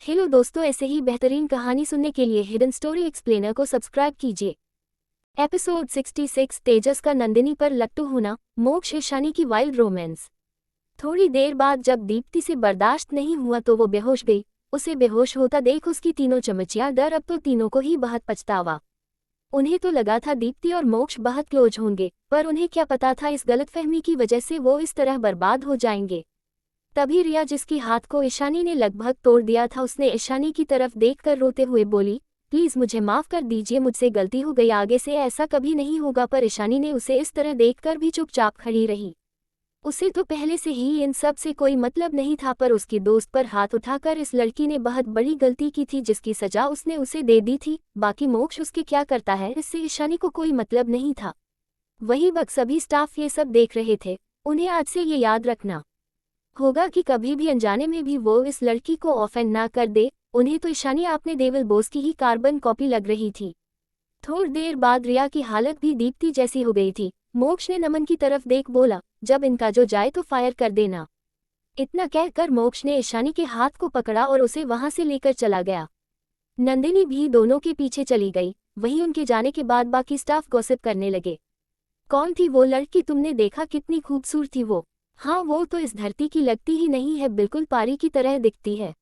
Hello दोस्तों, ऐसे ही बेहतरीन कहानी सुनने के लिए हिडन स्टोरी एक्सप्लेनर को सब्सक्राइब कीजिए। एपिसोड 66, तेजस का नंदिनी पर लट्टू होना, मोक्ष ईशानी की वाइल्ड रोमांस। थोड़ी देर बाद जब दीप्ति से बर्दाश्त नहीं हुआ तो वो बेहोश गई। उसे बेहोश होता देख उसकी तीनों चमचियां डर, अब तो तीनों को ही बहुत पछतावा। उन्हें तो लगा था दीप्ति और मोक्ष बहुत क्लोज होंगे, पर उन्हें क्या पता था इस गलतफहमी की वजह से वो इस तरह बर्बाद हो जाएंगे। तभी रिया, जिसकी हाथ को ईशानी ने लगभग तोड़ दिया था, उसने ईशानी की तरफ देखकर रोते हुए बोली, प्लीज मुझे माफ कर दीजिए, मुझसे गलती हो गई, आगे से ऐसा कभी नहीं होगा। पर ईशानी ने उसे इस तरह देखकर भी चुपचाप खड़ी रही। उसे तो पहले से ही इन सब से कोई मतलब नहीं था, पर उसकी दोस्त पर हाथ उठाकर इस लड़की ने बहुत बड़ी गलती की थी जिसकी सजा उसने उसे दे दी थी। बाकी मोक्ष उसके क्या करता है, इससे ईशानी को कोई मतलब नहीं था। वही वक्त सभी स्टाफ ये सब देख रहे थे। उन्हें आज से ये याद रखना होगा कि कभी भी अनजाने में भी वो इस लड़की को ऑफेंड ना कर दे। उन्हें तो ईशानी आपने देवल बोस की ही कार्बन कॉपी लग रही थी। थोड़ी देर बाद रिया की हालत भी दीप्ति जैसी हो गई थी। मोक्ष ने नमन की तरफ देख बोला, जब इनका जो जाए तो फायर कर देना। इतना कहकर मोक्ष ने ईशानी के हाथ को पकड़ा और उसे वहां से लेकर चला गया। नंदिनी भी दोनों के पीछे चली गई। वहीं उनके जाने के बाद बाकी स्टाफ गॉसिप करने लगे। कौन थी वो लड़की, तुमने देखा कितनी खूबसूरत थी वो? हाँ, वो तो इस धरती की लगती ही नहीं है, बिल्कुल पारी की तरह दिखती है।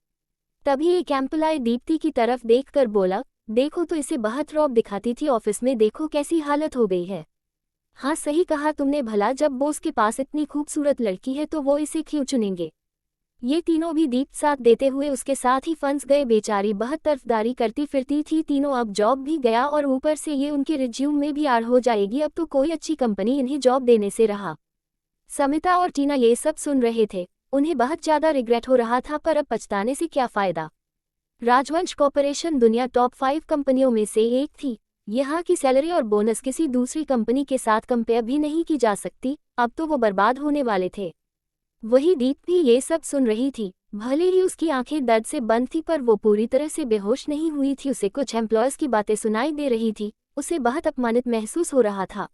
तभी एक एम्प्लॉय दीप्ति की तरफ देखकर बोला, देखो तो इसे बहुत रौब दिखाती थी ऑफिस में, देखो कैसी हालत हो गई है। हाँ सही कहा तुमने, भला जब बॉस के पास इतनी खूबसूरत लड़की है तो वो इसे क्यों चुनेंगे। ये तीनों भी दीप साथ देते हुए उसके साथ ही फंस गए। बेचारी बहुत तरफदारी करती फिरती थी तीनों, अब जॉब भी गया और ऊपर से ये उनके रिज्यूम में भी ऐड हो जाएगी। अब तो कोई अच्छी कंपनी इन्हें जॉब देने से रहा। समिता और टीना ये सब सुन रहे थे। उन्हें बहुत ज्यादा रिग्रेट हो रहा था, पर अब पछताने से क्या फायदा। राजवंश कॉर्पोरेशन दुनिया टॉप 5 कंपनियों में से एक थी। यहाँ की सैलरी और बोनस किसी दूसरी कंपनी के साथ कंपेयर भी नहीं की जा सकती। अब तो वो बर्बाद होने वाले थे। वही दीप भी ये सब सुन रही थी। भले ही उसकी आंखें दर्द से बंद थी, पर वो पूरी तरह से बेहोश नहीं हुई थी। उसे कुछ एम्प्लॉयज की बातें सुनाई दे रही थी। उसे बहुत अपमानित महसूस हो रहा था।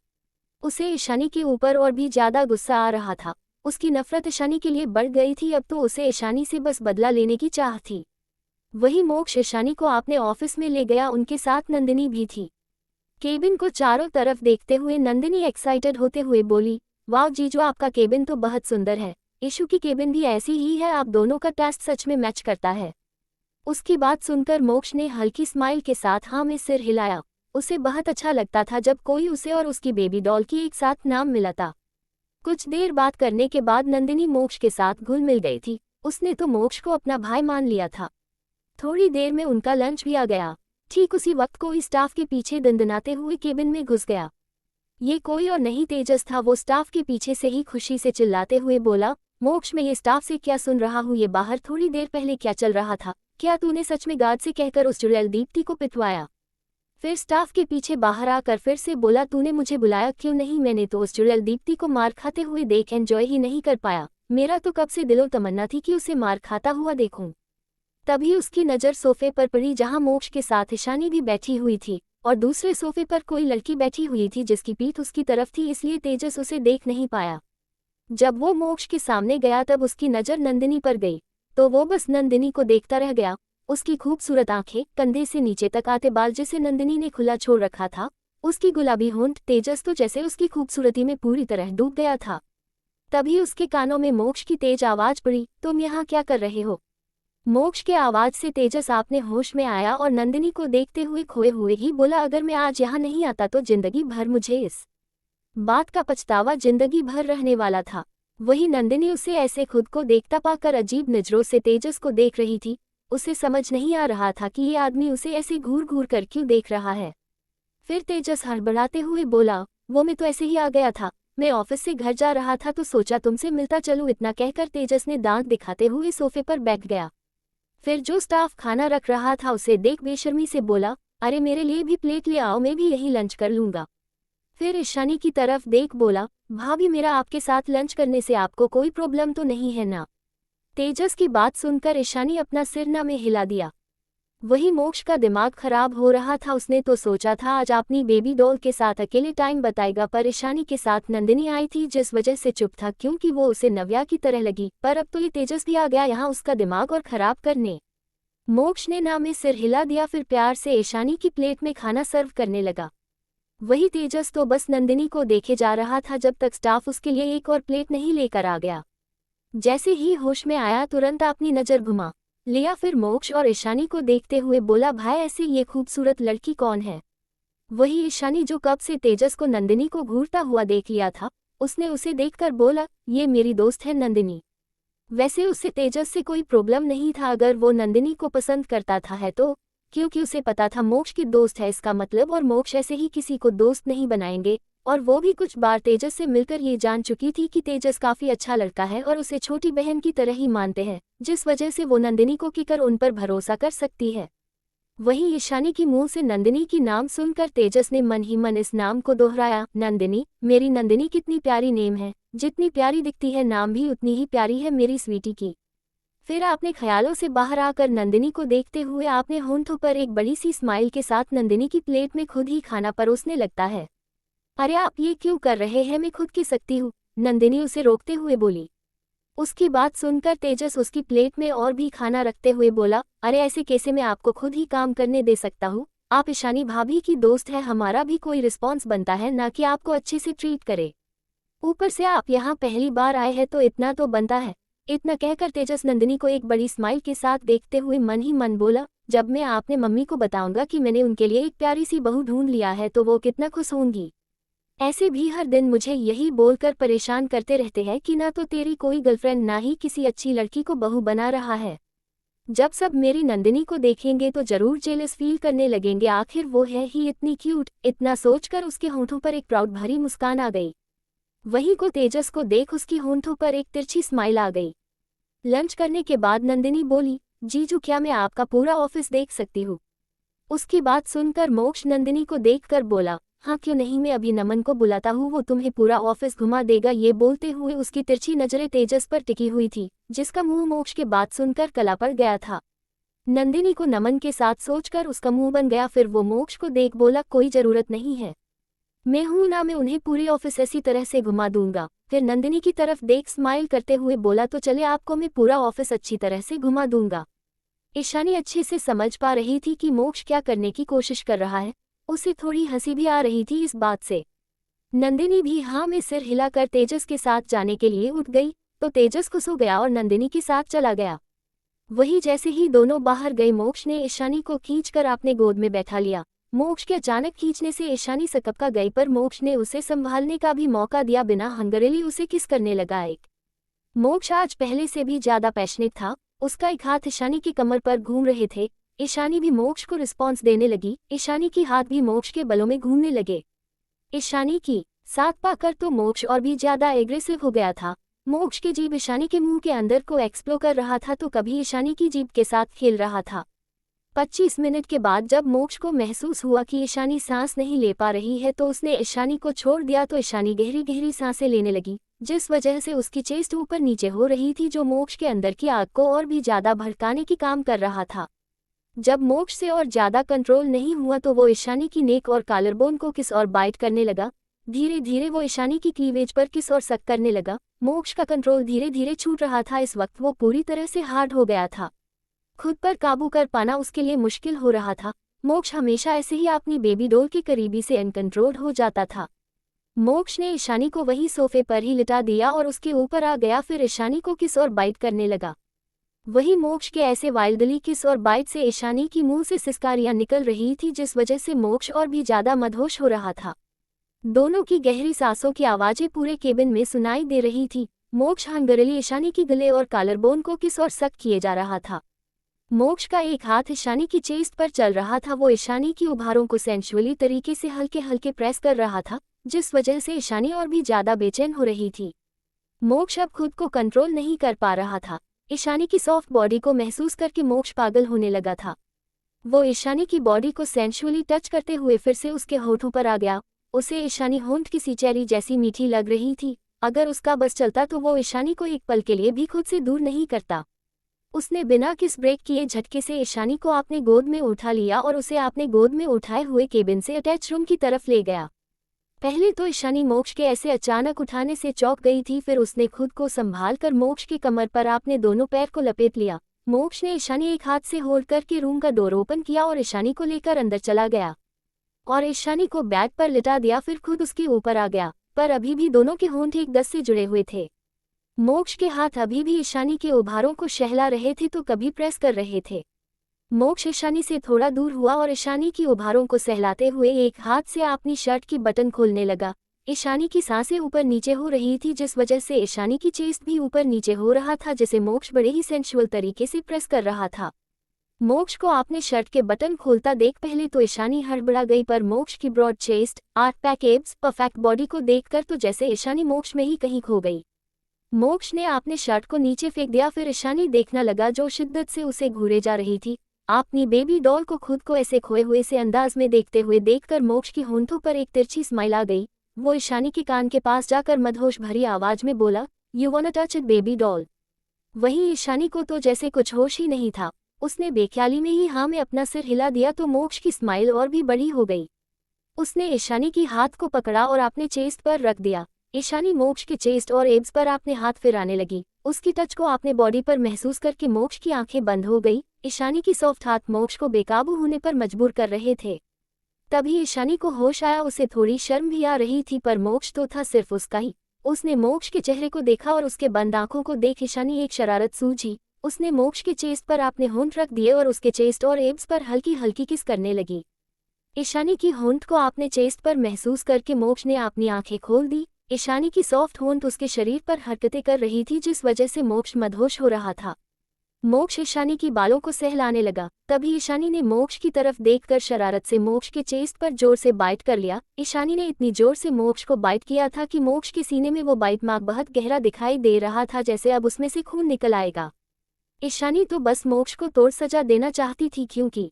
उसे ईशानी के ऊपर और भी ज्यादा गुस्सा आ रहा था। उसकी नफरत ईशानी के लिए बढ़ गई थी। अब तो उसे ईशानी से बस बदला लेने की चाह थी। वही मोक्ष ईशानी को अपने ऑफिस में ले गया, उनके साथ नंदिनी भी थी। केबिन को चारों तरफ देखते हुए नंदिनी एक्साइटेड होते हुए बोली, वाह जीजू, आपका केबिन तो बहुत सुंदर है। ईशु की केबिन भी ऐसी ही है, आप दोनों का टेस्ट सच में मैच करता है। उसकी बात सुनकर मोक्ष ने हल्की स्माइल के साथ हाँ में सिर हिलाया। उसे बहुत अच्छा लगता था जब कोई उसे और उसकी बेबी डॉल की एक साथ नाम मिलाता। कुछ देर बात करने के बाद नंदिनी मोक्ष के साथ घुल मिल गई थी। उसने तो मोक्ष को अपना भाई मान लिया था। थोड़ी देर में उनका लंच भी आ गया। ठीक उसी वक्त कोई स्टाफ के पीछे दंदनाते हुए केबिन में घुस गया। ये कोई और नहीं तेजस था। वो स्टाफ के पीछे से ही खुशी से चिल्लाते हुए बोला, मोक्ष, मैं ये स्टाफ से क्या सुन रहा हूँ, ये बाहर थोड़ी देर पहले क्या चल रहा था? क्या तूने सच में गार्ड से कहकर उस चुड़ैल दीप्ति को पिटवाया? फिर स्टाफ के पीछे बाहर आकर फिर से बोला, तूने मुझे बुलाया क्यों नहीं? मैंने तो उस चुड़ैल दीप्ति को मार खाते हुए देख एंजॉय ही नहीं कर पाया। मेरा तो कब से दिलो तमन्ना थी कि उसे मार खाता हुआ देखूं। तभी उसकी नज़र सोफे पर पड़ी जहां मोक्ष के साथ ईशानी भी बैठी हुई थी, और दूसरे सोफे पर कोई लड़की बैठी हुई थी जिसकी पीठ उसकी तरफ थी, इसलिए तेजस उसे देख नहीं पाया। जब वो मोक्ष के सामने गया तब उसकी नज़र नंदिनी पर गई, तो वो बस नंदिनी को देखता रह गया। उसकी खूबसूरत आंखें, कंधे से नीचे तक आते बाल जिसे नंदिनी ने खुला छोड़ रखा था, उसकी गुलाबी होंठ, तेजस तो जैसे उसकी खूबसूरती में पूरी तरह डूब गया था। तभी उसके कानों में मोक्ष की तेज आवाज पड़ी, तुम यहाँ क्या कर रहे हो? मोक्ष के आवाज से तेजस आपने होश में आया और नंदिनी को देखते हुए खोए हुए ही बोला, अगर मैं आज यहाँ नहीं आता तो जिंदगी भर मुझे इस बात का पछतावा जिंदगी भर रहने वाला था। वही नंदिनी उसे ऐसे खुद को देखता पाकर अजीब नजरों से तेजस को देख रही थी। उसे समझ नहीं आ रहा था कि ये आदमी उसे ऐसे घूर घूर कर क्यों देख रहा है। फिर तेजस हड़बड़ाते हुए बोला, वो मैं तो ऐसे ही आ गया था, मैं ऑफिस से घर जा रहा था तो सोचा तुमसे मिलता चलूं। इतना कहकर तेजस ने दांत दिखाते हुए सोफे पर बैठ गया। फिर जो स्टाफ खाना रख रहा था उसे देख बेशर्मी से बोला, अरे मेरे लिए भी प्लेट ले आओ, मैं भी यही लंच कर लूंगा। फिर ईशानी की तरफ देख बोला, भाभी, मेरा आपके साथ लंच करने से आपको कोई प्रॉब्लम तो नहीं है ना? तेजस की बात सुनकर ईशानी अपना सिर ना में हिला दिया। वही मोक्ष का दिमाग खराब हो रहा था। उसने तो सोचा था आज अपनी बेबी डॉल के साथ अकेले टाइम बताएगा, पर ईशानी के साथ नंदिनी आई थी जिस वजह से चुप था, क्योंकि वो उसे नव्या की तरह लगी। पर अब तो ये तेजस भी आ गया यहाँ उसका दिमाग और खराब करने। मोक्ष ने ना में सिर हिला दिया, फिर प्यार से ईशानी की प्लेट में खाना सर्व करने लगा। वही तेजस तो बस नंदिनी को देखे जा रहा था जब तक स्टाफ उसके लिए एक और प्लेट नहीं लेकर आ गया। जैसे ही होश में आया तुरंत अपनी नज़र घुमा लिया, फिर मोक्ष और ईशानी को देखते हुए बोला, भाई ऐसी ये खूबसूरत लड़की कौन है? वही ईशानी जो कब से तेजस को नंदिनी को घूरता हुआ देख लिया था, उसने उसे देखकर बोला, ये मेरी दोस्त है नंदिनी। वैसे उससे तेजस से कोई प्रॉब्लम नहीं था अगर वो नंदिनी को पसंद करता था है तो, क्योंकि उसे पता था मोक्ष की दोस्त है इसका मतलब, और मोक्ष ऐसे ही किसी को दोस्त नहीं बनाएंगे। और वो भी कुछ बार तेजस से मिलकर ये जान चुकी थी कि तेजस काफ़ी अच्छा लड़का है और उसे छोटी बहन की तरह ही मानते हैं, जिस वजह से वो नंदिनी को कहकर उन पर भरोसा कर सकती है। वहीं ईशानी की मुंह से नंदिनी की नाम सुनकर तेजस ने मन ही मन इस नाम को दोहराया, नंदिनी, मेरी नंदिनी कितनी प्यारी नेम है, जितनी प्यारी दिखती है नाम भी उतनी ही प्यारी है मेरी स्वीटी की। फिर आपने ख्यालों से बाहर आकर नंदिनी को देखते हुए आपने होंठों पर एक बड़ी सी स्माइल के साथ नंदिनी की प्लेट में खुद ही खाना परोसने लगता है। अरे आप ये क्यों कर रहे हैं, मैं खुद की सकती हूँ, नंदिनी उसे रोकते हुए बोली। उसकी बात सुनकर तेजस उसकी प्लेट में और भी खाना रखते हुए बोला, अरे ऐसे कैसे, मैं आपको खुद ही काम करने दे सकता हूँ, आप ईशानी भाभी की दोस्त है, हमारा भी कोई रिस्पॉन्स बनता है ना कि आपको अच्छे से ट्रीट करे। ऊपर से आप यहाँ पहली बार आए हैं तो इतना तो बनता है। इतना कहकर तेजस नंदिनी को एक बड़ी स्माइल के साथ देखते हुए मन ही मन बोला, जब मैं आपने मम्मी को बताऊंगा कि मैंने उनके लिए एक प्यारी सी बहू ढूंढ लिया है तो वो कितना खुश होंगी। ऐसे भी हर दिन मुझे यही बोलकर परेशान करते रहते हैं कि ना तो तेरी कोई गर्लफ्रेंड ना ही किसी अच्छी लड़की को बहू बना रहा है। जब सब मेरी नंदिनी को देखेंगे तो जरूर जेलस फील करने लगेंगे, आखिर वो है ही इतनी क्यूट। इतना सोचकर उसके होंठों पर एक प्राउड भरी मुस्कान आ गई। वहीं को तेजस को देख उसकी होंठों पर एक तिरछी स्माइल आ गई। लंच करने के बाद नंदिनी बोली, जीजू क्या मैं आपका पूरा ऑफिस देख सकती हूँ? उसकी बात सुनकर मोक्ष नंदिनी को देखकर बोला, हाँ क्यों नहीं, मैं अभी नमन को बुलाता हूँ, वो तुम्हें पूरा ऑफिस घुमा देगा। ये बोलते हुए उसकी तिरछी नजरें तेजस पर टिकी हुई थी, जिसका मुंह मोक्ष के बात सुनकर कला पड़ गया था। नंदिनी को नमन के साथ सोचकर उसका मुंह बन गया, फिर वो मोक्ष को देख बोला, कोई जरूरत नहीं है, मैं हूं ना, मैं उन्हें पूरी ऑफिस ऐसी तरह से घुमा दूंगा। फिर नंदिनी की तरफ देख स्माइल करते हुए बोला, तो चले आपको मैं पूरा ऑफिस अच्छी तरह से घुमा दूंगा। ईशानी अच्छे से समझ पा रही थी कि मोक्ष क्या करने की कोशिश कर रहा है, उसे थोड़ी हंसी भी आ रही थी इस बात से। नंदिनी भी हाँ में सिर हिलाकर तेजस के साथ जाने के लिए उठ गई, तो तेजस खुश हो गया और नंदिनी के साथ चला गया। वही जैसे ही दोनों बाहर गए मोक्ष ने ईशानी को खींचकर अपने गोद में बैठा लिया। मोक्ष के अचानक खींचने से ईशानी सकपका गई, पर मोक्ष ने उसे संभालने का भी मौका दिया बिना हंगरेली उसे किस करने लगा। एक मोक्ष आज पहले से भी ज्यादा पैशनेट था, उसका एक हाथ ईशानी की कमर पर घूम रहे थे। ईशानी भी मोक्ष को रिस्पॉन्स देने लगी, ईशानी की हाथ भी मोक्ष के बलों में घूमने लगे। ईशानी की साथ पाकर तो मोक्ष और भी ज्यादा एग्रेसिव हो गया था। मोक्ष की जीभ ईशानी के मुंह के अंदर को एक्सप्लोर कर रहा था तो कभी ईशानी की जीभ के साथ खेल रहा था। 25 मिनट के बाद जब मोक्ष को महसूस हुआ कि ईशानी सांस नहीं ले पा रही है तो उसने ईशानी को छोड़ दिया, तो ईशानी गहरी गहरी सांसें लेने लगी, जिस वजह से उसकी चेस्ट ऊपर नीचे हो रही थी, जो मोक्ष के अंदर की आग को और भी ज्यादा भड़काने की काम कर रहा था। जब मोक्ष से और ज्यादा कंट्रोल नहीं हुआ तो वो ईशानी की नेक और कॉलरबोन को किस और बाइट करने लगा। धीरे धीरे वो ईशानी की क्लीवेज पर किस और सक करने लगा। मोक्ष का कंट्रोल धीरे धीरे छूट रहा था, इस वक्त वो पूरी तरह से हार्ड हो गया था। खुद पर काबू कर पाना उसके लिए मुश्किल हो रहा था। मोक्ष हमेशा ऐसे ही अपनी बेबी डॉल के करीबी से अनकंट्रोल्ड हो जाता था। मोक्ष ने ईशानी को वही सोफे पर ही लिटा दिया और उसके ऊपर आ गया, फिर ईशानी को किस और बाइट करने लगा। वही मोक्ष के ऐसे वाइल्डली किस और बाइट से ईशानी की मुंह से सिसकारियां निकल रही थी, जिस वजह से मोक्ष और भी ज्यादा मदहोश हो रहा था। दोनों की गहरी सांसों की आवाजें पूरे केबिन में सुनाई दे रही थी। मोक्ष हंगरली ईशानी की गले और कॉलरबोन को किस और सख्त किए जा रहा था। मोक्ष का एक हाथ ईशानी की चेस्ट पर चल रहा था, वो ईशानी की उभारों को सेंशुअली तरीके से हल्के हल्के प्रेस कर रहा था, जिस वजह से ईशानी और भी ज्यादा बेचैन हो रही थी। मोक्ष अब खुद को कंट्रोल नहीं कर पा रहा था। ईशानी की सॉफ्ट बॉडी को महसूस करके मोक्ष पागल होने लगा था। वो ईशानी की बॉडी को सेंशुअली टच करते हुए फिर से उसके होठों पर आ गया। उसे ईशानी होंठ किसी चेरी जैसी मीठी लग रही थी। अगर उसका बस चलता तो वो ईशानी को एक पल के लिए भी खुद से दूर नहीं करता। उसने बिना किस ब्रेक किए झटके से ईशानी को अपने गोद में उठा लिया और उसे अपने गोद में उठाए हुए केबिन से अटैच रूम की तरफ ले गया। पहले तो ईशानी मोक्ष के ऐसे अचानक उठाने से चौंक गई थी, फिर उसने खुद को संभाल कर मोक्ष की कमर पर अपने दोनों पैर को लपेट लिया। मोक्ष ने ईशानी एक हाथ से होल्ड करके रूम का डोर ओपन किया और ईशानी को लेकर अंदर चला गया और ईशानी को बेड पर लिटा दिया, फिर खुद उसके ऊपर आ गया, पर अभी भी दोनों के होंठ एक दस से जुड़े हुए थे। मोक्ष के हाथ अभी भी ईशानी के उभारों को सहला रहे थे तो कभी प्रेस कर रहे थे। मोक्ष ईशानी से थोड़ा दूर हुआ और ईशानी की उभारों को सहलाते हुए एक हाथ से अपनी शर्ट की बटन खोलने लगा। ईशानी की सांसें ऊपर नीचे हो रही थी, जिस वजह से ईशानी की चेस्ट भी ऊपर नीचे हो रहा था, जिसे मोक्ष बड़े ही सेंसुअल तरीके से प्रेस कर रहा था। मोक्ष को आपने शर्ट के बटन खोलता देख पहले तो ईशानी हड़बड़ा गई, पर मोक्ष की broad chest, 8 pack abs, perfect body को देखकर तो जैसे ईशानी मोक्ष में ही कहीं खो गई। मोक्ष ने आपने शर्ट को नीचे फेंक दिया, फिर ईशानी देखना लगा जो शिद्दत से उसे घूरे जा रही थी। आपनी बेबी डॉल को खुद को ऐसे खोए हुए से अंदाज में देखते हुए देखकर मोक्ष की होंठों पर एक तिरछी स्माइल आ गई। वो ईशानी के कान के पास जाकर मदहोश भरी आवाज में बोला, you वांना touch it baby doll. वहीं ईशानी को तो जैसे कुछ होश ही नहीं था, उसने बेख्याली में ही हाँ में अपना सिर हिला दिया तो मोक्ष की स्माइल और भी बड़ी हो गई। उसने ईशानी की हाथ को पकड़ा और अपने चेस्ट पर रख दिया। ईशानी मोक्ष के चेस्ट और एब्स पर अपने हाथ फिराने लगी। उसकी टच को अपने बॉडी पर महसूस करके मोक्ष की आंखें बंद हो गई। ईशानी की सॉफ्ट हाथ मोक्ष को बेकाबू होने पर मजबूर कर रहे थे। तभी ईशानी को होश आया, उसे थोड़ी शर्म भी आ रही थी, पर मोक्ष तो था सिर्फ उसका ही। उसने मोक्ष के चेहरे को देखा और उसके बंद आंखों को देख ईशानी एक शरारत सूझी। उसने मोक्ष के चेस्ट पर अपने होंठ रख दिए और उसके चेस्ट और एब्स पर हल्की हल्की किस करने लगी। ईशानी की होंठ को अपने चेस्ट पर महसूस करके मोक्ष ने अपनी आंखें खोल दी। ईशानी की सॉफ्ट होंठ उसके शरीर पर हरकतें कर रही थी, जिस वजह से मोक्ष मदहोश हो रहा था। मोक्ष ईशानी की बालों को सहलाने लगा। तभी ईशानी ने मोक्ष की तरफ देखकर शरारत से मोक्ष के चेस्ट पर जोर से बाइट कर लिया। ईशानी ने इतनी जोर से मोक्ष को बाइट किया था कि मोक्ष के सीने में वो बाइट मार्क बहुत गहरा दिखाई दे रहा था, जैसे अब उसमें से खून निकल आएगा। ईशानी तो बस मोक्ष को तोड़ सजा देना चाहती थी, क्योंकि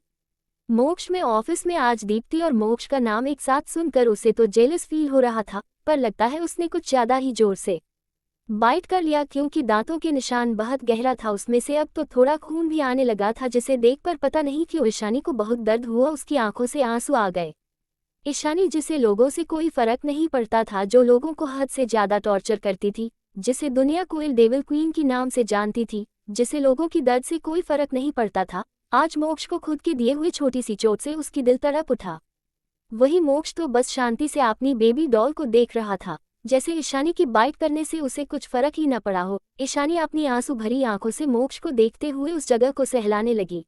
मोक्ष में ऑफिस में आज दीप्ति और मोक्ष का नाम एक साथ सुनकर उसे तो जेलस फील हो रहा था, पर लगता है उसने कुछ ज्यादा ही जोर से बाइट कर लिया, क्योंकि दांतों के निशान बहुत गहरा था उसमें से। अब तो थोड़ा खून भी आने लगा था, जिसे देखकर पता नहीं क्यों ईशानी को बहुत दर्द हुआ। उसकी आंखों से आंसू आ गए। ईशानी, जिसे लोगों से कोई फर्क नहीं पड़ता था, जो लोगों को हद से ज्यादा टॉर्चर करती थी, जिसे दुनिया को डेविल क्वीन की नाम से जानती थी, जिसे लोगों की दर्द से कोई फर्क नहीं पड़ता था, आज मोक्ष को खुद के दिए हुए छोटी सी चोट से उसकी दिल तड़प उठा। वही मोक्ष तो बस शांति से अपनी बेबी डॉल को देख रहा था, जैसे ईशानी की बाइट करने से उसे कुछ फर्क ही न पड़ा हो। ईशानी अपनी आंसू भरी आंखों से मोक्ष को देखते हुए उस जगह को सहलाने लगी।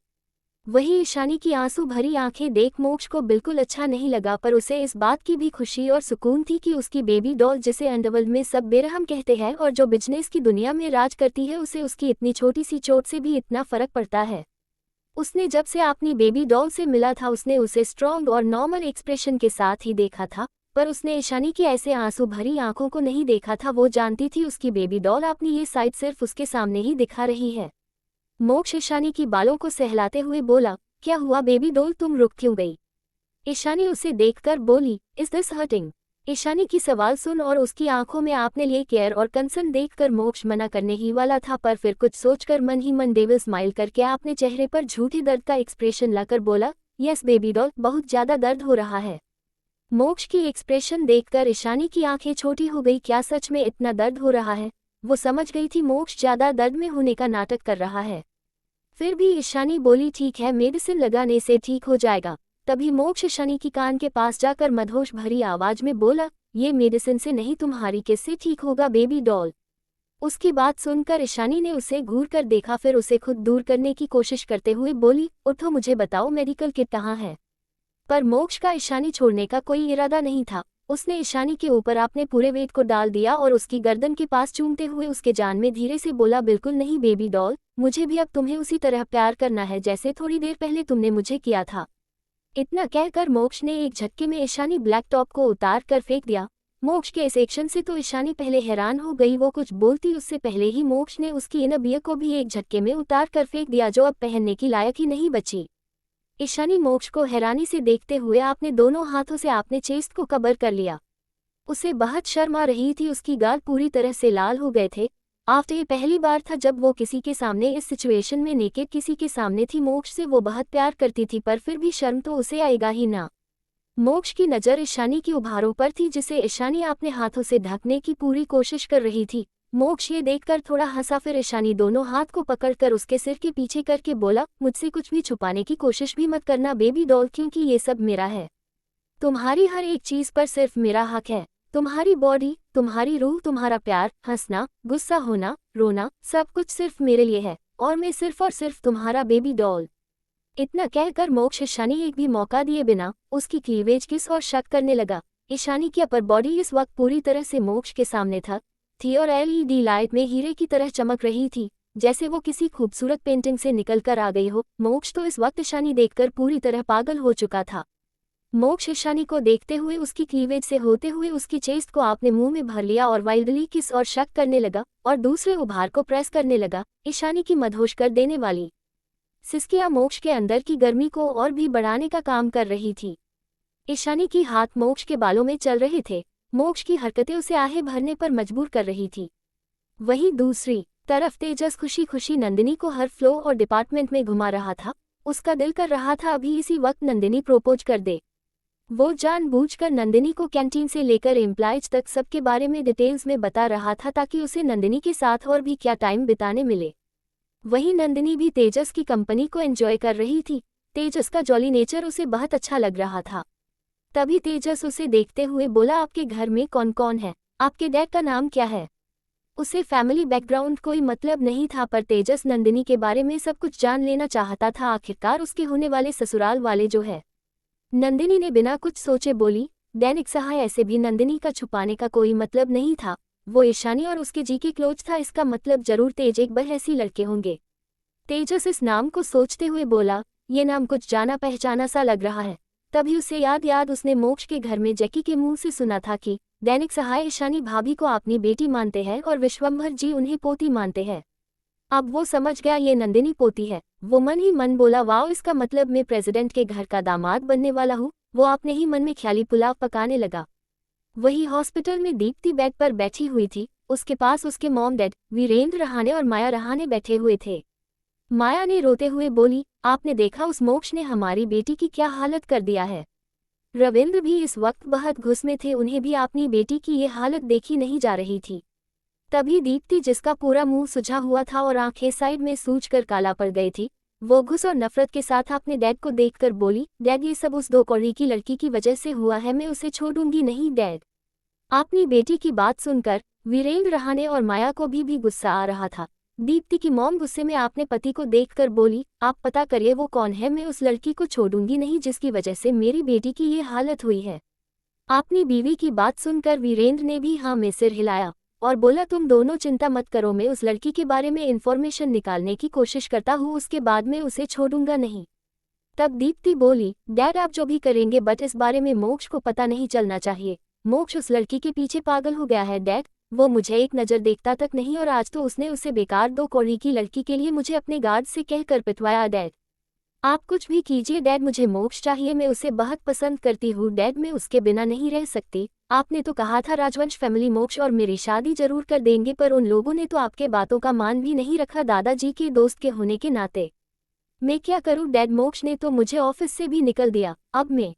वही ईशानी की आंसू भरी आंखें देख मोक्ष को बिल्कुल अच्छा नहीं लगा, पर उसे इस बात की भी खुशी और सुकून थी कि उसकी बेबी डॉल, जिसे अंडरवर्ल्ड में सब बेरहम कहते हैं और जो बिजनेस की दुनिया में राज करती है, उसे उसकी इतनी छोटी सी चोट से भी इतना फर्क पड़ता है। उसने जब से अपनी बेबी डॉल से मिला था, उसने उसे स्ट्रॉन्ग और नॉर्मल एक्सप्रेशन के साथ ही देखा था, पर उसने ईशानी की ऐसे आंसू भरी आंखों को नहीं देखा था। वो जानती थी उसकी बेबी डॉल अपनी ये साइड सिर्फ उसके सामने ही दिखा रही है। मोक्ष ईशानी की बालों को सहलाते हुए बोला, क्या हुआ बेबी डॉल, तुम रुक क्यों गई? ईशानी उसे देखकर बोली, इज दिस हर्टिंग? ईशानी की सवाल सुन और उसकी आंखों में आपने लिए केयर और कंसर्न देखकर मोक्ष मना करने ही वाला था, पर फिर कुछ सोचकर मन ही मन डेविल स्माइल करके आपने चेहरे पर झूठी दर्द का एक्सप्रेशन लाकर बोला, यस बेबी डॉल, बहुत ज्यादा दर्द हो रहा है। मोक्ष की एक्सप्रेशन देखकर ईशानी की आंखें छोटी हो गई। क्या सच में इतना दर्द हो रहा है? वो समझ गई थी मोक्ष ज्यादा दर्द में होने का नाटक कर रहा है। फिर भी ईशानी बोली, ठीक है, मेडिसिन लगाने से ठीक हो जाएगा। तभी मोक्ष ईशानी की कान के पास जाकर मदहोश भरी आवाज में बोला, ये मेडिसिन से नहीं, तुम्हारी किससे ठीक होगा बेबी डॉल? उसकी बात सुनकर ईशानी ने उसे घूर कर देखा, फिर उसे खुद दूर करने की कोशिश करते हुए बोली, उठो, मुझे बताओ मेडिकल किट कहाँ है? पर मोक्ष का ईशानी छोड़ने का कोई इरादा नहीं था। उसने ईशानी के ऊपर अपने पूरे वेट को डाल दिया और उसकी गर्दन के पास चूमते हुए उसके जान में धीरे से बोला, बिल्कुल नहीं बेबी डॉल, मुझे भी अब तुम्हें उसी तरह प्यार करना है जैसे थोड़ी देर पहले तुमने मुझे किया था। इतना कहकर मोक्ष ने एक झटके में ईशानी ब्लैक टॉप को उतार कर फेंक दिया। मोक्ष के इस एक्शन से तो ईशानी पहले हैरान हो गई। वो कुछ बोलती उससे पहले ही मोक्ष ने उसकी इनर बियर को भी एक झटके में उतार कर फेंक दिया, जो अब पहनने की लायक ही नहीं बची। ईशानी मोक्ष को हैरानी से देखते हुए आपने दोनों हाथों से आपने चेस्ट को कवर कर लिया। उसे बहुत शर्म आ रही थी, उसकी गाल पूरी तरह से लाल हो गए थे। आफ्टर ये पहली बार था जब वो किसी के सामने इस सिचुएशन में नेकेड किसी के सामने थी। मोक्ष से वो बहुत प्यार करती थी, पर फिर भी शर्म तो उसे आएगा ही ना। मोक्ष की नज़र ईशानी की उभारों पर थी, जिसे ईशानी अपने हाथों से ढकने की पूरी कोशिश कर रही थी। मोक्ष ये देखकर थोड़ा हंसा, फिर ईशानी दोनों हाथ को पकड़कर उसके सिर के पीछे करके बोला, मुझसे कुछ भी छुपाने की कोशिश भी मत करना बेबी डॉल, क्योंकि ये सब मेरा है। तुम्हारी हर एक चीज पर सिर्फ मेरा हक है। तुम्हारी बॉडी, तुम्हारी रूह, तुम्हारा प्यार, हंसना, गुस्सा होना, रोना, सब कुछ सिर्फ मेरे लिए है और मैं सिर्फ और सिर्फ तुम्हारा बेबी डॉल। इतना कहकर मोक्ष ईशानी एक भी मौका दिए बिना उसकी क्लीवेज किस और शक करने लगा। ईशानी की अपर बॉडी इस वक्त पूरी तरह से मोक्ष के सामने थी और एलईडी लाइट में हीरे की तरह चमक रही थी, जैसे वो किसी खूबसूरत पेंटिंग से निकलकर आ गई हो। मोक्ष तो इस वक्त ईशानी देखकर पूरी तरह पागल हो चुका था। मोक्ष ईशानी को देखते हुए उसकी क्लीवेज से होते हुए उसकी चेस्ट को आपने मुंह में भर लिया और वाइल्डली किस और शक करने लगा और दूसरे उभार को प्रेस करने लगा। ईशानी की मदहोश कर देने वाली सिसकियां मोक्ष के अंदर की गर्मी को और भी बढ़ाने का काम कर रही थी। ईशानी की हाथ मोक्ष के बालों में चल रहे थे। मोक्ष की हरकतें उसे आहें भरने पर मजबूर कर रही थी। वहीं दूसरी तरफ तेजस खुशी खुशी नंदिनी को हर फ्लोर और डिपार्टमेंट में घुमा रहा था। उसका दिल कर रहा था अभी इसी वक्त नंदिनी प्रोपोज कर दे। वो जानबूझकर नंदिनी को कैंटीन से लेकर एम्प्लॉयज तक सबके बारे में डिटेल्स में बता रहा था ताकि उसे नंदिनी के साथ और भी क्या टाइम बिताने मिले। वहीं नंदिनी भी तेजस की कंपनी को एंजॉय कर रही थी। तेजस का जॉली नेचर उसे बहुत अच्छा लग रहा था। तभी तेजस उसे देखते हुए बोला, आपके घर में कौन कौन है? आपके डैड का नाम क्या है? उसे फैमिली बैकग्राउंड कोई मतलब नहीं था, पर तेजस नंदिनी के बारे में सब कुछ जान लेना चाहता था। आखिरकार उसके होने वाले ससुराल वाले जो है। नंदिनी ने बिना कुछ सोचे बोली, दैनिक सहाय। ऐसे भी नंदिनी का छुपाने का कोई मतलब नहीं था। वो ईशानी और उसके जी के क्लोज था, इसका मतलब जरूर तेज एक बहसी लड़के होंगे। तेजस इस नाम को सोचते हुए बोला, ये नाम कुछ जाना पहचाना सा लग रहा है। तभी उसे याद उसने मोक्ष के घर में जैकी के मुंह से सुना था कि दैनिक सहाय ईशानी भाभी को अपनी बेटी मानते हैं और विश्वंभर जी उन्हें पोती मानते हैं। अब वो समझ गया ये नंदिनी पोती है। वो मन ही मन बोला, वाओ, इसका मतलब मैं प्रेसिडेंट के घर का दामाद बनने वाला हूँ। वो अपने ही मन में ख्याली पुलाव पकाने लगा। वही हॉस्पिटल में दीप्ति बेड पर बैठी हुई थी। उसके पास उसके मॉम डैड वीरेंद्र रहाणे और माया रहाणे बैठे हुए थे। माया ने रोते हुए बोली, आपने देखा उस मोक्ष ने हमारी बेटी की क्या हालत कर दिया है। रविंद्र भी इस वक्त बहुत गुस्से में थे, उन्हें भी अपनी बेटी की ये हालत देखी नहीं जा रही थी। तभी दीप्ति, जिसका पूरा मुंह सुझा हुआ था और आंखें साइड में सूजकर काला पड़ गई थी, वो गुस्से और नफरत के साथ अपने डैड को देखकर बोली, डैड ये सब उस 2 कौड़ी की लड़की की वजह से हुआ है, मैं उसे छोड़ूंगी नहीं डैड। अपनी बेटी की बात सुनकर वीरेंद्र रहाणे और माया को भी गुस्सा आ रहा था। दीप्ति की मॉम गुस्से में अपने पति को देखकर बोली, आप पता करिए वो कौन है, मैं उस लड़की को छोड़ूंगी नहीं जिसकी वजह से मेरी बेटी की ये हालत हुई है। अपनी बीवी की बात सुनकर वीरेंद्र ने भी हाँ में सिर हिलाया और बोला, तुम दोनों चिंता मत करो, मैं उस लड़की के बारे में इंफॉर्मेशन निकालने की कोशिश करता हूँ, उसके बाद में उसे छोड़ूंगा नहीं। तब दीप्ति बोली, डैड आप जो भी करेंगे बट इस बारे में मोक्ष को पता नहीं चलना चाहिए। मोक्ष उस लड़की के पीछे पागल हो गया है डैड, वो मुझे एक नज़र देखता तक नहीं और आज तो उसने उसे बेकार 2 कौड़ी की लड़की के लिए मुझे अपने गार्ड से कहकर पिटवाया। डैड आप कुछ भी कीजिए डैड, मुझे मोक्ष चाहिए, मैं उसे बहुत पसंद करती हूँ डैड, मैं उसके बिना नहीं रह सकती। आपने तो कहा था राजवंश फैमिली मोक्ष और मेरी शादी जरूर कर देंगे, पर उन लोगों ने तो आपके बातों का मान भी नहीं रखा दादाजी के दोस्त के होने के नाते। मैं क्या करूँ डैड, मोक्ष ने तो मुझे ऑफिस से भी निकल दिया, अब मैं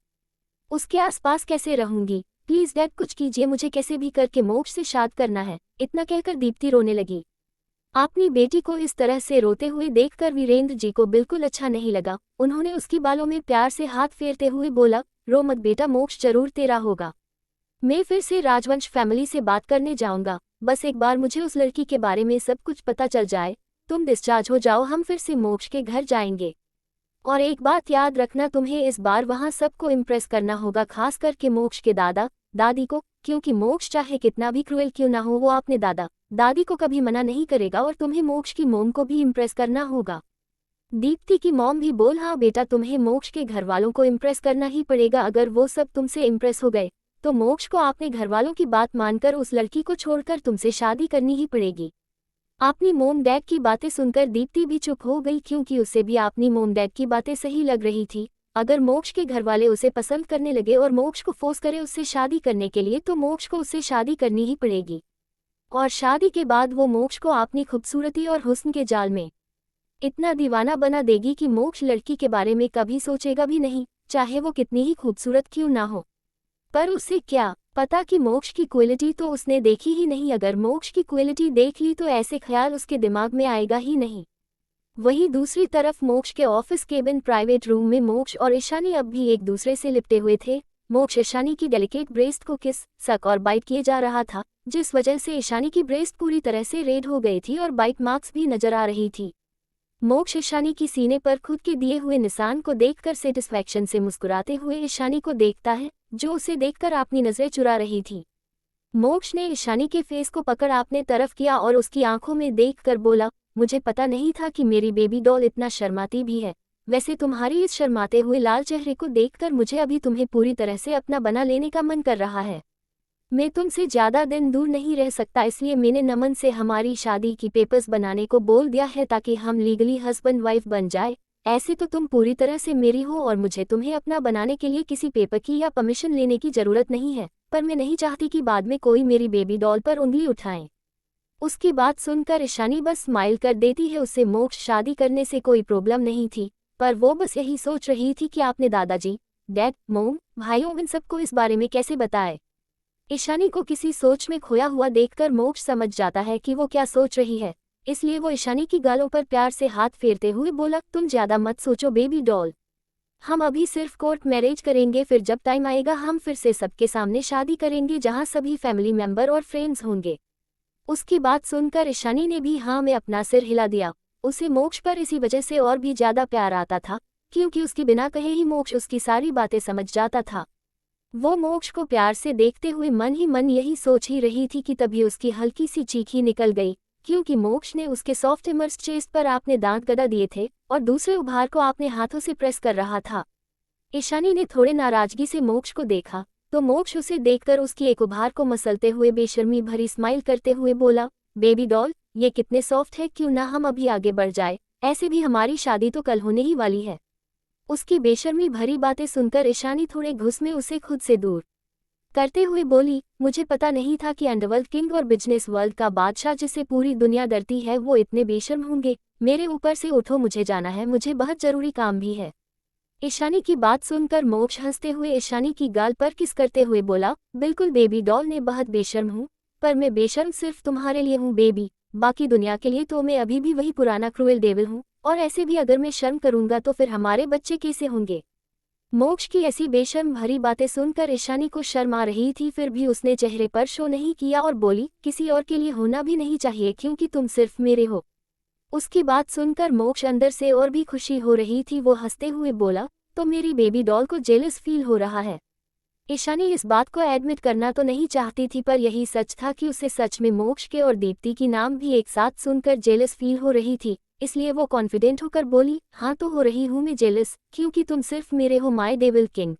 उसके आसपास कैसे रहूंगी। प्लीज डैड कुछ कीजिए, मुझे कैसे भी करके मोक्ष से शादी करना है। इतना कहकर दीप्ति रोने लगी। अपनी बेटी को इस तरह से रोते हुए देखकर वीरेंद्र जी को बिल्कुल अच्छा नहीं लगा। उन्होंने उसकी बालों में प्यार से हाथ फेरते हुए बोला, रो मत बेटा, मोक्ष जरूर तेरा होगा। मैं फिर से राजवंश फैमिली से बात करने जाऊंगा, बस एक बार मुझे उस लड़की के बारे में सब कुछ पता चल जाए, तुम डिस्चार्ज हो जाओ, हम फिर से मोक्ष के घर जाएंगे। और एक बात याद रखना, तुम्हें इस बार वहां सबको इम्प्रेस करना होगा, खास करके मोक्ष के दादा दादी को, क्योंकि मोक्ष चाहे कितना भी क्रूएल क्यों ना हो, वो अपने दादा दादी को कभी मना नहीं करेगा और तुम्हें मोक्ष की मोम को भी इम्प्रेस करना होगा। दीप्ति की मॉम भी बोल, हाँ बेटा, तुम्हें मोक्ष के घर वालों को इम्प्रेस करना ही पड़ेगा। अगर वो सब तुमसे इम्प्रेस हो गए तो मोक्ष को अपने घर वालों की बात मानकर उस लड़की को छोड़कर तुमसे शादी करनी ही पड़ेगी। अपनी मोम डैड की बातें सुनकर दीप्ति भी चुप हो गई, क्योंकि उसे भी अपनी मोम डैड की बातें सही लग रही थी। अगर मोक्ष के घर वाले उसे पसंद करने लगे और मोक्ष को फोर्स करे उससे शादी करने के लिए, तो मोक्ष को उससे शादी करनी ही पड़ेगी। और शादी के बाद वो मोक्ष को अपनी खूबसूरती और हुस्न के जाल में इतना दीवाना बना देगी कि मोक्ष लड़की के बारे में कभी सोचेगा भी नहीं, चाहे वो कितनी ही खूबसूरत क्यों ना हो। पर उसे क्या पता कि मोक्ष की क्वालिटी तो उसने देखी ही नहीं। अगर मोक्ष की क्वालिटी देख ली तो ऐसे ख्याल उसके दिमाग में आएगा ही नहीं। वहीं दूसरी तरफ मोक्ष के ऑफिस केबिन प्राइवेट रूम में मोक्ष और ईशानी अब भी एक दूसरे से लिपटे हुए थे। मोक्ष ईशानी की डेलिकेट ब्रेस्ट को किस, सक और बाइट किए जा रहा था, जिस वजह से ईशानी की ब्रेस्ट पूरी तरह से रेड हो गई थी और बाइट मार्क्स भी नजर आ रही थी। मोक्ष ईशानी की सीने पर खुद के दिए हुए निशान को देखकर सेटिस्फैक्शन से मुस्कुराते हुए ईशानी को देखता है, जो उसे देखकर अपनी नजरें चुरा रही थी। मोक्ष ने ईशानी के फेस को पकड़ अपने तरफ किया और उसकी आंखों में देखकर बोला, मुझे पता नहीं था कि मेरी बेबी डॉल इतना शर्माती भी है। वैसे तुम्हारी इस शर्माते हुए लाल चेहरे को देखकर मुझे अभी तुम्हें पूरी तरह से अपना बना लेने का मन कर रहा है। मैं तुमसे ज़्यादा दिन दूर नहीं रह सकता, इसलिए मैंने नमन से हमारी शादी की पेपर्स बनाने को बोल दिया है ताकि हम लीगली हस्बैंड वाइफ बन जाए। ऐसे तो तुम पूरी तरह से मेरी हो और मुझे तुम्हें अपना बनाने के लिए किसी पेपर की या परमिशन लेने की ज़रूरत नहीं है, पर मैं नहीं चाहती कि बाद में कोई मेरी बेबी डॉल पर उंगली उठाए। उसकी बात सुनकर ईशानी बस स्माइल कर देती है। उससे मोक्ष शादी करने से कोई प्रॉब्लम नहीं थी, पर वो बस यही सोच रही थी कि आपने दादाजी, डैड, मोम, भाइयों इन सबको इस बारे में कैसे बताए। ईशानी को किसी सोच में खोया हुआ देखकर मोक्ष समझ जाता है कि वो क्या सोच रही है, इसलिए वो ईशानी की गालों पर प्यार से हाथ फेरते हुए बोला, तुम ज़्यादा मत सोचो बेबी डॉल, हम अभी सिर्फ कोर्ट मैरिज करेंगे, फिर जब टाइम आएगा हम फिर से सबके सामने शादी करेंगे जहाँ सभी फैमिली मेंबर और फ्रेंड्स होंगे। उसकी बात सुनकर ईशानी ने भी हाँ में अपना सिर हिला दिया। उसे मोक्ष पर इसी वजह से और भी ज़्यादा प्यार आता था, क्योंकि उसकी बिना कहे ही मोक्ष उसकी सारी बातें समझ जाता था। वो मोक्ष को प्यार से देखते हुए मन ही मन यही सोच ही रही थी कि तभी उसकी हल्की सी चीख ही निकल गई, क्योंकि मोक्ष ने उसके सॉफ्ट इमर्स चेस्ट पर आपने दांत गदा दिए थे और दूसरे उभार को आपने हाथों से प्रेस कर रहा था। ईशानी ने थोड़े नाराजगी से मोक्ष को देखा तो मोक्ष उसे देखकर उसकी एक उभार को मसलते हुए बेशर्मी भरी स्माइल करते हुए बोला, बेबी डॉल, ये कितने सॉफ्ट है, क्यों ना हम अभी आगे बढ़ जाए, ऐसे भी हमारी शादी तो कल होने ही वाली है। उसकी बेशर्मी भरी बातें सुनकर ईशानी थोड़े घुस में उसे खुद से दूर करते हुए बोली, मुझे पता नहीं था कि अंडरवर्ल्ड किंग और बिजनेस वर्ल्ड का बादशाह जिसे पूरी दुनिया डरती है वो इतने बेशर्म होंगे। मेरे ऊपर से उठो, मुझे जाना है, मुझे बहुत जरूरी काम भी है। ईशानी की बात सुनकर मोक्ष हंसते हुए ईशानी की गाल पर किस करते हुए बोला, बिल्कुल बेबी डॉल, मैं बहुत बेशर्म हूँ, पर मैं बेशर्म सिर्फ तुम्हारे लिए हूँ बेबी, बाकी दुनिया के लिए तो मैं अभी भी वही पुराना क्रूएल डेविल हूँ, और ऐसे भी अगर मैं शर्म करूंगा तो फिर हमारे बच्चे कैसे होंगे। मोक्ष की ऐसी बेशर्म भरी बातें सुनकर ईशानी को शर्म आ रही थी, फिर भी उसने चेहरे पर शो नहीं किया और बोली, किसी और के लिए होना भी नहीं चाहिए क्योंकि तुम सिर्फ मेरे हो। उसकी बात सुनकर मोक्ष अंदर से और भी खुशी हो रही थी। वो हंसते हुए बोला, तो मेरी बेबी डॉल को जेलस फील हो रहा है। ईशानी इस बात को एडमिट करना तो नहीं चाहती थी, पर यही सच था कि उसे सच में मोक्ष के और दीप्ति की नाम भी एक साथ सुनकर जेलस फील हो रही थी, इसलिए वो कॉन्फिडेंट होकर बोली, हाँ तो हो रही हूँ मैं जेलस, क्योंकि तुम सिर्फ मेरे हो माय डेविल किंग।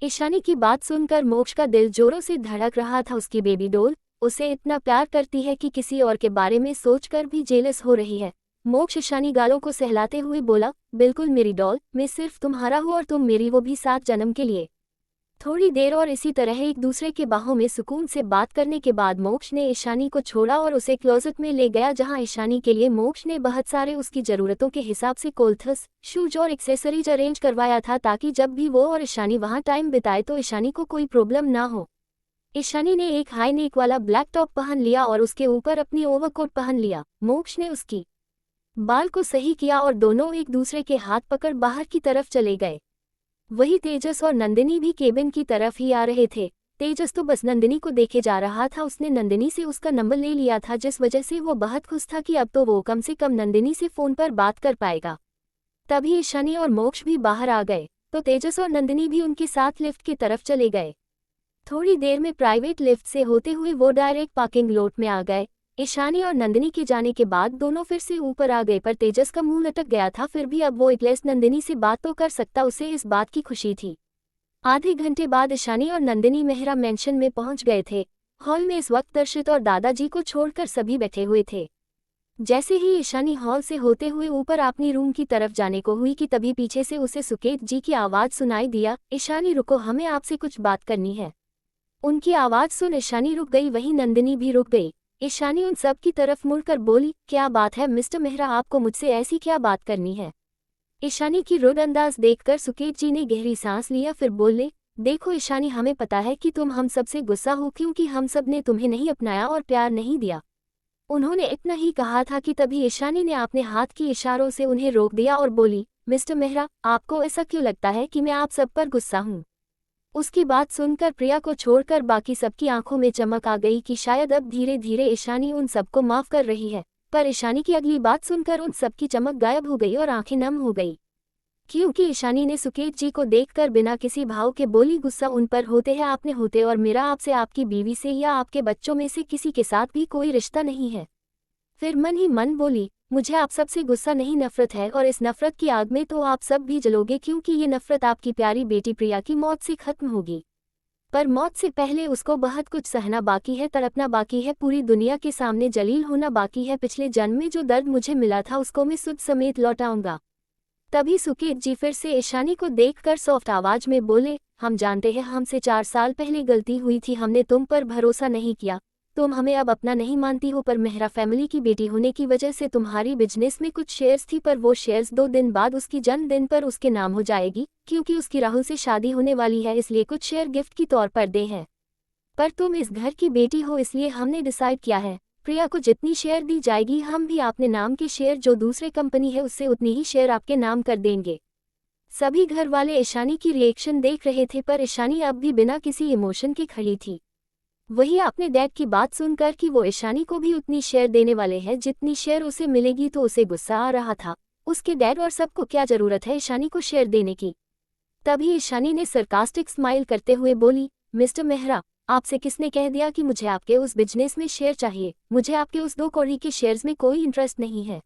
ईशानी की बात सुनकर मोक्ष का दिल जोरों से धड़क रहा था। उसकी बेबी डॉल उसे इतना प्यार करती है कि किसी और के बारे में सोचकर भी जेलस हो रही है। मोक्ष ईशानी गालों को सहलाते हुए बोला, बिल्कुल मेरी डॉल, मैं सिर्फ तुम्हारा हूँ और तुम मेरी, वो भी 7 जन्म के लिए। थोड़ी देर और इसी तरह एक दूसरे के बाहों में सुकून से बात करने के बाद मोक्ष ने ईशानी को छोड़ा और उसे क्लोजेट में ले गया, जहां ईशानी के लिए मोक्ष ने बहुत सारे उसकी ज़रूरतों के हिसाब से कोल्थस, शूज और एक्सेसरीज अरेंज करवाया था, ताकि जब भी वो और ईशानी वहां टाइम बिताए तो ईशानी को कोई प्रॉब्लम ना हो। ईशानी ने एक हाई नेक वाला ब्लैक टॉप पहन लिया और उसके ऊपर अपनी ओवरकोट पहन लिया। मोक्ष ने उसकी बाल को सही किया और दोनों एक दूसरे के हाथ पकड़ बाहर की तरफ चले गए। वही तेजस और नंदिनी भी केबिन की तरफ ही आ रहे थे। तेजस तो बस नंदिनी को देखे जा रहा था, उसने नंदिनी से उसका नंबर ले लिया था, जिस वजह से वो बहुत खुश था कि अब तो वो कम से कम नंदिनी से फ़ोन पर बात कर पाएगा। तभी ईशानी और मोक्ष भी बाहर आ गए तो तेजस और नंदिनी भी उनके साथ लिफ्ट की तरफ चले गए। थोड़ी देर में प्राइवेट लिफ्ट से होते हुए वो डायरेक्ट पार्किंग लॉट में आ गए। ईशानी और नंदिनी के जाने के बाद दोनों फिर से ऊपर आ गए, पर तेजस का मुंह लटक गया था, फिर भी अब वो एटलीस्ट नंदिनी से बात तो कर सकता, उसे इस बात की खुशी थी। आधे घंटे बाद ईशानी और नंदिनी मेहरा मेंशन में पहुंच गए थे। हॉल में इस वक्त दर्शित और दादाजी को छोड़कर सभी बैठे हुए थे। जैसे ही ईशानी हॉल से होते हुए ऊपर अपनी रूम की तरफ जाने को हुई कि तभी पीछे से उसे सुकेत जी की आवाज़ सुनाई दिया, ईशानी रुको, हमें आपसे कुछ बात करनी है। उनकी आवाज़ सुन ईशानी रुक गई, वहीं नंदिनी भी रुक गई। ईशानी उन सब की तरफ मुड़कर बोली, क्या बात है मिस्टर मेहरा, आपको मुझसे ऐसी क्या बात करनी है। ईशानी की रुड अंदाज देखकर सुकेत जी ने गहरी सांस लिया, फिर बोले, देखो ईशानी, हमें पता है कि तुम हम सबसे गुस्सा हो क्योंकि हम सब ने तुम्हें नहीं अपनाया और प्यार नहीं दिया। उन्होंने इतना ही कहा था कि तभी ईशानी ने अपने हाथ की इशारों से उन्हें रोक दिया और बोली, मिस्टर मेहरा, आपको ऐसा क्यों लगता है कि मैं आप सब पर गुस्सा हूँ? उसकी बात सुनकर प्रिया को छोड़कर बाकी सबकी आंखों में चमक आ गई कि शायद अब धीरे धीरे ईशानी उन सबको माफ कर रही है। पर ईशानी की अगली बात सुनकर उन सबकी चमक गायब हो गई और आंखें नम हो गई, क्योंकि ईशानी ने सुकेत जी को देखकर बिना किसी भाव के बोली, गुस्सा उन पर होते हैं आपने होते, और मेरा आपसे, आपकी बीवी से या आपके बच्चों में से किसी के साथ भी कोई रिश्ता नहीं है। फिर मन ही मन बोली, मुझे आप सबसे गुस्सा नहीं नफरत है, और इस नफरत की आग में तो आप सब भी जलोगे, क्योंकि ये नफरत आपकी प्यारी बेटी प्रिया की मौत से खत्म होगी। पर मौत से पहले उसको बहुत कुछ सहना बाकी है, तड़पना बाकी है, पूरी दुनिया के सामने जलील होना बाकी है। पिछले जन्म में जो दर्द मुझे मिला था उसको मैं सुध समेत लौटाऊंगा। तभी सुकेत जी फिर से ईशानी को देखकर सॉफ्ट आवाज में बोले, हम जानते हैं हमसे 4 साल पहले गलती हुई थी, हमने तुम पर भरोसा नहीं किया, तुम हमें अब अपना नहीं मानती हो, पर मेहरा फैमिली की बेटी होने की वजह से तुम्हारी बिजनेस में कुछ शेयर्स थी, पर वो शेयर्स 2 दिन बाद उसकी जन्मदिन पर उसके नाम हो जाएगी, क्योंकि उसकी राहुल से शादी होने वाली है, इसलिए कुछ शेयर गिफ्ट के तौर पर दे हैं। पर तुम इस घर की बेटी हो, इसलिए हमने डिसाइड किया है, प्रिया को जितनी शेयर दी जाएगी हम भी अपने नाम के शेयर जो दूसरे कंपनी है उससे उतनी ही शेयर आपके नाम कर देंगे। सभी घर वाले ईशानी की रिएक्शन देख रहे थे, पर ईशानी अब भी बिना किसी इमोशन के खड़ी थी। वही अपने डैड की बात सुनकर कि वो ईशानी को भी उतनी शेयर देने वाले हैं जितनी शेयर उसे मिलेगी, तो उसे गुस्सा आ रहा था। उसके डैड और सबको क्या जरूरत है ईशानी को शेयर देने की? तभी ईशानी ने सरकास्टिक स्माइल करते हुए बोली, मिस्टर मेहरा, आपसे किसने कह दिया कि मुझे आपके उस बिजनेस में शेयर चाहिए? मुझे आपके उस 2 कौड़ी के शेयर्स में कोई इंटरेस्ट नहीं है।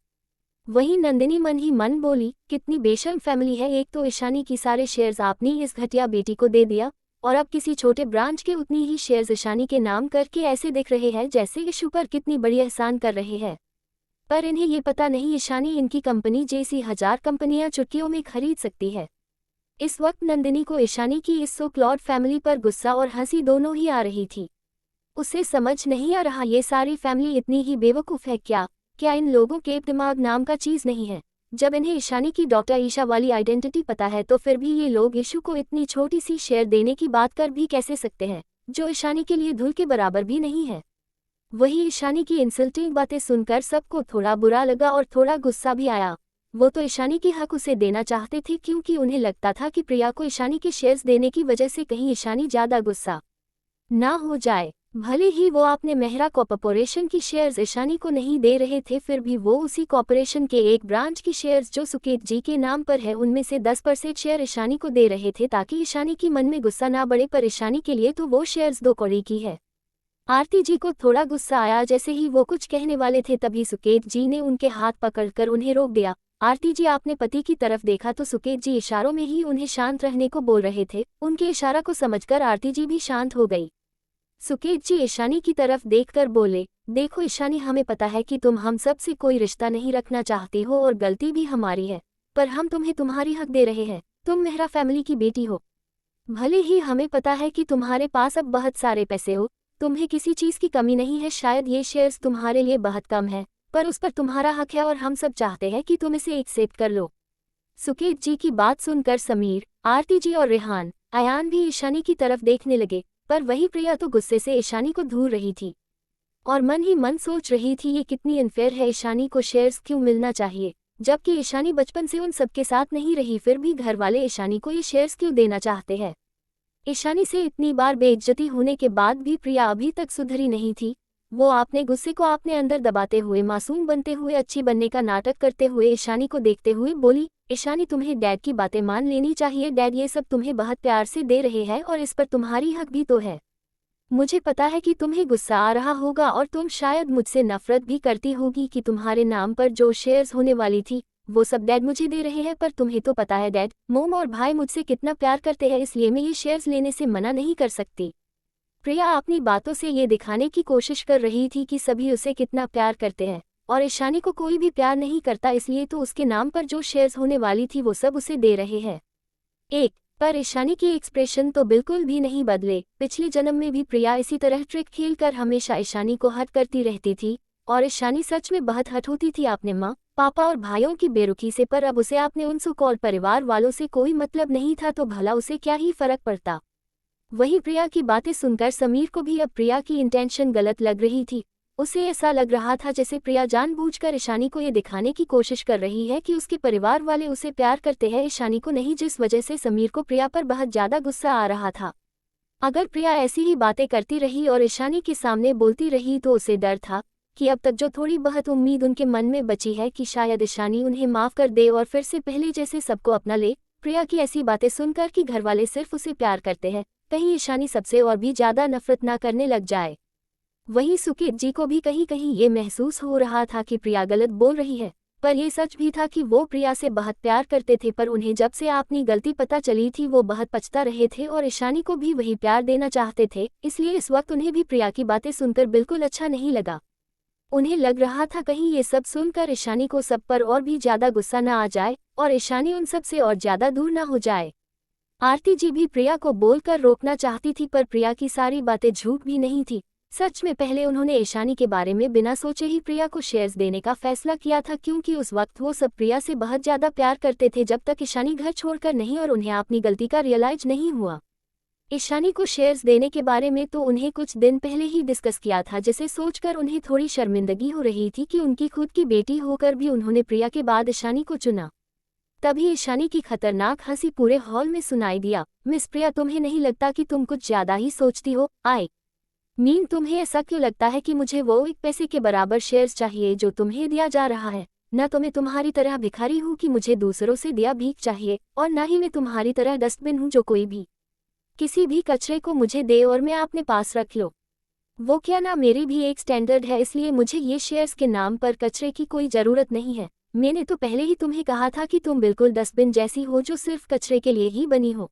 वहीं नंदिनी मन ही मन बोली, कितनी बेशर्म फैमिली है, एक तो ईशानी की सारे शेयर्स आपने इस घटिया बेटी को दे दिया, और अब किसी छोटे ब्रांच के उतनी ही शेयर्स ईशानी के नाम करके ऐसे दिख रहे हैं जैसे इशू पर कितनी बड़ी एहसान कर रहे हैं। पर इन्हें ये पता नहीं ईशानी इनकी कंपनी जैसी 1000 कंपनियां चुटकियों में खरीद सकती है। इस वक्त नंदिनी को ईशानी की इस सो क्लॉड फैमिली पर गुस्सा और हंसी दोनों ही आ रही थी। उसे समझ नहीं आ रहा ये सारी फैमिली इतनी ही बेवकूफ़ है क्या इन लोगों के दिमाग नाम का चीज़ नहीं है? जब इन्हें ईशानी की डॉक्टर ईशा वाली आइडेंटिटी पता है तो फिर भी ये लोग इशू को इतनी छोटी सी शेयर देने की बात कर भी कैसे सकते हैं, जो ईशानी के लिए धूल के बराबर भी नहीं है। वही ईशानी की इंसल्टिंग बातें सुनकर सबको थोड़ा बुरा लगा और थोड़ा गुस्सा भी आया। वो तो ईशानी की हक उसे देना चाहते थे, क्योंकि उन्हें लगता था कि प्रिया को ईशानी के शेयर्स देने की वजह से कहीं ईशानी ज़्यादा गुस्सा ना हो जाए। भले ही वो अपने मेहरा कॉर्पोरेशन की शेयर्स ईशानी को नहीं दे रहे थे, फिर भी वो उसी कॉर्पोरेशन के एक ब्रांच की शेयर्स जो सुकेत जी के नाम पर है उनमें से 10% शेयर ईशानी को दे रहे थे, ताकि ईशानी की मन में गुस्सा ना बढ़े। पर ईशानी के लिए तो वो शेयर्स 2 कौड़ी की है। आरती जी को थोड़ा गुस्सा आया। जैसे ही वो कुछ कहने वाले थे तभी सुकेत जी ने उनके हाथ पकड़कर उन्हें रोक दिया। आरती जी, आपने पति की तरफ देखा तो सुकेत जी इशारों में ही उन्हें शांत रहने को बोल रहे थे। उनके इशारा को समझकर आरती जी भी शांत हो गई। सुकेत जी ईशानी की तरफ देखकर बोले, देखो ईशानी, हमें पता है कि तुम हम सब से कोई रिश्ता नहीं रखना चाहती हो और गलती भी हमारी है, पर हम तुम्हें तुम्हारी हक दे रहे हैं। तुम मेहरा फैमिली की बेटी हो। भले ही हमें पता है कि तुम्हारे पास अब बहुत सारे पैसे हो, तुम्हें किसी चीज़ की कमी नहीं है, शायद ये शेयर्स तुम्हारे लिए बहुत कम है, पर उस पर तुम्हारा हक है और हम सब चाहते हैं कि तुम इसे एक्सेप्ट कर लो। सुकेत जी की बात सुनकर समीर, आरती जी और रेहान, अयान भी ईशानी की तरफ देखने लगे, पर वही प्रिया तो गुस्से से ईशानी को घूर रही थी और मन ही मन सोच रही थी ये कितनी अनफेयर है, ईशानी को शेयर्स क्यों मिलना चाहिए, जबकि ईशानी बचपन से उन सबके साथ नहीं रही, फिर भी घर वाले ईशानी को ये शेयर्स क्यों देना चाहते हैं। ईशानी से इतनी बार बेइज्जती होने के बाद भी प्रिया अभी तक सुधरी नहीं थी। वो अपने गुस्से को अपने अंदर दबाते हुए, मासूम बनते हुए, अच्छी बनने का नाटक करते हुए ईशानी को देखते हुए बोली, ईशानी, तुम्हें डैड की बातें मान लेनी चाहिए। डैड ये सब तुम्हें बहुत प्यार से दे रहे हैं और इस पर तुम्हारी हक भी तो है। मुझे पता है कि तुम्हें गुस्सा आ रहा होगा और तुम शायद मुझसे नफरत भी करती होगी कि तुम्हारे नाम पर जो शेयर्स होने वाली थी वो सब डैड मुझे दे रहे हैं, पर तुम्हें तो पता है डैड, मोम और भाई मुझसे कितना प्यार करते हैं, इसलिए मैं ये शेयर्स लेने से मना नहीं कर सकती। प्रिया अपनी बातों से ये दिखाने की कोशिश कर रही थी कि सभी उसे कितना प्यार करते हैं और ईशानी को कोई भी प्यार नहीं करता, इसलिए तो उसके नाम पर जो शेयर्स होने वाली थी वो सब उसे दे रहे हैं। पर ईशानी की एक्सप्रेशन तो बिल्कुल भी नहीं बदले। पिछले जन्म में भी प्रिया इसी तरह ट्रिक खेलकर हमेशा ईशानी को हर्ट करती रहती थी और ईशानी सच में बहुत हर्ट होती थी अपने माँ, पापा और भाइयों की बेरुखी से, पर अब उसे अपने उन सो कॉल्ड परिवार वालों से कोई मतलब नहीं था, तो भला उसे क्या ही फर्क पड़ता। वहीं प्रिया की बातें सुनकर समीर को भी अब प्रिया की इंटेंशन गलत लग रही थी। उसे ऐसा लग रहा था जैसे प्रिया जानबूझकर ईशानी को ये दिखाने की कोशिश कर रही है कि उसके परिवार वाले उसे प्यार करते हैं, ईशानी को नहीं, जिस वजह से समीर को प्रिया पर बहुत ज्यादा गुस्सा आ रहा था। अगर प्रिया ऐसी ही बातें करती रही और ईशानी के सामने बोलती रही तो उसे डर था कि अब तक जो थोड़ी बहुत उम्मीद उनके मन में बची है कि शायद ईशानी उन्हें माफ कर दे और फिर से पहले जैसे सबको अपना ले। प्रिया की ऐसी बातें सुनकर कि घरवाले सिर्फ उसे प्यार करते हैं, कहीं ईशानी सबसे और भी ज्यादा नफरत ना करने लग जाए। वहीं सुकीत जी को भी कहीं कहीं ये महसूस हो रहा था कि प्रिया गलत बोल रही है, पर यह सच भी था कि वो प्रिया से बहुत प्यार करते थे, पर उन्हें जब से अपनी गलती पता चली थी वो बहुत पछता रहे थे और ईशानी को भी वही प्यार देना चाहते थे। इसलिए इस वक्त उन्हें भी प्रिया की बातें सुनकर बिल्कुल अच्छा नहीं लगा। उन्हें लग रहा था कहीं ये सब सुनकर ईशानी को सब पर और भी ज्यादा गुस्सा न आ जाए और ईशानी उन सब से और ज्यादा दूर न हो जाए। आरती जी भी प्रिया को बोलकर रोकना चाहती थी, पर प्रिया की सारी बातें झूठ भी नहीं थी। सच में पहले उन्होंने ईशानी के बारे में बिना सोचे ही प्रिया को शेयर्स देने का फैसला किया था, क्योंकि उस वक्त वो सब प्रिया से बहुत ज्यादा प्यार करते थे जब तक ईशानी घर छोड़कर नहीं और उन्हें अपनी गलती का रियलाइज नहीं हुआ। ईशानी को शेयर्स देने के बारे में तो उन्हें कुछ दिन पहले ही डिस्कस किया था, जिसे सोचकर उन्हें थोड़ी शर्मिंदगी हो रही थी कि उनकी खुद की बेटी होकर भी उन्होंने प्रिया के बाद ईशानी को चुना। तभी ईशानी की खतरनाक हंसी पूरे हॉल में सुनाई दिया। मिस प्रिया, तुम्हें नहीं लगता कि तुम कुछ ज्यादा ही सोचती हो? तुम्हें ऐसा क्यों लगता है कि मुझे वो एक पैसे के बराबर शेयर्स चाहिए जो तुम्हें दिया जा रहा है? न तो मैं तुम्हारी तरह भिखारी हूँ कि मुझे दूसरों से दिया भीख चाहिए, और न ही मैं तुम्हारी तरह डस्टबिन हूँ जो कोई भी किसी भी कचरे को मुझे दे और मैं अपने पास रख लो। वो क्या, ना मेरी भी एक स्टैंडर्ड है, इसलिए मुझे ये शेयर्स के नाम पर कचरे की कोई ज़रूरत नहीं है। मैंने तो पहले ही तुम्हें कहा था कि तुम बिल्कुल डस्टबिन जैसी हो जो सिर्फ कचरे के लिए ही बनी हो।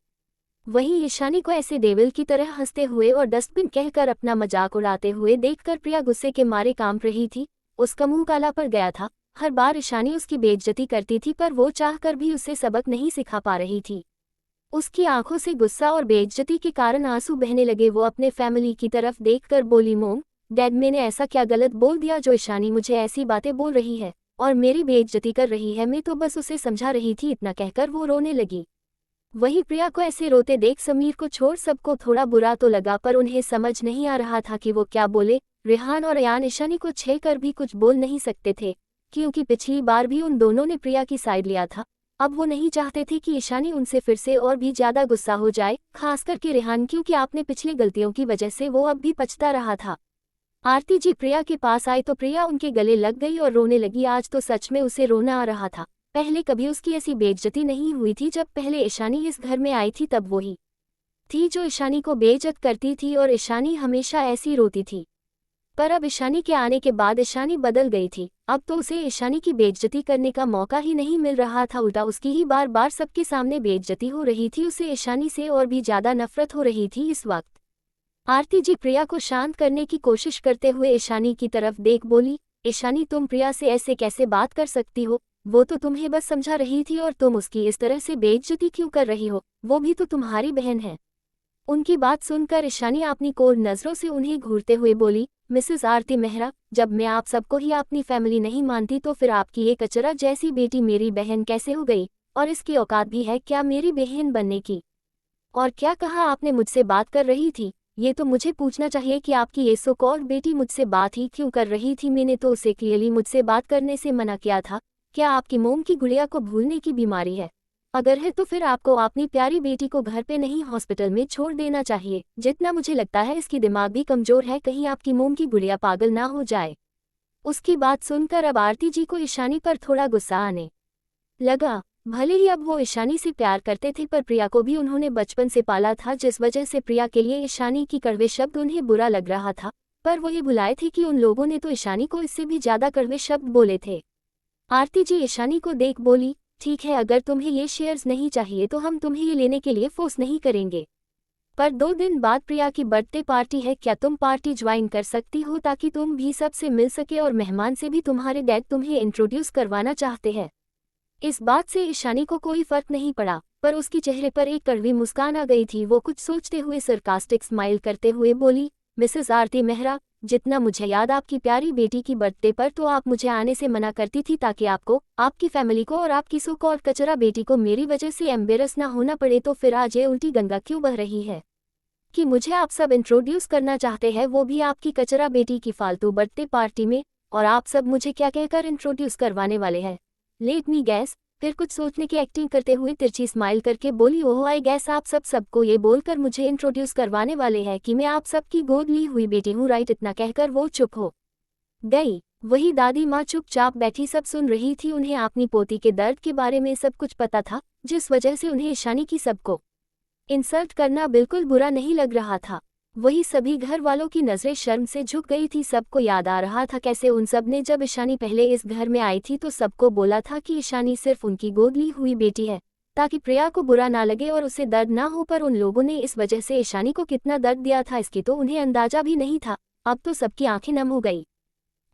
वहीं ईशानी को ऐसे डेविल की तरह हंसते हुए और डस्टबिन कहकर अपना मजाक उड़ाते हुए देखकर प्रिया गुस्से के मारे कांप रही थी। उसका मुंह काला पड़ गया था। हर बार ईशानी उसकी बेइज्जती करती थी, पर वो चाहकर भी उसे सबक नहीं सिखा पा रही थी। उसकी आंखों से गुस्सा और बेइज्जती के कारण आंसू बहने लगे। वो अपने फैमिली की तरफ देखकर बोली, मोम, डैड, मैंने ऐसा क्या गलत बोल दिया जो ईशानी मुझे ऐसी बातें बोल रही है और मेरी बेइज्जती कर रही है? मैं तो बस उसे समझा रही थी। इतना कहकर वो रोने लगी। वहीं प्रिया को ऐसे रोते देख समीर को छोड़ सबको थोड़ा बुरा तो लगा, पर उन्हें समझ नहीं आ रहा था कि वो क्या बोले। रेहान और अयान ईशानी को छह कर भी कुछ बोल नहीं सकते थे, क्योंकि पिछली बार भी उन दोनों ने प्रिया की साइड लिया था। अब वो नहीं चाहते थे कि ईशानी उनसे फिर से और भी ज्यादा गुस्सा हो जाए, खास करके रेहान, क्योंकि आपने पिछली गलतियों की वजह से वो अब भी पछता रहा था। आरती जी प्रिया के पास आई तो प्रिया उनके गले लग गई और रोने लगी। आज तो सच में उसे रोना आ रहा था। पहले कभी उसकी ऐसी बेइज्जती नहीं हुई थी। जब पहले ईशानी इस घर में आई थी तब वही थी जो ईशानी को बेइज्जत करती थी और ईशानी हमेशा ऐसी रोती थी। पर अब ईशानी के आने के बाद ईशानी बदल गई थी। अब तो उसे ईशानी की बेइज्जती करने का मौका ही नहीं मिल रहा था, उल्टा उसकी ही बार बार सबके सामने बेइज्जती हो रही थी। उसे ईशानी से और भी ज्यादा नफरत हो रही थी इस वक्त। आरती जी प्रिया को शांत करने की कोशिश करते हुए ईशानी की तरफ देख बोली, ईशानी, तुम प्रिया से ऐसे कैसे बात कर सकती हो? वो तो तुम्हें बस समझा रही थी और तुम उसकी इस तरह से बेइज्जती क्यों कर रही हो? वो भी तो तुम्हारी बहन है। उनकी बात सुनकर ईशानी अपनी कोर नजरों से उन्हें घूरते हुए बोली, मिसेस आरती मेहरा, जब मैं आप सबको ही अपनी फैमिली नहीं मानती तो फिर आपकी ये कचरा जैसी बेटी मेरी बहन कैसे हो गई? और इसकी औकात भी है क्या मेरी बहन बनने की? और क्या कहा आपने मुझसे बात कर रही थी? ये तो मुझे पूछना चाहिए कि आपकी ये सो कॉल्ड बेटी मुझसे बात ही क्यों कर रही थी? मैंने तो उसे क्लियरली मुझसे बात करने से मना किया था। क्या आपकी मोम की गुड़िया को भूलने की बीमारी है? अगर है तो फिर आपको अपनी प्यारी बेटी को घर पे नहीं हॉस्पिटल में छोड़ देना चाहिए। जितना मुझे लगता है इसकी दिमाग भी कमजोर है, कहीं आपकी मोम की गुड़िया पागल ना हो जाए। उसकी बात सुनकर अब आरती जी को ईशानी पर थोड़ा गुस्सा आने लगा। भले ही अब वो ईशानी से प्यार करते थे, पर प्रिया को भी उन्होंने बचपन से पाला था, जिस वजह से प्रिया के लिए ईशानी की कड़वे शब्द उन्हें बुरा लग रहा था। पर वो ये भुलाए थे कि उन लोगों ने तो ईशानी को इससे भी ज्यादा कड़वे शब्द बोले थे। आरती जी ईशानी को देख बोली, ठीक है, अगर तुम्हें ये शेयर्स नहीं चाहिए तो हम तुम्हें ये लेने के लिए फोर्स नहीं करेंगे। पर 2 दिन बाद प्रिया की बर्थडे पार्टी है, क्या तुम पार्टी ज्वाइन कर सकती हो ताकि तुम भी सबसे मिल सके और मेहमान से भी तुम्हारे डैड तुम्हें इंट्रोड्यूस करवाना चाहते हैं। इस बात से ईशानी को कोई फर्क नहीं पड़ा, पर उसके चेहरे पर एक कड़वी मुस्कान आ गई थी। वो कुछ सोचते हुए सरकास्टिक स्माइल करते हुए बोली, मिसेस आरती मेहरा, जितना मुझे याद आपकी प्यारी बेटी की बर्थडे पर तो आप मुझे आने से मना करती थी ताकि आपको, आपकी फैमिली को और आपकी सो कॉल्ड कचरा बेटी को मेरी वजह से एम्बेरस ना होना पड़े, तो फिर आज ये उल्टी गंगा क्यों बह रही है? कि मुझे आप सब इंट्रोड्यूस करना चाहते हैं, वो भी आपकी कचरा बेटी की फालतू बर्थडे पार्टी में, और आप सब मुझे क्या कहकर इंट्रोड्यूस करवाने वाले हैं? Let me gas. फिर कुछ सोचने की एक्टिंग करते हुए तिरछी स्माइल करके बोली, ओह आई गैस आप सबको ये बोलकर मुझे इंट्रोड्यूस करवाने वाले हैं कि मैं आप सबकी गोद ली हुई बेटी हूँ, राइट? इतना कहकर वो चुप हो गई। वही दादी माँ चुपचाप बैठी सब सुन रही थी। उन्हें अपनी पोती के दर्द के बारे में सब कुछ पता था, जिस वजह से उन्हें ईशानी की सबको इंसल्ट करना बिल्कुल बुरा नहीं लग रहा था। वही सभी घर वालों की नजरें शर्म से झुक गई थी। सबको याद आ रहा था कैसे उन सब ने जब ईशानी पहले इस घर में आई थी तो सबको बोला था कि ईशानी सिर्फ उनकी गोद ली हुई बेटी है, ताकि प्रिया को बुरा ना लगे और उसे दर्द ना हो। पर उन लोगों ने इस वजह से ईशानी को कितना दर्द दिया था इसकी तो उन्हें अंदाजा भी नहीं था। अब तो सबकी आंखें नम हो गई।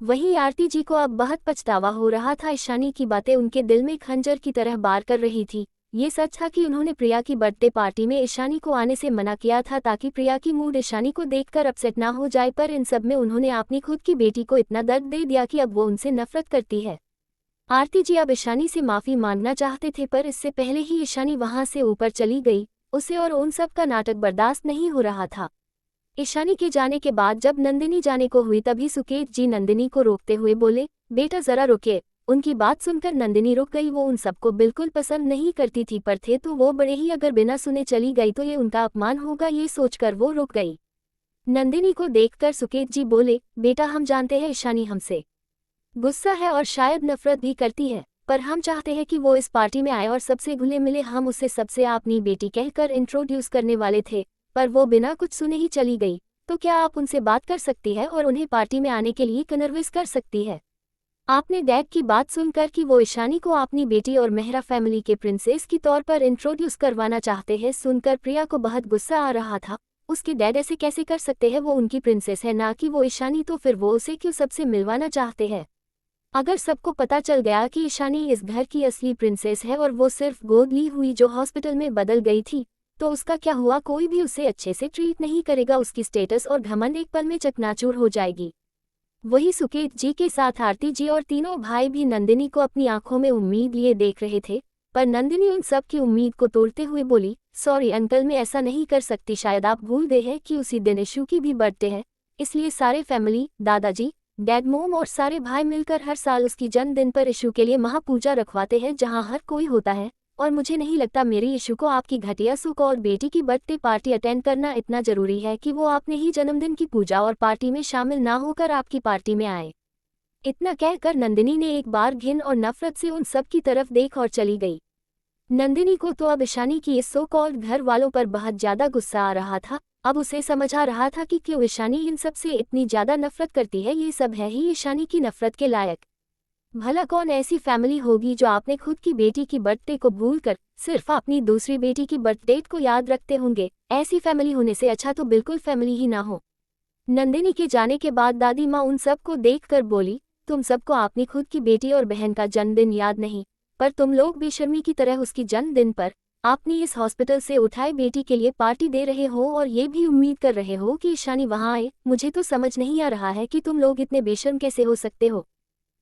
वहीं आरती जी को अब बहुत पछतावा हो रहा था। ईशानी की बातें उनके दिल में खंजर की तरह बार कर रही थी। ये सच था कि उन्होंने प्रिया की बर्थडे पार्टी में ईशानी को आने से मना किया था, ताकि प्रिया की मूड ईशानी को देखकर अपसेट ना हो जाए। पर इन सब में उन्होंने अपनी खुद की बेटी को इतना दर्द दे दिया कि अब वो उनसे नफरत करती है। आरती जी अब ईशानी से माफी मांगना चाहते थे, पर इससे पहले ही ईशानी वहां से ऊपर चली गई। उसे और उन सब का नाटक बर्दाश्त नहीं हो रहा था। ईशानी के जाने के बाद जब नंदिनी जाने को हुई तभी सुकेत जी नंदिनी को रोकते हुए बोले, बेटा जरा रुके। उनकी बात सुनकर नंदिनी रुक गई। वो उन सबको बिल्कुल पसंद नहीं करती थी, पर थे तो वो बड़े ही, अगर बिना सुने चली गई तो ये उनका अपमान होगा, ये सोचकर वो रुक गई। नंदिनी को देखकर सुकेत जी बोले, बेटा हम जानते हैं ईशानी हमसे गुस्सा है और शायद नफरत भी करती है, पर हम चाहते हैं कि वो इस पार्टी में आए और सबसे घुले मिले। हम उसे सबसे अपनी बेटी कहकर इंट्रोड्यूस करने वाले थे, पर वो बिना कुछ सुने ही चली गई। तो क्या आप उनसे बात कर सकती है और उन्हें पार्टी में आने के लिए कन्विंस कर सकती है? आपने डैड की बात सुनकर कि वो ईशानी को अपनी बेटी और मेहरा फैमिली के प्रिंसेस की तौर पर इंट्रोड्यूस करवाना चाहते हैं, सुनकर प्रिया को बहुत गुस्सा आ रहा था। उसके डैड ऐसे कैसे कर सकते हैं? वो उनकी प्रिंसेस है, ना कि वो ईशानी, तो फिर वो उसे क्यों सबसे मिलवाना चाहते हैं? अगर सबको पता चल गया कि ईशानी इस घर की असली प्रिंसेस है और वो सिर्फ गोद ली हुई जो हॉस्पिटल में बदल गई थी, तो उसका क्या हुआ? कोई भी उसे अच्छे से ट्रीट नहीं करेगा। उसकी स्टेटस और घमंड एक पल में चकनाचूर हो जाएगी। वही सुकेत जी के साथ आरती जी और तीनों भाई भी नंदिनी को अपनी आंखों में उम्मीद लिए देख रहे थे, पर नंदिनी उन सब की उम्मीद को तोड़ते हुए बोली, सॉरी अंकल, मैं ऐसा नहीं कर सकती। शायद आप भूल गए हैं कि उसी दिन इशू की भी बर्थडे है, इसलिए सारे फैमिली, दादाजी, डैड, मोम और सारे भाई मिलकर हर साल उसकी जन्मदिन पर इशू के लिए महापूजा रखवाते हैं, जहां हर कोई होता है। और मुझे नहीं लगता मेरी इशू को आपकी घटिया सुख और बेटी की बर्थडे पार्टी अटेंड करना इतना जरूरी है कि वो आपने ही जन्मदिन की पूजा और पार्टी में शामिल ना होकर आपकी पार्टी में आए। इतना कहकर नंदिनी ने एक बार घिन और नफरत से उन सब की तरफ देख और चली गई। नंदिनी को तो अब ईशानी की इस सो कॉल्ड घर वालों पर बहुत ज्यादा गुस्सा आ रहा था। अब उसे समझ आ रहा था कि क्यों ईशानी इन सब से इतनी ज्यादा नफरत करती है। ये सब है ही ईशानी की नफरत के लायक। भला कौन ऐसी फैमिली होगी जो आपने खुद की बेटी की बर्थडे को भूलकर सिर्फ अपनी दूसरी बेटी की बर्थडे को याद रखते होंगे? ऐसी फैमिली होने से अच्छा तो बिल्कुल फैमिली ही ना हो। नंदिनी के जाने के बाद दादी माँ उन सबको देखकर बोली, तुम सबको अपनी खुद की बेटी और बहन का जन्मदिन याद नहीं, पर तुम लोग बेशर्मी की तरह उसकी जन्मदिन पर अपनी इस हॉस्पिटल से उठाए बेटी के लिए पार्टी दे रहे हो और ये भी उम्मीद कर रहे हो कि ईशानी वहां आए। मुझे तो समझ नहीं आ रहा है कि तुम लोग इतने बेशर्म कैसे हो सकते हो।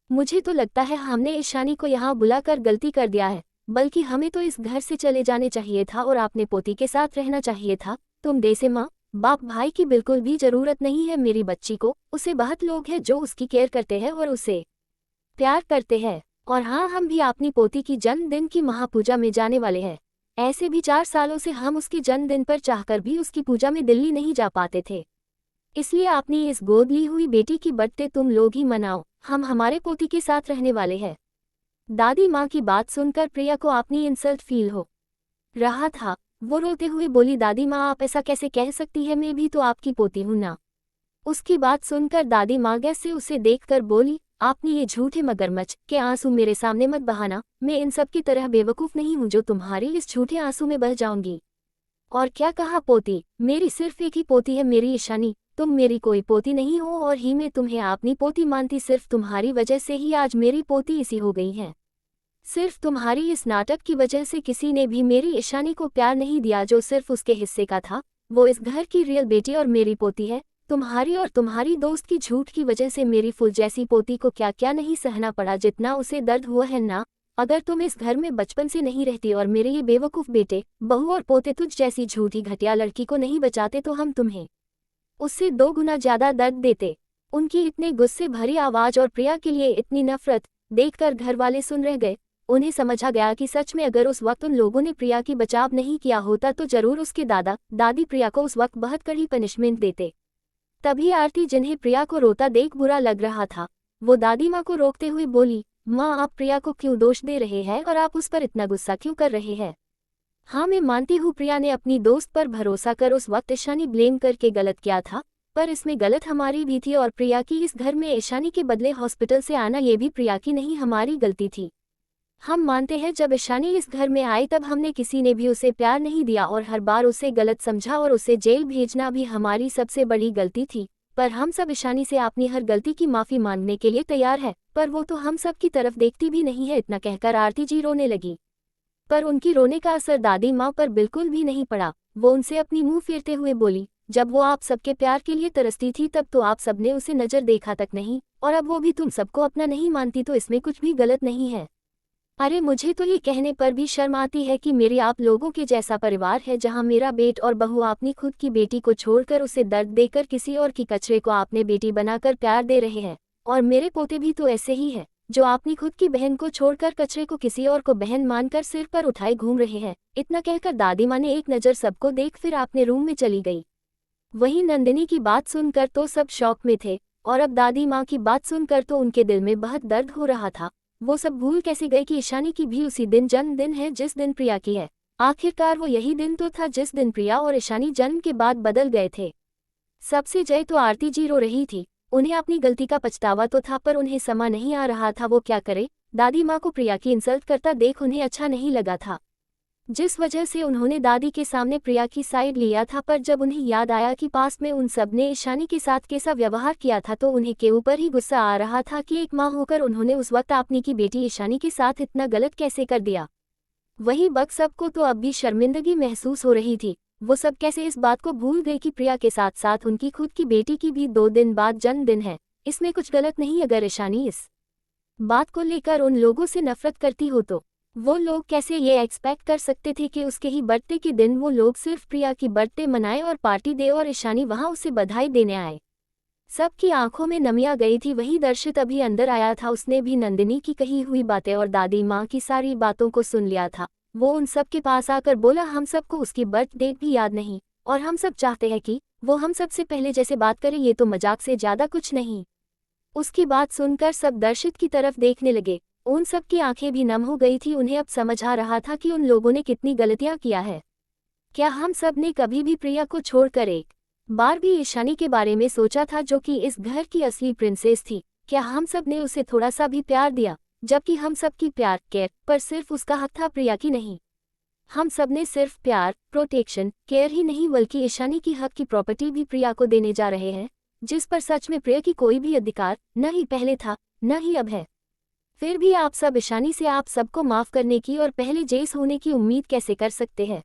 मुझे तो लगता है हमने ईशानी को यहाँ बुलाकर गलती कर दिया है, बल्कि हमें तो इस घर से चले जाने चाहिए था और अपने पोती के साथ रहना चाहिए था। तुम जैसे माँ बाप भाई की बिल्कुल भी जरूरत नहीं है मेरी बच्ची को। उसे बहुत लोग हैं जो उसकी केयर करते हैं और उसे प्यार करते हैं। और हाँ, हम भी अपनी पोती की जन्मदिन की महापूजा में जाने वाले हैं। ऐसे भी 4 सालों से हम उसके जन्मदिन पर चाहकर भी उसकी पूजा में दिल्ली नहीं जा पाते थे, इसलिए अपनी इस गोद ली हुई बेटी की बर्थडे तुम लोग ही मनाओ। हम हमारे पोती के साथ रहने वाले हैं। दादी माँ की बात सुनकर प्रिया को अपनी इंसल्ट फील हो रहा था। वो रोते हुए बोली, दादी माँ आप ऐसा कैसे कह सकती है? मैं भी तो आपकी पोती हूँ ना। उसकी बात सुनकर दादी माँ गैस से उसे देखकर बोली, आपने ये झूठे मगरमच्छ के आंसू मेरे सामने मत बहाना। मैं इन सब की तरह बेवकूफ नहीं हूँ जो तुम्हारी इस झूठे आंसू में बह जाऊंगी। और क्या कहा पोती? मेरी सिर्फ एक ही पोती है, मेरी ईशानी। तुम मेरी कोई पोती नहीं हो और ही मैं तुम्हें अपनी पोती मानती। सिर्फ तुम्हारी वजह से ही आज मेरी पोती इसी हो गई है। सिर्फ तुम्हारी इस नाटक की वजह से किसी ने भी मेरी ईशानी को प्यार नहीं दिया जो सिर्फ उसके हिस्से का था। वो इस घर की रियल बेटी और मेरी पोती है। तुम्हारी और तुम्हारी दोस्त की झूठ की वजह से मेरी फूल जैसी पोती को क्या क्या नहीं सहना पड़ा, जितना उसे दर्द हुआ है ना। अगर तुम इस घर में बचपन से नहीं रहती और मेरे ये बेवकूफ़ बेटे, बहू और पोते तुझ जैसी झूठी घटिया लड़की को नहीं बचाते तो हम तुम्हें उससे 2 गुना ज्यादा दर्द देते। उनकी इतने गुस्से भरी आवाज और प्रिया के लिए इतनी नफरत देखकर घर वाले सुन रह गए। उन्हें समझा गया कि सच में अगर उस वक्त उन लोगों ने प्रिया की बचाव नहीं किया होता तो जरूर उसके दादा दादी प्रिया को उस वक्त बहुत कड़ी पनिशमेंट देते। तभी आरती, जिन्हें प्रिया को रोता देख बुरा लग रहा था, वो दादी माँ को रोकते हुए बोली, माँ आप प्रिया को क्यों दोष दे रहे हैं और आप उस पर इतना गुस्सा क्यों कर रहे हैं? हाँ मैं मानती हूँ प्रिया ने अपनी दोस्त पर भरोसा कर उस वक्त ईशानी ब्लेम करके गलत किया था, पर इसमें गलत हमारी भी थी और प्रिया की इस घर में ईशानी के बदले हॉस्पिटल से आना ये भी प्रिया की नहीं हमारी गलती थी। हम मानते हैं जब ईशानी इस घर में आई तब हमने किसी ने भी उसे प्यार नहीं दिया और हर बार उसे गलत समझा और उसे जेल भेजना भी हमारी सबसे बड़ी गलती थी, पर हम सब ईशानी से अपनी हर गलती की माफ़ी मांगने के लिए तैयार है, पर वो तो हम सब की तरफ देखती भी नहीं है। इतना कहकर आरती जी रोने लगी, पर उनकी रोने का असर दादी माँ पर बिल्कुल भी नहीं पड़ा। वो उनसे अपनी मुंह फेरते हुए बोली, जब वो आप सबके प्यार के लिए तरसती थी तब तो आप सबने उसे नज़र देखा तक नहीं, और अब वो भी तुम सबको अपना नहीं मानती तो इसमें कुछ भी गलत नहीं है। अरे मुझे तो ये कहने पर भी शर्म आती है कि मेरी आप लोगों के जैसा परिवार है जहाँ मेरा बेट और बहू अपनी खुद की बेटी को छोड़कर उसे दर्द देकर किसी और की कचरे को आपने बेटी बनाकर प्यार दे रहे हैं, और मेरे पोते भी तो ऐसे ही है जो अपनी खुद की बहन को छोड़कर कचरे को किसी और को बहन मानकर सिर पर उठाए घूम रहे हैं। इतना कहकर दादी माँ ने एक नज़र सबको देख फिर अपने रूम में चली गई। वहीं नंदिनी की बात सुनकर तो सब शौक में थे, और अब दादी माँ की बात सुनकर तो उनके दिल में बहुत दर्द हो रहा था। वो सब भूल कैसे गए कि ईशानी की भी उसी दिन जन्मदिन है जिस दिन प्रिया की है। आखिरकार वो यही दिन तो था जिस दिन प्रिया और ईशानी जन्म के बाद बदल गए थे। सबसे जय तो आरती जी रो रही थी। उन्हें अपनी गलती का पछतावा तो था पर उन्हें समा नहीं आ रहा था वो क्या करे। दादी माँ को प्रिया की इंसल्ट करता देख उन्हें अच्छा नहीं लगा था, जिस वजह से उन्होंने दादी के सामने प्रिया की साइड लिया था। पर जब उन्हें याद आया कि पास में उन सब ने ईशानी के साथ कैसा व्यवहार किया था तो उन्हें के ऊपर ही गुस्सा आ रहा था कि एक माँ होकर उन्होंने उस वक्त अपनी की बेटी ईशानी के साथ इतना गलत कैसे कर दिया। वहीं बक सबको तो अब भी शर्मिंदगी महसूस हो रही थी। वो सब कैसे इस बात को भूल गए कि प्रिया के साथ साथ उनकी खुद की बेटी की भी 2 दिन बाद जन्मदिन है। इसमें कुछ गलत नहीं। अगर ईशानी इस बात को लेकर उन लोगों से नफरत करती हो तो वो लोग कैसे ये एक्सपेक्ट कर सकते थे कि उसके ही बर्थडे के दिन वो लोग सिर्फ प्रिया की बर्थडे मनाए और पार्टी दे और ईशानी वहां उसे बधाई देने आए। सबकी आंखों में नमी आ गई थी। वही दर्शित अभी अंदर आया था, उसने भी नंदिनी की कही हुई बातें और दादी माँ की सारी बातों को सुन लिया था। वो उन सब के पास आकर बोला, हम सबको उसकी बर्थ डेट भी याद नहीं और हम सब चाहते हैं कि वो हम सबसे पहले जैसे बात करे, ये तो मजाक से ज्यादा कुछ नहीं। उसकी बात सुनकर सब दर्शित की तरफ देखने लगे। उन सब की आंखें भी नम हो गई थी। उन्हें अब समझ आ रहा था कि उन लोगों ने कितनी गलतियां किया है। क्या हम सब ने कभी भी प्रिया को छोड़कर एक बार भी ईशानी के बारे में सोचा था, जो कि इस घर की असली प्रिंसेस थी? क्या हम सब ने उसे थोड़ा सा भी प्यार दिया, जबकि हम सब की प्यार केयर पर सिर्फ उसका हक था, प्रिया की नहीं। हम सब ने सिर्फ प्यार, प्रोटेक्शन, केयर ही नहीं बल्कि ईशानी की हक की प्रॉपर्टी भी प्रिया को देने जा रहे हैं, जिस पर सच में प्रिया की कोई भी अधिकार न ही पहले था न ही अब है। फिर भी आप सब ईशानी से आप सबको माफ करने की और पहले जैसे होने की उम्मीद कैसे कर सकते हैं?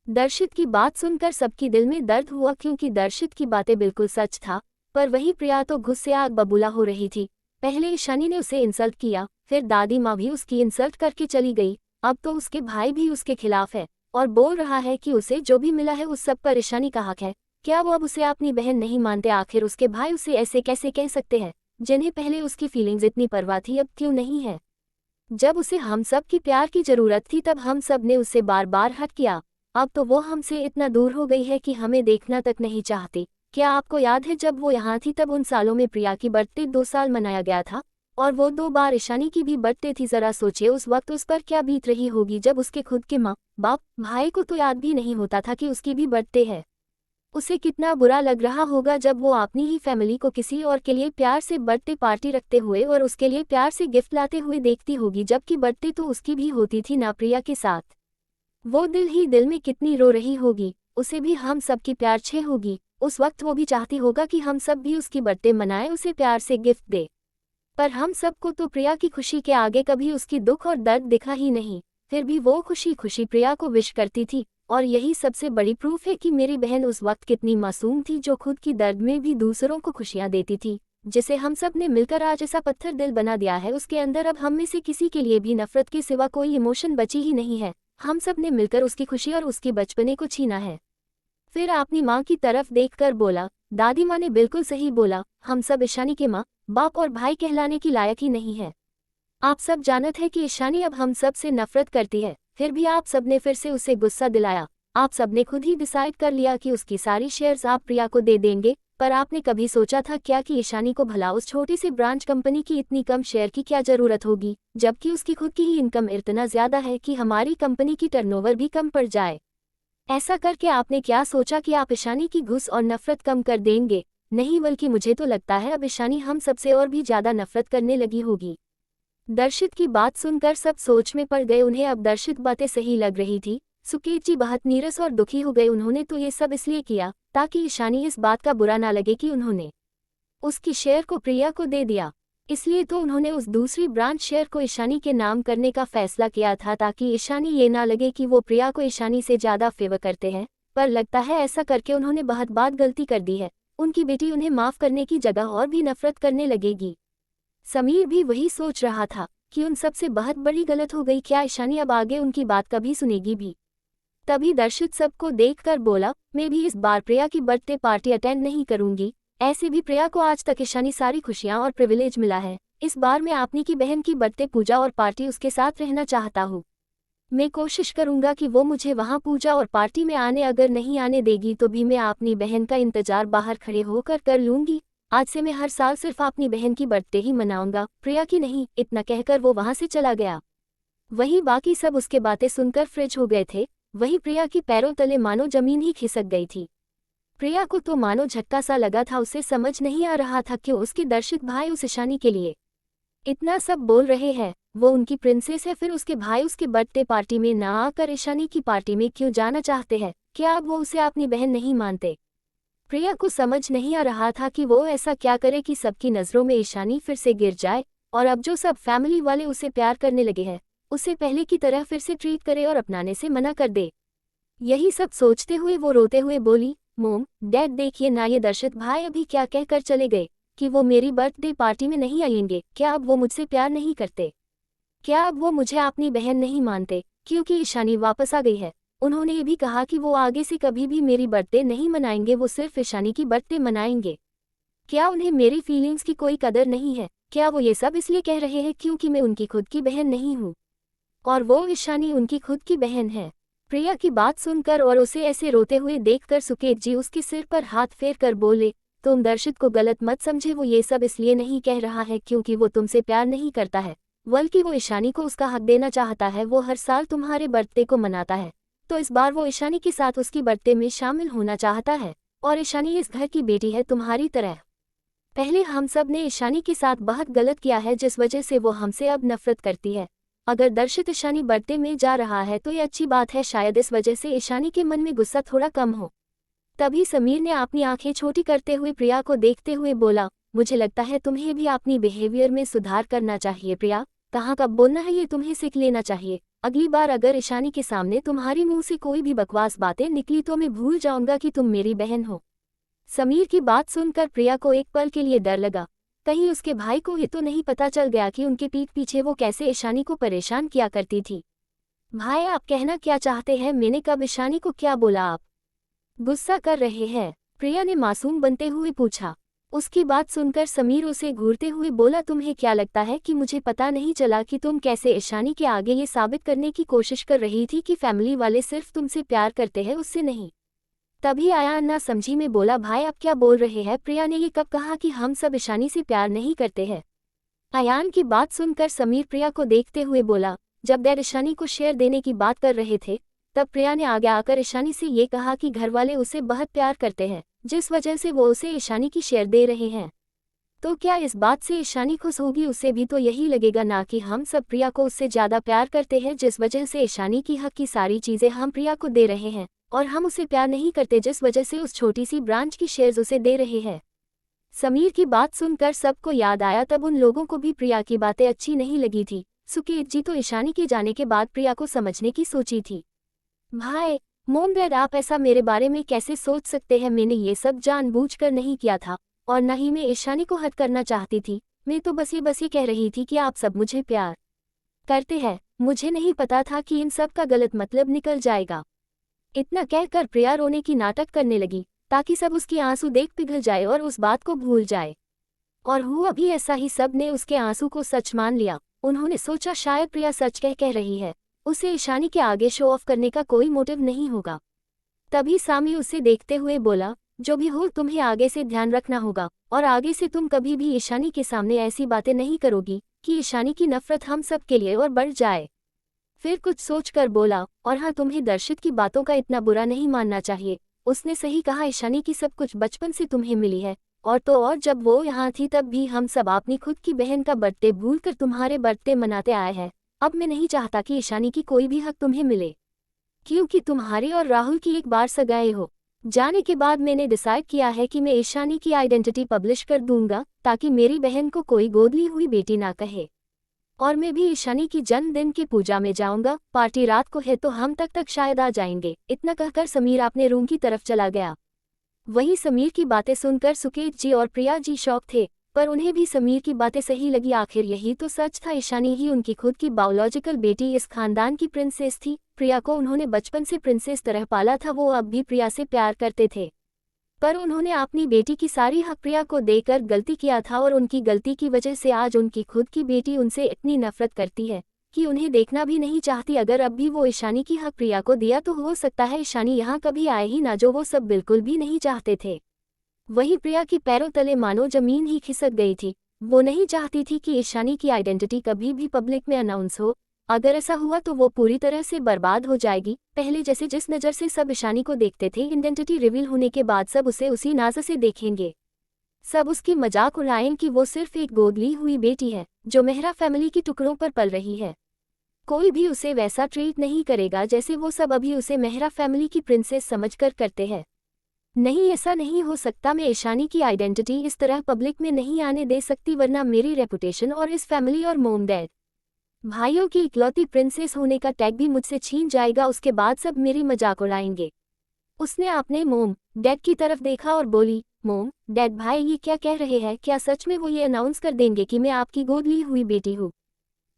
दर्शित की बात सुनकर सबकी दिल में दर्द हुआ, क्योंकि दर्शित की बातें बिल्कुल सच था। पर वही प्रिया तो गुस्से आग बबूला हो रही थी। पहले ईशानी ने उसे इंसल्ट किया, फिर दादी माँ भी उसकी इंसल्ट करके चली गई। अब तो उसके भाई भी उसके खिलाफ है और बोल रहा है कि उसे जो भी मिला है उस सब पर ईशानी का हक है। क्या वो अब उसे अपनी बहन नहीं मानते? आखिर उसके भाई उसे ऐसे कैसे कह सकते हैं? जिन्हें पहले उसकी फीलिंग्स इतनी परवाह थी अब क्यों नहीं है? जब उसे हम सब की प्यार की जरूरत थी तब हम सब ने उसे बार बार हट किया। अब तो वो हमसे इतना दूर हो गई है कि हमें देखना तक नहीं चाहती। क्या आपको याद है जब वो यहाँ थी तब उन सालों में प्रिया की बर्थडे 2 साल मनाया गया था और वो 2 बार ईशानी की भी बर्थडे थी। जरा सोचिए उस वक्त उस पर क्या बीत रही होगी जब उसके खुद के माँ बाप भाई को तो याद भी नहीं होता था कि उसकी भी बर्थडे है। उसे कितना बुरा लग रहा होगा जब वो अपनी ही फैमिली को किसी और के लिए प्यार से बर्थडे पार्टी रखते हुए और उसके लिए प्यार से गिफ्ट लाते हुए देखती होगी, जबकि बर्थडे तो उसकी भी होती थी ना प्रिया के साथ। वो दिल ही दिल में कितनी रो रही होगी। उसे भी हम सब की प्यार छे होगी। उस वक्त वो भी चाहती होगा कि हम सब भी उसकी बर्थडे मनाएं, उसे प्यार से गिफ्ट दे। पर हम सबको तो प्रिया की खुशी के आगे कभी उसकी दुख और दर्द दिखा ही नहीं। फिर भी वो खुशी खुशी प्रिया को विश करती थी और यही सबसे बड़ी प्रूफ है कि मेरी बहन उस वक्त कितनी मासूम थी, जो खुद की दर्द में भी दूसरों को खुशियां देती थी। जिसे हम सब ने मिलकर आज ऐसा पत्थर दिल बना दिया है, उसके अंदर अब हम में से किसी के लिए भी नफरत के सिवा कोई इमोशन बची ही नहीं है। हम सब ने मिलकर उसकी खुशी और उसकी बचपने को छीना है। फिर अपनी माँ की तरफ देखकर बोला, दादी माँ ने बिल्कुल सही बोला, हम सब ईशानी के माँ बाप और भाई कहलाने की लायक ही नहीं है। आप सब जानत है कि ईशानी अब हम सब से नफरत करती है, फिर भी आप सब ने फिर से उसे गुस्सा दिलाया। आप सब ने खुद ही डिसाइड कर लिया कि उसकी सारी शेयर्स आप प्रिया को दे देंगे, पर आपने कभी सोचा था क्या कि ईशानी को भला उस छोटी सी ब्रांच कंपनी की इतनी कम शेयर की क्या जरूरत होगी, जबकि उसकी खुद की ही इनकम इतना ज्यादा है कि हमारी कंपनी की टर्नओवर भी कम पड़ जाए। ऐसा करके आपने क्या सोचा कि आप ईशानी की घुस और नफरत कम कर देंगे? नहीं, बल्कि मुझे तो लगता है अब ईशानी हम सबसे और भी ज्यादा नफरत करने लगी होगी। दर्शित की बात सुनकर सब सोच में पड़ गए। उन्हें अब दर्शित बातें सही लग रही थी। सुकेत जी बहुत नीरस और दुखी हो गए। उन्होंने तो ये सब इसलिए किया ताकि ईशानी इस बात का बुरा ना लगे कि उन्होंने उसकी शेयर को प्रिया को दे दिया। इसलिए तो उन्होंने उस दूसरी ब्रांच शेयर को ईशानी के नाम करने का फैसला किया था, ताकि ईशानी ये ना लगे कि वो प्रिया को ईशानी से ज़्यादा फेवर करते हैं। पर लगता है ऐसा करके उन्होंने बहुत बात गलती कर दी है। उनकी बेटी उन्हें माफ़ करने की जगह और भी नफरत करने लगेगी। समीर भी वही सोच रहा था कि उन सबसे बहुत बड़ी गलत हो गई। क्या ईशानी अब आगे उनकी बात कभी सुनेगी भी? तभी दर्शित सबको देखकर बोला, मैं भी इस बार प्रिया की बर्थडे पार्टी अटेंड नहीं करूंगी। ऐसे भी प्रिया को आज तक ईशानी सारी खुशियां और प्रिविलेज मिला है। इस बार मैं अपनी की बहन की बर्थडे पूजा और पार्टी उसके साथ रहना चाहता हूँ। मैं कोशिश करूंगा कि वो मुझे वहाँ पूजा और पार्टी में आने, अगर नहीं आने देगी तो भी मैं अपनी बहन का इंतजार बाहर खड़े होकर कर लूंगी। आज से मैं हर साल सिर्फ अपनी बहन की बर्थडे ही मनाऊंगा, प्रिया की नहीं। इतना कहकर वो वहाँ से चला गया। वहीं बाकी सब उसके बातें सुनकर फ्रिज हो गए थे। वहीं प्रिया की पैरों तले मानो जमीन ही खिसक गई थी। प्रिया को तो मानो झटका सा लगा था। उसे समझ नहीं आ रहा था कि उसके दर्शित भाई उस ईशानी के लिए इतना सब बोल रहे हैं। वो उनकी प्रिंसेस है, फिर उसके भाई उसके बर्थडे पार्टी में ना आकर ईशानी की पार्टी में क्यों जाना चाहते हैं? क्या अब वो उसे अपनी बहन नहीं मानते? प्रिया को समझ नहीं आ रहा था कि वो ऐसा क्या करे कि सबकी नज़रों में ईशानी फिर से गिर जाए, और अब जो सब फैमिली वाले उसे प्यार करने लगे हैं उसे पहले की तरह फिर से ट्रीट करे और अपनाने से मना कर दे। यही सब सोचते हुए वो रोते हुए बोली, मोम डैड देखिए ना, ये दर्शित भाई अभी क्या कहकर चले गए कि वो मेरी बर्थडे पार्टी में नहीं आएंगे। क्या अब वो मुझसे प्यार नहीं करते? क्या अब वो मुझे अपनी बहन नहीं मानते क्योंकि ईशानी वापस आ गई है? उन्होंने ये भी कहा कि वो आगे से कभी भी मेरी बर्थडे नहीं मनाएंगे, वो सिर्फ ईशानी की बर्थडे मनाएंगे। क्या उन्हें मेरी फीलिंग्स की कोई कदर नहीं है? क्या वो ये सब इसलिए कह रहे हैं क्योंकि मैं उनकी खुद की बहन नहीं हूँ और वो ईशानी उनकी खुद की बहन है? प्रिया की बात सुनकर और उसे ऐसे रोते हुए देखकर सुकेत जी उसके सिर पर हाथ फेर कर बोले, तुम दर्शित को गलत मत समझे। वो ये सब इसलिए नहीं कह रहा है क्योंकि वो तुमसे प्यार नहीं करता है, बल्कि वो ईशानी को उसका हक देना चाहता है। वो हर साल तुम्हारे बर्थडे को मनाता है, तो इस बार वो ईशानी के साथ उसकी बर्थडे में शामिल होना चाहता है। और ईशानी इस घर की बेटी है तुम्हारी तरह। पहले हम सब ने ईशानी के साथ बहुत गलत किया है, जिस वजह से वो हमसे अब नफरत करती है। अगर दर्शित ईशानी बर्थडे में जा रहा है तो ये अच्छी बात है, शायद इस वजह से ईशानी के मन में गुस्सा थोड़ा कम हो। तभी समीर ने अपनी आंखें छोटी करते हुए प्रिया को देखते हुए बोला, मुझे लगता है तुम्हें भी अपनी बिहेवियर में सुधार करना चाहिए प्रिया। कहाँ कब बोलना है ये तुम्हें सीख लेना चाहिए। अगली बार अगर ईशानी के सामने तुम्हारी मुंह से कोई भी बकवास बातें निकली तो मैं भूल जाऊंगा कि तुम मेरी बहन हो। समीर की बात सुनकर प्रिया को एक पल के लिए डर लगा, कहीं उसके भाई को ये तो नहीं पता चल गया कि उनके पीठ पीछे वो कैसे ईशानी को परेशान किया करती थी। भाई आप कहना क्या चाहते हैं? मैंने कब ईशानी को क्या बोला? आप गुस्सा कर रहे हैं? प्रिया ने मासूम बनते हुए पूछा। उसकी बात सुनकर समीर उसे घूरते हुए बोला, तुम्हें क्या लगता है कि मुझे पता नहीं चला कि तुम कैसे ईशानी के आगे ये साबित करने की कोशिश कर रही थी कि फैमिली वाले सिर्फ तुमसे प्यार करते हैं, उससे नहीं? तभी आयान ना समझी में बोला, भाई आप क्या बोल रहे हैं? प्रिया ने ये कब कहा कि हम सब ईशानी से प्यार नहीं करते हैं? आयान की बात सुनकर समीर प्रिया को देखते हुए बोला, जब डैड ईशानी को शेयर देने की बात कर रहे थे तब प्रिया ने आगे आकर ईशानी से ये कहा कि घर वाले उसे बहुत प्यार करते हैं, जिस वजह से वो उसे ईशानी की शेयर दे रहे हैं। तो क्या इस बात से ईशानी खुश होगी? उसे भी तो यही लगेगा ना कि हम सब प्रिया को उससे ज़्यादा प्यार करते हैं, जिस वजह से ईशानी की हक की सारी चीज़ें हम प्रिया को दे रहे हैं, और हम उसे प्यार नहीं करते जिस वजह से उस छोटी सी ब्रांच की शेयर्स उसे दे रहे हैं। समीर की बात सुनकर सबको याद आया, तब उन लोगों को भी प्रिया की बातें अच्छी नहीं लगी थी। सुकेत जी तो ईशानी के जाने के बाद प्रिया को समझने की सोची थी। भाई मोम डैड आप ऐसा मेरे बारे में कैसे सोच सकते हैं? मैंने ये सब जानबूझकर नहीं किया था। और न ही मैं ईशानी को हद करना चाहती थी। मैं तो बस ये कह रही थी कि आप सब मुझे प्यार करते हैं। मुझे नहीं पता था कि इन सब का गलत मतलब निकल जाएगा। इतना कहकर प्रिया रोने की नाटक करने लगी ताकि सब उसकी आंसू देख पिघल जाए और उस बात को भूल जाए। और हुआ भी ऐसा ही, सब ने उसके आंसू को सच मान लिया। उन्होंने सोचा शायद प्रिया सच कह रही है, उसे ईशानी के आगे शो ऑफ करने का कोई मोटिव नहीं होगा। तभी सामी उसे देखते हुए बोला, जो भी हो तुम्हें आगे से ध्यान रखना होगा और आगे से तुम कभी भी ईशानी के सामने ऐसी बातें नहीं करोगी कि ईशानी की नफरत हम सब के लिए और बढ़ जाए। फिर कुछ सोचकर बोला, और हाँ, तुम्हें दर्शित की बातों का इतना बुरा नहीं मानना चाहिए। उसने सही कहा, ईशानी की सब कुछ बचपन से तुम्हें मिली है। और तो और जब वो यहाँ थी तब भी हम सब अपनी खुद की बहन का बर्थडे भूलकर तुम्हारे बर्थडे मनाते आए हैं। अब मैं नहीं चाहता कि ईशानी की कोई भी हक तुम्हें मिले, क्योंकि तुम्हारे और राहुल की एक बार सगाई हो जाने के बाद मैंने डिसाइड किया है कि मैं ईशानी की आइडेंटिटी पब्लिश कर दूंगा ताकि मेरी बहन को कोई गोद ली हुई बेटी ना कहे। और मैं भी ईशानी की जन्मदिन की पूजा में जाऊंगा। पार्टी रात को है तो हम तक शायद आ जाएंगे। इतना कहकर समीर अपने रूम की तरफ चला गया। वहीं समीर की बातें सुनकर सुकेत जी और प्रिया जी शॉक थे, पर उन्हें भी समीर की बातें सही लगी। आखिर यही तो सच था, ईशानी ही उनकी खुद की बायोलॉजिकल बेटी, इस खानदान की प्रिंसेस थी। प्रिया को उन्होंने बचपन से प्रिंसेस तरह पाला था। वो अब भी प्रिया से प्यार करते थे, पर उन्होंने अपनी बेटी की सारी हक प्रिया को देकर गलती किया था और उनकी गलती की वजह से आज उनकी खुद की बेटी उनसे इतनी नफरत करती है कि उन्हें देखना भी नहीं चाहती। अगर अब भी वो ईशानी की हक प्रिया को दिया तो हो सकता है ईशानी यहाँ कभी आए ही ना, जो वो सब बिल्कुल भी नहीं चाहते थे। वहीं प्रिया की पैरों तले मानो जमीन ही खिसक गई थी। वो नहीं चाहती थी कि ईशानी की आइडेंटिटी कभी भी पब्लिक में अनाउंस हो। अगर ऐसा हुआ तो वो पूरी तरह से बर्बाद हो जाएगी। पहले जैसे जिस नज़र से सब ईशानी को देखते थे, आइडेंटिटी रिवील होने के बाद सब उसे उसी नज़र से देखेंगे। सब उसकी मजाक उड़ाएं कि वो सिर्फ एक गोद ली हुई बेटी है जो मेहरा फैमिली की टुकड़ों पर पल रही है। कोई भी उसे वैसा ट्रीट नहीं करेगा जैसे वो सब अभी उसे मेहरा फैमिली की प्रिंसेस समझकर करते हैं। नहीं, ऐसा नहीं हो सकता। मैं ईशानी की आइडेंटिटी इस तरह पब्लिक में नहीं आने दे सकती, वरना मेरी रेपुटेशन और इस फैमिली और मोम डैड भाइयों की इकलौती प्रिंसेस होने का टैग भी मुझसे छीन जाएगा। उसके बाद सब मेरी मजाक उड़ाएंगे। उसने अपने मोम डैड की तरफ देखा और बोली, मोम डैड भाई ये क्या कह रहे हैं? क्या सच में वो ये अनाउंस कर देंगे कि मैं आपकी गोद ली हुई बेटी हूँ?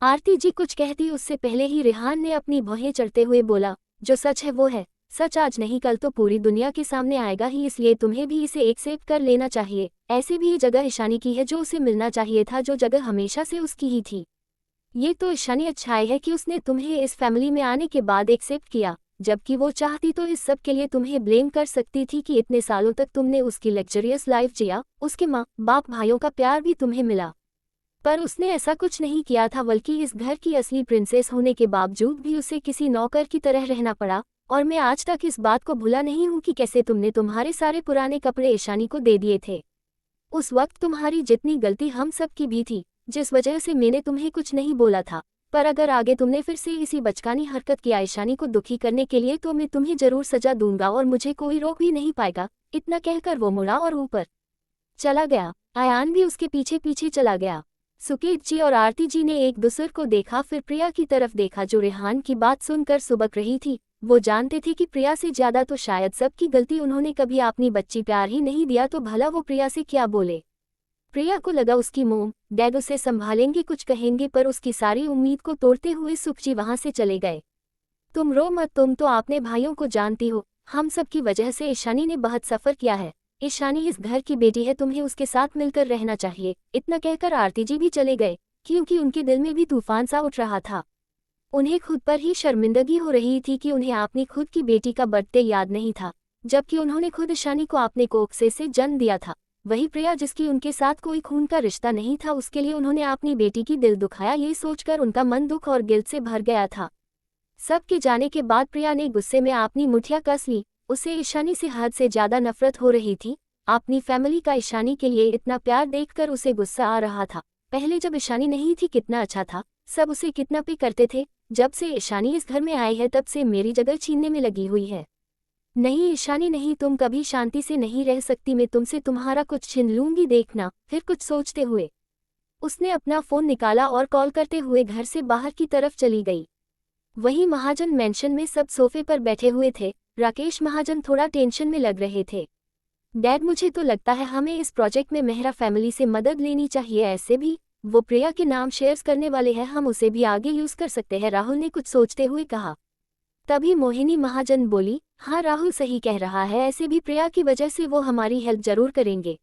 आरती जी कुछ कहती उससे पहले ही रेहान ने अपनी भौहें चढ़ते हुए बोला, जो सच है वो है सच, आज नहीं कल तो पूरी दुनिया के सामने आएगा ही, इसलिए तुम्हें भी इसे एक्सेप्ट कर लेना चाहिए। ऐसे भी ये जगह ईशानी की है जो उसे मिलना चाहिए था, जो जगह हमेशा से उसकी ही थी। ये तो ईशानी अच्छाई है कि उसने तुम्हें इस फैमिली में आने के बाद एक्सेप्ट किया, जबकि वो चाहती तो इस सब के लिए तुम्हें ब्लेम कर सकती थी कि इतने सालों तक तुमने उसकी लग्जरियस लाइफ जिया, उसके माँ बाप भाइयों का प्यार भी तुम्हें मिला। पर उसने ऐसा कुछ नहीं किया था, बल्कि इस घर की असली प्रिंसेस होने के बावजूद भी उसे किसी नौकर की तरह रहना पड़ा। और मैं आज तक इस बात को भूला नहीं हूँ कि कैसे तुमने तुम्हारे सारे पुराने कपड़े ईशानी को दे दिए थे। उस वक्त तुम्हारी जितनी गलती हम सब की भी थी, जिस वजह से मैंने तुम्हें कुछ नहीं बोला था। पर अगर आगे तुमने फिर से इसी बचकानी हरकत किया ईशानी को दुखी करने के लिए, तो मैं तुम्हें जरूर सजा दूंगा और मुझे कोई रोक भी नहीं पाएगा। इतना कहकर वो मुड़ा और ऊपर चला गया। आयान भी उसके पीछे पीछे चला गया। सुकेत जी और आरती जी ने एक दूसरे को देखा, फिर प्रिया की तरफ देखा जो रेहान की बात सुनकर सुबक रही थी। वो जानते थे कि प्रिया से ज्यादा तो शायद सबकी गलती उन्होंने कभी अपनी बच्ची प्यार ही नहीं दिया, तो भला वो प्रिया से क्या बोले। प्रिया को लगा उसकी मोम डैड उसे संभालेंगे, कुछ कहेंगे, पर उसकी सारी उम्मीद को तोड़ते हुए सुखजी वहां से चले गए। तुम रो मत, तुम तो अपने भाइयों को जानती हो। हम सब की वजह से ईशानी ने बहुत सफ़र किया है। ईशानी इस घर की बेटी है, तुम्हें उसके साथ मिलकर रहना चाहिए। इतना कहकर आरती जी भी चले गए, क्योंकि उनके दिल में भी तूफान सा उठ रहा था। उन्हें खुद पर ही शर्मिंदगी हो रही थी कि उन्हें अपनी खुद की बेटी का बर्थडे याद नहीं था, जबकि उन्होंने खुद ईशानी को अपने कोख से जन्म दिया था। वही प्रिया, जिसकी उनके साथ कोई खून का रिश्ता नहीं था, उसके लिए उन्होंने अपनी बेटी की दिल दुखाया। ये सोचकर उनका मन दुख और गिल्ट से भर गया था। सबके जाने के बाद प्रिया ने गुस्से में अपनी मुठिया कस ली। उसे ईशानी से हद से ज्यादा नफरत हो रही थी। अपनी फैमिली का ईशानी के लिए इतना प्यार देखकर उसे गुस्सा आ रहा था। पहले जब ईशानी नहीं थी कितना अच्छा था, सब उसे कितना पे करते थे। जब से ईशानी इस घर में आई है तब से मेरी जगह छीनने में लगी हुई है। नहीं ईशानी नहीं, तुम कभी शांति से नहीं रह सकती। मैं तुमसे तुम्हारा कुछ छीन लूंगी, देखना। फिर कुछ सोचते हुए उसने अपना फोन निकाला और कॉल करते हुए घर से बाहर की तरफ चली गई। वहीं महाजन मेंशन में सब सोफे पर बैठे हुए थे। राकेश महाजन थोड़ा टेंशन में लग रहे थे। डैड मुझे तो लगता है हमें इस प्रोजेक्ट में मेहरा फैमिली से मदद लेनी चाहिए। ऐसे भी वो प्रिया के नाम शेयर्स करने वाले हैं, हम उसे भी आगे यूज कर सकते हैं, राहुल ने कुछ सोचते हुए कहा। तभी मोहिनी महाजन बोली, हाँ राहुल सही कह रहा है, ऐसे भी प्रिया की वजह से वो हमारी हेल्प जरूर करेंगे।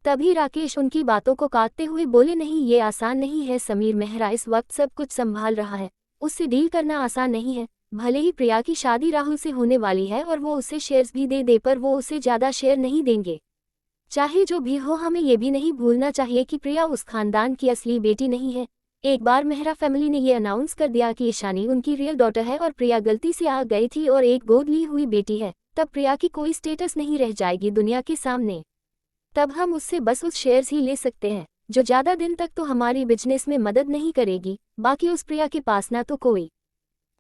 तभी राकेश उनकी बातों को काटते हुए बोले, नहीं ये आसान नहीं है समीर, मेहरा इस वक्त सब कुछ संभाल रहा है, उससे डील करना आसान नहीं है। भले ही प्रिया की शादी राहुल से होने वाली है और वो उसे शेयर्स भी दे दे, पर वो उसे ज्यादा शेयर नहीं देंगे। चाहे जो भी हो, हमें ये भी नहीं भूलना चाहिए कि प्रिया उस खानदान की असली बेटी नहीं है। एक बार मेहरा फैमिली ने ये अनाउंस कर दिया कि ईशानी उनकी रियल डॉटर है और प्रिया गलती से आ गई थी और एक गोद ली हुई बेटी है, तब प्रिया की कोई स्टेटस नहीं रह जाएगी दुनिया के सामने। तब हम उससे बस उस शेयर्स ही ले सकते हैं जो ज्यादा दिन तक तो हमारी बिजनेस में मदद नहीं करेगी। बाकी उस प्रिया के पास ना तो कोई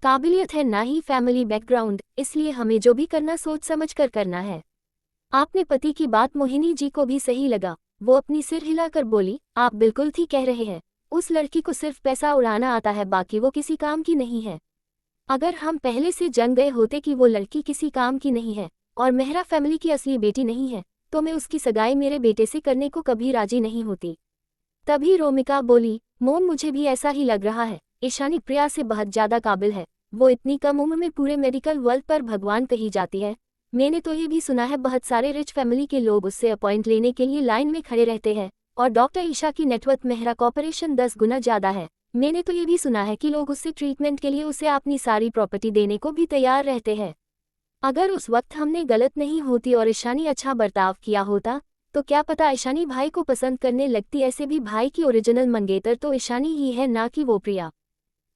काबिलियत है ना ही फैमिली बैकग्राउंड, इसलिए हमें जो भी करना सोच समझ कर करना है। आपने पति की बात मोहिनी जी को भी सही लगा, वो अपनी सिर हिलाकर बोली, आप बिल्कुल ठीक कह रहे हैं, उस लड़की को सिर्फ पैसा उड़ाना आता है, बाकी वो किसी काम की नहीं है। अगर हम पहले से जान गए होते कि वो लड़की किसी काम की नहीं है और मेहरा फैमिली की असली बेटी नहीं है, तो मैं उसकी सगाई मेरे बेटे से करने को कभी राजी नहीं होती। तभी रोमिका बोली, मोम मुझे भी ऐसा ही लग रहा है, ईशानी प्रिया से बहुत ज्यादा काबिल है, वो इतनी कम उम्र में पूरे मेडिकल वर्ल्ड पर भगवान कही जाती है। मैंने तो ये भी सुना है बहुत सारे रिच फैमिली के लोग उससे अपॉइंट लेने के लिए लाइन में खड़े रहते हैं, और डॉक्टर ईशा की नेटवर्थ मेहरा कॉर्पोरेशन 10 गुना ज्यादा है। मैंने तो ये भी सुना है कि लोग उससे ट्रीटमेंट के लिए उसे अपनी सारी प्रॉपर्टी देने को भी तैयार रहते हैं। अगर उस वक्त हमने गलत नहीं होती और ईशानी अच्छा बर्ताव किया होता, तो क्या पता ईशानी भाई को पसंद करने लगती। ऐसे भी भाई की ओरिजिनल मंगेतर तो ईशानी ही है, ना कि वो प्रिया।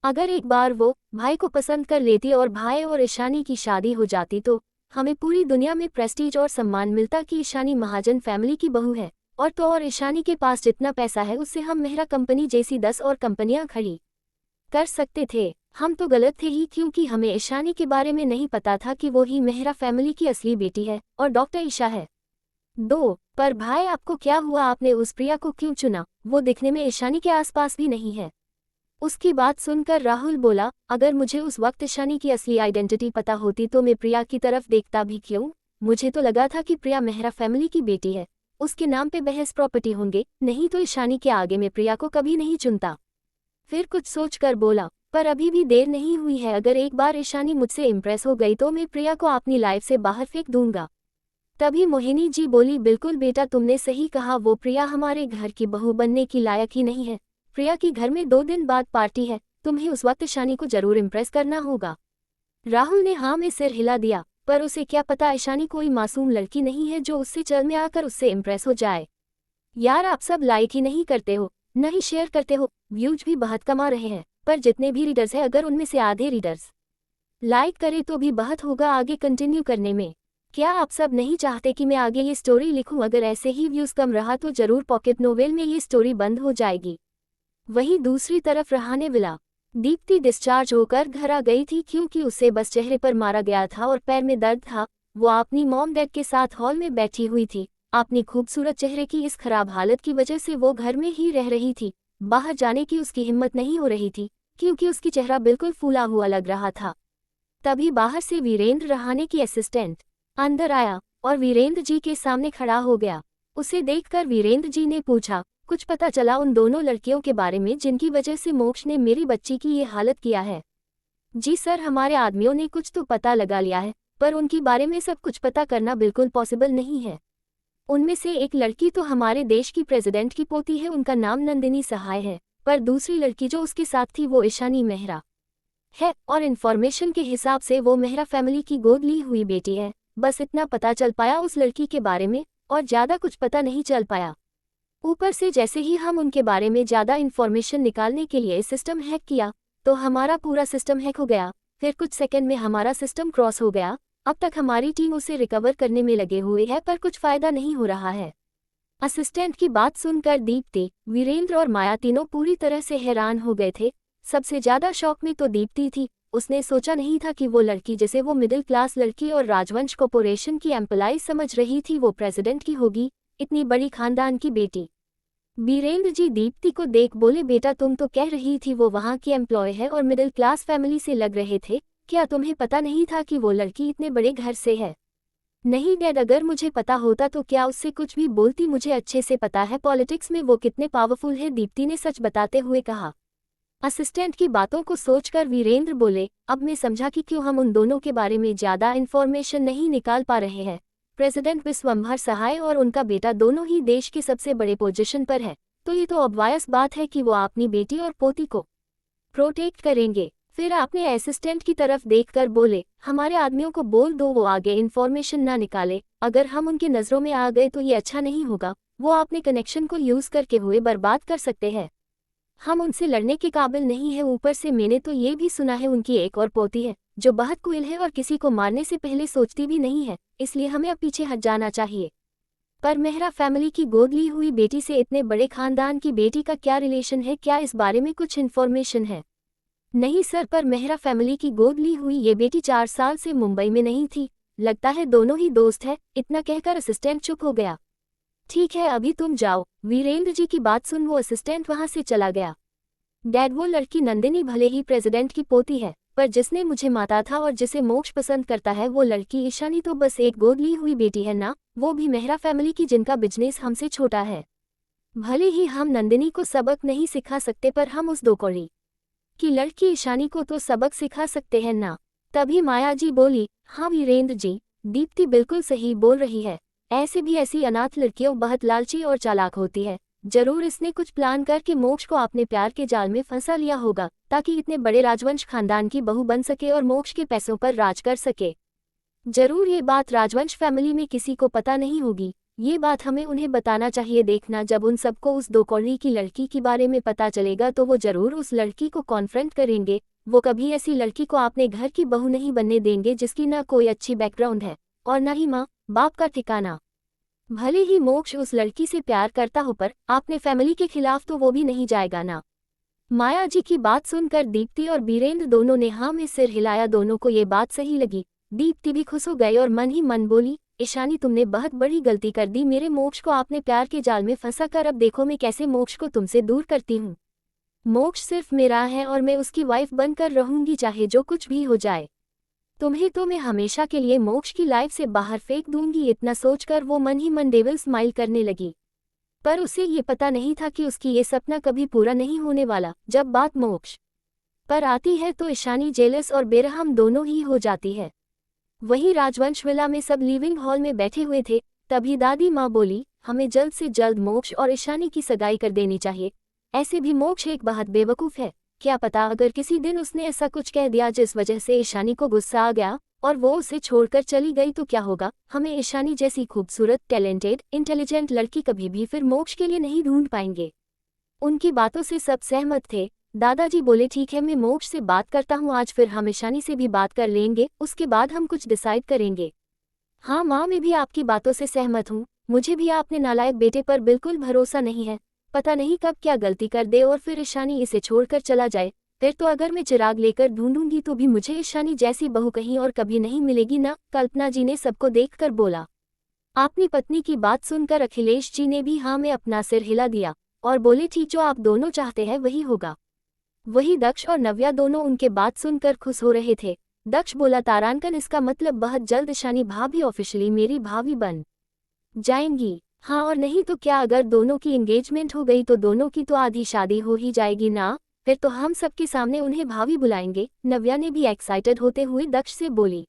अगर एक बार वो भाई को पसंद कर लेती और भाई और ईशानी की शादी हो जाती, तो हमें पूरी दुनिया में प्रेस्टीज और सम्मान मिलता कि ईशानी महाजन फैमिली की बहू है। और तो और ईशानी के पास जितना पैसा है उससे हम मेहरा कंपनी जैसी 10 और कंपनियां खड़ी कर सकते थे। हम तो गलत थे ही, क्योंकि हमें ईशानी के बारे में नहीं पता था कि वो ही मेहरा फैमिली की असली बेटी है और डॉक्टर ईशा है। 2 पर भाई आपको क्या हुआ, आपने उस प्रिया को क्यों चुना? वो दिखने में ईशानी के आसपास भी नहीं है। उसकी बात सुनकर राहुल बोला, अगर मुझे उस वक्त ईशानी की असली आइडेंटिटी पता होती तो मैं प्रिया की तरफ देखता भी क्यों? मुझे तो लगा था कि प्रिया मेहरा फैमिली की बेटी है, उसके नाम पे बहस प्रॉपर्टी होंगे, नहीं तो ईशानी के आगे मैं प्रिया को कभी नहीं चुनता। फिर कुछ सोचकर बोला, पर अभी भी देर नहीं हुई है, अगर एक बार ईशानी मुझसे इम्प्रेस हो गई तो मैं प्रिया को अपनी लाइफ से बाहर फेंक दूंगा। तभी मोहिनी जी बोली, बिल्कुल बेटा तुमने सही कहा, वो प्रिया हमारे घर की बहू बनने की लायक ही नहीं है। प्रिया की घर में 2 दिन बाद पार्टी है, तुम्हें उस वक्त ईशानी को जरूर इम्प्रेस करना होगा। राहुल ने हाँ में सिर हिला दिया, पर उसे क्या पता ईशानी कोई मासूम लड़की नहीं है जो उससे चल में आकर उससे इम्प्रेस हो जाए। यार आप सब लाइक ही नहीं करते हो, न ही शेयर करते हो, व्यूज भी बहुत कमा रहे हैं, पर जितने भी रीडर्स हैं अगर उनमें से आधे रीडर्स लाइक करे तो भी बहुत होगा आगे कंटिन्यू करने में। क्या आप सब नहीं चाहते कि मैं आगे ये स्टोरी लिखूं? अगर ऐसे ही व्यूज कम रहा तो जरूर पॉकेट नोवेल में ये स्टोरी बंद हो जाएगी। वहीं दूसरी तरफ रहाने विला दीप्ति डिस्चार्ज होकर घर आ गई थी, क्योंकि उसे बस चेहरे पर मारा गया था और पैर में दर्द था। वो अपनी मॉम डैड के साथ हॉल में बैठी हुई थी। अपनी खूबसूरत चेहरे की इस खराब हालत की वजह से वो घर में ही रह रही थी, बाहर जाने की उसकी हिम्मत नहीं हो रही थी, क्योंकि उसकी चेहरा बिल्कुल फूला हुआ लग रहा था। तभी बाहर से वीरेंद्र रहाने की असिस्टेंट अंदर आया और वीरेंद्र जी के सामने खड़ा हो गया। उसे देखकर वीरेंद्र जी ने पूछा, कुछ पता चला उन दोनों लड़कियों के बारे में जिनकी वजह से मोक्ष ने मेरी बच्ची की ये हालत किया है? जी सर, हमारे आदमियों ने कुछ तो पता लगा लिया है, पर उनके बारे में सब कुछ पता करना बिल्कुल पॉसिबल नहीं है। उनमें से एक लड़की तो हमारे देश की प्रेसिडेंट की पोती है, उनका नाम नंदिनी सहाय है, पर दूसरी लड़की जो उसके साथ थी वो ईशानी मेहरा है, और इन्फॉर्मेशन के हिसाब से वो मेहरा फैमिली की गोद ली हुई बेटी है। बस इतना पता चल पाया उस लड़की के बारे में, और ज़्यादा कुछ पता नहीं चल पाया। ऊपर से जैसे ही हम उनके बारे में ज़्यादा इन्फॉर्मेशन निकालने के लिए सिस्टम हैक किया, तो हमारा पूरा सिस्टम हैक हो गया। फिर कुछ सेकंड में हमारा सिस्टम क्रॉस हो गया। अब तक हमारी टीम उसे रिकवर करने में लगे हुए है, पर कुछ फ़ायदा नहीं हो रहा है। असिस्टेंट की बात सुनकर दीप्ति, वीरेंद्र और माया तीनों पूरी तरह से हैरान हो गए थे। सबसे ज़्यादा शौक में तो दीप्ति थी। उसने सोचा नहीं था कि वो लड़की जिसे वो मिडिल क्लास लड़की और राजवंश कॉर्पोरेशन की एम्प्लॉय समझ रही थी, वो प्रेसिडेंट की होगी, इतनी बड़ी खानदान की बेटी। वीरेंद्र जी दीप्ति को देख बोले, बेटा तुम तो कह रही थी वो वहाँ की एम्प्लॉय है और मिडिल क्लास फैमिली से लग रहे थे, क्या तुम्हें पता नहीं था कि वो लड़की इतने बड़े घर से है? नहीं डैड, अगर मुझे पता होता तो क्या उससे कुछ भी बोलती, मुझे अच्छे से पता है पॉलिटिक्स में वो कितने पावरफुल है, दीप्ति ने सच बताते हुए कहा। असिस्टेंट की बातों को सोचकर वीरेंद्र बोले, अब मैं समझा कि क्यों हम उन दोनों के बारे में ज्यादा इन्फॉर्मेशन नहीं निकाल पा रहे हैं। प्रेसिडेंट विश्वंभर सहाय और उनका बेटा दोनों ही देश के सबसे बड़े पोजीशन पर है, तो ये तो ऑब्वियस बात है कि वो अपनी बेटी और पोती को प्रोटेक्ट करेंगे। फिर आपने असिस्टेंट की तरफ देखकर बोले, हमारे आदमियों को बोल दो वो आगे इन्फॉर्मेशन ना निकाले, अगर हम उनकी नज़रों में आ गए तो ये अच्छा नहीं होगा, वो अपने कनेक्शन को यूज़ करके हुए बर्बाद कर सकते हैं। हम उनसे लड़ने के काबिल नहीं है, ऊपर से मैंने तो ये भी सुना है उनकी एक और पोती है जो बहुत कुइल है और किसी को मारने से पहले सोचती भी नहीं है, इसलिए हमें अब पीछे हट जाना चाहिए। पर मेहरा फैमिली की गोद ली हुई बेटी से इतने बड़े खानदान की बेटी का क्या रिलेशन है, क्या इस बारे में कुछ इन्फॉर्मेशन है? नहीं सर, पर मेहरा फैमिली की गोद ली हुई ये बेटी 4 साल से मुंबई में नहीं थी, लगता है दोनों ही दोस्त है। इतना कहकर असिस्टेंट चुप हो गया। ठीक है अभी तुम जाओ। वीरेंद्र जी की बात सुन वो असिस्टेंट वहां से चला गया। डैड, वो लड़की नंदिनी भले ही प्रेसिडेंट की पोती है, पर जिसने मुझे माता था और जिसे मोक्ष पसंद करता है वो लड़की ईशानी तो बस एक गोद ली हुई बेटी है ना, वो भी मेहरा फैमिली की जिनका बिजनेस हमसे छोटा है। भले ही हम नंदिनी को सबक नहीं सिखा सकते, पर हम उस दो कौड़ी की लड़की ईशानी को तो सबक सिखा सकते हैं ना। तभी माया जी बोली, हाँ वीरेंद्र जी, दीप्ति बिल्कुल सही बोल रही है, ऐसे भी ऐसी अनाथ लड़कियों बहुत लालची और चालाक होती है। जरूर इसने कुछ प्लान करके मोक्ष को अपने प्यार के जाल में फंसा लिया होगा, ताकि इतने बड़े राजवंश खानदान की बहू बन सके और मोक्ष के पैसों पर राज कर सके। जरूर ये बात राजवंश फैमिली में किसी को पता नहीं होगी, ये बात हमें उन्हें बताना चाहिए। देखना जब उन सबको उस दो कौड़ी की लड़की के बारे में पता चलेगा तो वो जरूर उस लड़की को कॉन्फ्रंट करेंगे। वो कभी ऐसी लड़की को अपने घर की बहू नहीं बनने देंगे जिसकी ना कोई अच्छी बैकग्राउंड है और ना ही माँ बाप का ठिकाना। भले ही मोक्ष उस लड़की से प्यार करता हो, पर आपने फैमिली के खिलाफ तो वो भी नहीं जाएगा ना। माया जी की बात सुनकर दीप्ति और बीरेंद्र दोनों ने हाँ में सिर हिलाया। दोनों को ये बात सही लगी। दीप्ति भी खुश हो गई और मन ही मन बोली, ईशानी तुमने बहुत बड़ी गलती कर दी, मेरे मोक्ष को आपने प्यार के जाल में फंसा कर अब देखो मैं कैसे मोक्ष को तुमसे दूर करती हूँ। मोक्ष सिर्फ मेरा है और मैं उसकी वाइफ बनकर रहूंगी, चाहे जो कुछ भी हो जाए। तुम्हें तो मैं हमेशा के लिए मोक्ष की लाइफ से बाहर फेंक दूंगी। इतना सोचकर वो मन ही मन डेविल स्माइल करने लगी, पर उसे ये पता नहीं था कि उसकी ये सपना कभी पूरा नहीं होने वाला। जब बात मोक्ष पर आती है तो ईशानी जेलस और बेरहम दोनों ही हो जाती है। वहीं राजवंश विला में सब लिविंग हॉल में बैठे हुए थे। तभी दादी माँ बोली, हमें जल्द से जल्द मोक्ष और ईशानी की सगाई कर देनी चाहिए। ऐसे भी मोक्ष एक बहुत बेवकूफ़ है, क्या पता अगर किसी दिन उसने ऐसा कुछ कह दिया जिस वजह से ईशानी को गुस्सा आ गया और वो उसे छोड़कर चली गई तो क्या होगा। हमें ईशानी जैसी खूबसूरत, टैलेंटेड, इंटेलिजेंट लड़की कभी भी फिर मोक्ष के लिए नहीं ढूंढ पाएंगे। उनकी बातों से सब सहमत थे। दादाजी बोले, ठीक है मैं मोक्ष से बात करता हूँ आज, फिर हम ईशानी से भी बात कर लेंगे, उसके बाद हम कुछ डिसाइड करेंगे। हाँ माँ, मैं भी आपकी बातों से सहमत हूँ। मुझे भी आपने नालायक बेटे पर बिल्कुल भरोसा नहीं है, पता नहीं कब क्या गलती कर दे और फिर ईशानी इसे छोड़कर चला जाए। फिर तो अगर मैं चिराग लेकर ढूंढूंगी तो भी मुझे ईशानी जैसी बहू कहीं और कभी नहीं मिलेगी ना। कल्पना जी ने सबको देखकर बोला। अपनी पत्नी की बात सुनकर अखिलेश जी ने भी हाँ में अपना सिर हिला दिया और बोले, ठीक जो आप दोनों चाहते हैं वही होगा। वही दक्ष और नव्या दोनों उनके बात सुनकर खुश हो रहे थे। दक्ष बोला, तारांकन इसका मतलब बहुत जल्द ईशानी भाभी ऑफिशियली मेरी भाभी बन जाएंगी। हाँ और नहीं तो क्या, अगर दोनों की एंगेजमेंट हो गई तो दोनों की तो आधी शादी हो ही जाएगी ना, फिर तो हम सबके सामने उन्हें भाभी बुलाएंगे। नव्या ने भी एक्साइटेड होते हुए दक्ष से बोली।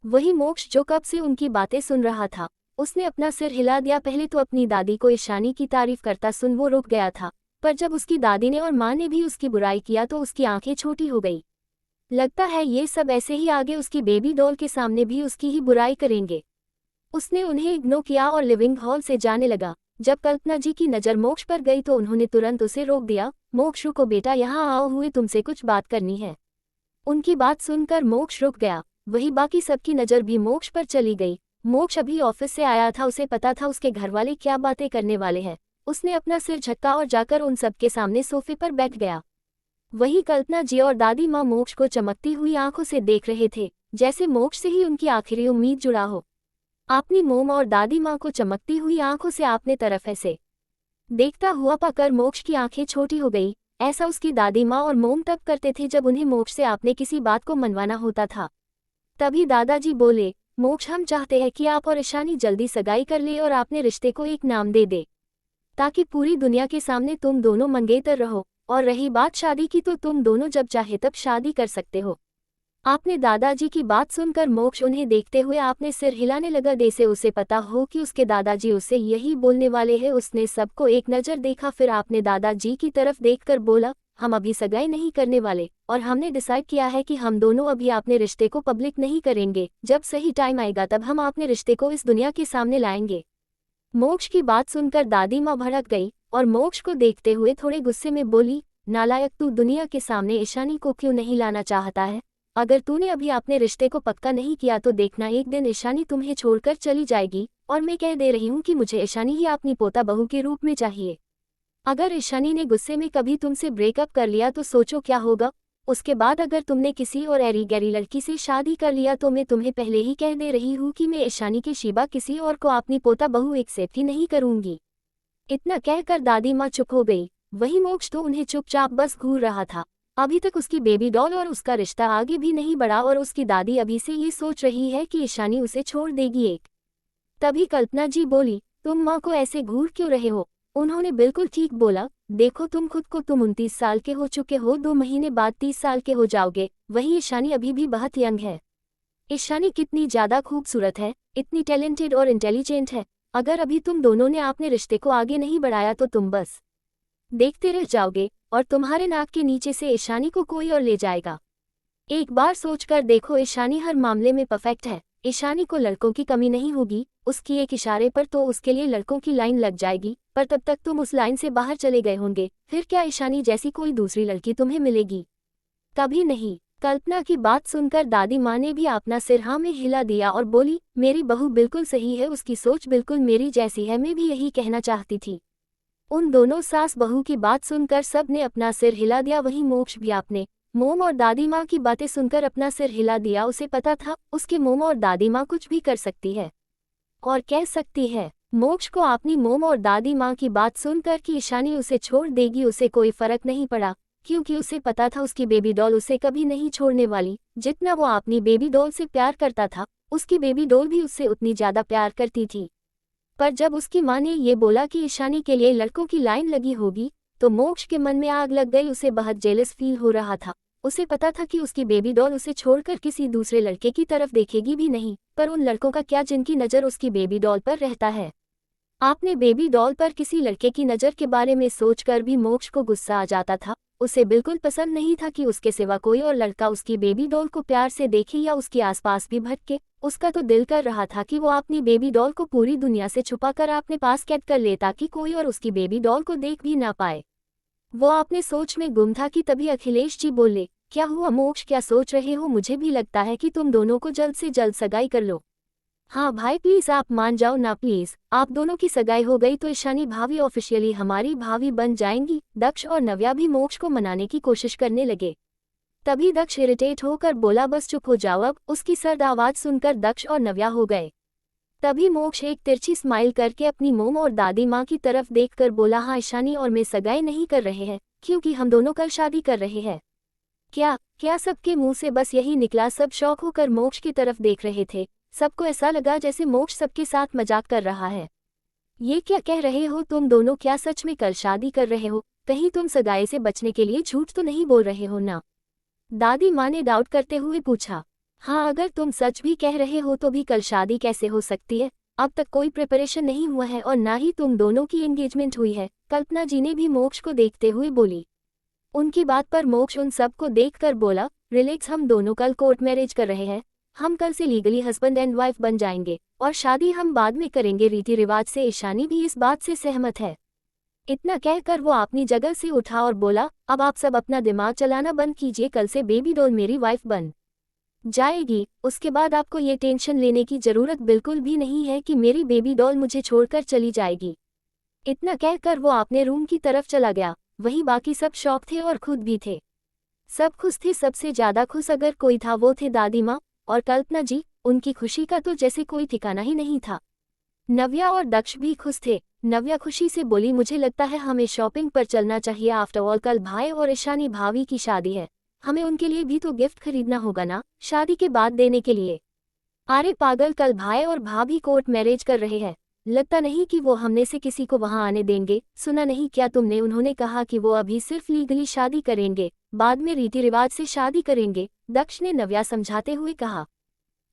वही मोक्ष जो कब से उनकी बातें सुन रहा था, उसने अपना सिर हिला दिया। पहले तो अपनी दादी को ईशानी की तारीफ करता सुन वो रुक गया था, पर जब उसकी दादी ने और माँ ने भी उसकी बुराई किया तो उसकी आंखें छोटी हो गई। लगता है ये सब ऐसे ही आगे उसकी बेबी डॉल के सामने भी उसकी ही बुराई करेंगे। उसने उन्हें इग्नोर किया और लिविंग हॉल से जाने लगा। जब कल्पना जी की नज़र मोक्ष पर गई तो उन्होंने तुरंत उसे रोक दिया। मोक्ष रुको बेटा, यहाँ आओ, हुए तुमसे कुछ बात करनी है। उनकी बात सुनकर मोक्ष रुक गया। वही बाकी सबकी नज़र भी मोक्ष पर चली गई। मोक्ष अभी ऑफिस से आया था, उसे पता था उसके घरवाले क्या बातें करने वाले हैं। उसने अपना सिर झटका और जाकर उन सबके सामने सोफे पर बैठ गया। वही कल्पना जी और दादी माँ मोक्ष को चमकती हुई आंखों से देख रहे थे, जैसे मोक्ष से ही उनकी आखिरी उम्मीद जुड़ा हो। अपनी मोम और दादी माँ को चमकती हुई आंखों से आपने तरफ ऐसे देखता हुआ पाकर मोक्ष की आंखें छोटी हो गई। ऐसा उसकी दादी माँ और मोम तब करते थे जब उन्हें मोक्ष से आपने किसी बात को मनवाना होता था। तभी दादाजी बोले, मोक्ष हम चाहते हैं कि आप और ईशानी जल्दी सगाई कर ले और आपने रिश्ते को एक नाम दे दे, ताकि पूरी दुनिया के सामने तुम दोनों मंगेतर रहो। और रही बात शादी की, तो तुम दोनों जब चाहे तब शादी कर सकते हो। आपने दादाजी की बात सुनकर मोक्ष उन्हें देखते हुए आपने सिर हिलाने लगा, जैसे उसे पता हो कि उसके दादाजी उससे यही बोलने वाले हैं। उसने सबको एक नज़र देखा, फिर आपने दादाजी की तरफ देखकर बोला, हम अभी सगाई नहीं करने वाले, और हमने डिसाइड किया है कि हम दोनों अभी अपने रिश्ते को पब्लिक नहीं करेंगे। जब सही टाइम आएगा तब हम अपने रिश्ते को इस दुनिया के सामने लाएंगे। मोक्ष की बात सुनकर दादी माँ भड़क गई और मोक्ष को देखते हुए थोड़े गुस्से में बोली, नालायक, तू दुनिया के सामने ईशानी को क्यों नहीं लाना चाहता है? अगर तूने अभी अपने रिश्ते को पक्का नहीं किया तो देखना, एक दिन ईशानी तुम्हें छोड़कर चली जाएगी। और मैं कह दे रही हूँ कि मुझे ईशानी ही अपनी पोता बहू के रूप में चाहिए। अगर ईशानी ने गुस्से में कभी तुमसे ब्रेकअप कर लिया तो सोचो क्या होगा। उसके बाद अगर तुमने किसी और एरी गैरी लड़की से शादी कर लिया तो मैं तुम्हें पहले ही कह दे रही हूँ कि मैं ईशानी के शिवा किसी और को अपनी पोता बहू एक्सेप्ट ही नहीं करूँगी। इतना कहकर दादी माँ चुप हो गई। वही मोक्ष तो उन्हें चुपचाप बस घूर रहा था। अभी तक उसकी बेबी डॉल और उसका रिश्ता आगे भी नहीं बढ़ा और उसकी दादी अभी से ये सोच रही है कि ईशानी उसे छोड़ देगी। एक तभी कल्पना जी बोली, तुम माँ को ऐसे घूर क्यों रहे हो? उन्होंने बिल्कुल ठीक बोला, देखो तुम खुद को, तुम 29 साल के हो चुके हो, 2 महीने बाद 30 साल के हो जाओगे। वही ईशानी अभी भी बहुत यंग है। ईशानी कितनी ज़्यादा खूबसूरत है, इतनी टैलेंटेड और इंटेलिजेंट है। अगर अभी तुम दोनों ने अपने रिश्ते को आगे नहीं बढ़ाया तो तुम बस देखते रह जाओगे और तुम्हारे नाक के नीचे से ईशानी को कोई और ले जाएगा। एक बार सोचकर देखो, ईशानी हर मामले में परफेक्ट है। ईशानी को लड़कों की कमी नहीं होगी। उसकी एक इशारे पर तो उसके लिए लड़कों की लाइन लग जाएगी, पर तब तक तुम उस लाइन से बाहर चले गए होंगे। फिर क्या ईशानी जैसी कोई दूसरी लड़की तुम्हें मिलेगी? कभी नहीं। कल्पना की बात सुनकर दादी माँ ने भी अपना सिर हाँ में हिला दिया और बोली, मेरी बहू बिल्कुल सही है, उसकी सोच बिल्कुल मेरी जैसी है, मैं भी यही कहना चाहती थी। उन दोनों सास बहू की बात सुनकर सब ने अपना सिर हिला दिया। वहीं मोक्ष भी अपने मोम और दादी माँ की बातें सुनकर अपना सिर हिला दिया। उसे पता था उसके मोम और दादी माँ कुछ भी कर सकती है और कह सकती है। मोक्ष को अपनी मोम और दादी माँ की बात सुनकर कि ईशानी उसे छोड़ देगी उसे कोई फर्क नहीं पड़ा, क्योंकि उसे पता था उसकी बेबी डॉल उसे कभी नहीं छोड़ने वाली। जितना वो अपनी बेबी डॉल से प्यार करता था, उसकी बेबी डॉल भी उससे उतनी ज़्यादा प्यार करती थी। पर जब उसकी माँ ने ये बोला कि ईशानी के लिए लड़कों की लाइन लगी होगी, तो मोक्ष के मन में आग लग गई। उसे बहुत जेलस फील हो रहा था। उसे पता था कि उसकी बेबी डॉल उसे छोड़कर किसी दूसरे लड़के की तरफ देखेगी भी नहीं, पर उन लड़कों का क्या जिनकी नज़र उसकी बेबी डॉल पर रहता है। आपने बेबी डॉल पर किसी लड़के की नज़र के बारे में सोचकर भी मोक्ष को गुस्सा आ जाता था। उसे बिल्कुल पसंद नहीं था कि उसके सिवा कोई और लड़का उसकी बेबी डॉल को प्यार से देखे या उसके आसपास भी भटके। उसका तो दिल कर रहा था कि वो अपनी बेबी डॉल को पूरी दुनिया से छुपाकर अपने पास कैद कर ले, ताकि कोई और उसकी बेबी डॉल को देख भी ना पाए। वो अपने सोच में गुम था कि तभी अखिलेश जी बोले, क्या हुआ मोक्ष, क्या सोच रहे हो? मुझे भी लगता है कि तुम दोनों को जल्द से जल्द सगाई कर लो। हाँ भाई प्लीज आप मान जाओ ना प्लीज। आप दोनों की सगाई हो गई तो ईशानी भाभी ऑफिशियली हमारी भाभी बन जाएंगी। दक्ष और नव्या भी मोक्ष को मनाने की कोशिश करने लगे। तभी दक्ष इरिटेट होकर बोला, बस चुप हो जाओ अब। उसकी सर्द आवाज सुनकर दक्ष और नव्या हो गए। तभी मोक्ष एक तिरछी स्माइल करके अपनी मोम और दादी माँ की तरफ देखकर बोला, हाँ ईशानी और मैं सगाई नहीं कर रहे हैं, क्योंकि हम दोनों कल शादी कर रहे हैं। क्या सबके मुंह से बस यही निकला। सब शौक होकर मोक्ष की तरफ देख रहे थे। सबको ऐसा लगा जैसे मोक्ष सबके साथ मजाक कर रहा है। ये क्या कह रहे हो तुम दोनों? क्या सच में कल शादी कर रहे हो? कहीं तुम सगाई से बचने के लिए झूठ तो नहीं बोल रहे हो ना? दादी माँ ने डाउट करते हुए पूछा। हाँ, अगर तुम सच भी कह रहे हो तो भी कल शादी कैसे हो सकती है? अब तक कोई प्रिपरेशन नहीं हुआ है और ना ही तुम दोनों की एंगेजमेंट हुई है। कल्पना जी ने भी मोक्ष को देखते हुए बोली। उनकी बात पर मोक्ष उन सबको देखकर बोला, रिलैक्स, हम दोनों कल कोर्ट मैरिज कर रहे हैं। हम कल से लीगली हस्बैंड एंड वाइफ बन जाएंगे और शादी हम बाद में करेंगे रीति रिवाज से। ईशानी भी इस बात से सहमत है। इतना कहकर वो अपनी जगह से उठा और बोला, अब आप सब अपना दिमाग चलाना बंद कीजिए। कल से बेबी डॉल मेरी वाइफ बन जाएगी। उसके बाद आपको ये टेंशन लेने की जरूरत बिल्कुल भी नहीं है कि मेरी बेबी डॉल मुझे छोड़कर चली जाएगी। इतना कहकर वो अपने रूम की तरफ चला गया। वहीं बाकी सब शौक थे और खुद भी थे। सब खुश थे। सबसे ज्यादा खुश अगर कोई था वो थे दादी माँ और कल्पना जी। उनकी खुशी का तो जैसे कोई ठिकाना ही नहीं था। नव्या और दक्ष भी खुश थे। नव्या खुशी से बोली, मुझे लगता है हमें शॉपिंग पर चलना चाहिए। आफ्टर ऑल कल भाई और ईशानी भाभी की शादी है, हमें उनके लिए भी तो गिफ्ट खरीदना होगा ना, शादी के बाद देने के लिए। अरे पागल, कल भाई और भाभी कोर्ट मैरिज कर रहे हैं। लगता नहीं कि वो हमने से किसी को वहां आने देंगे। सुना नहीं क्या तुमने? उन्होंने कहा कि वो अभी सिर्फ लीगली शादी करेंगे, बाद में रीति रिवाज से शादी करेंगे, दक्ष ने नव्या समझाते हुए कहा।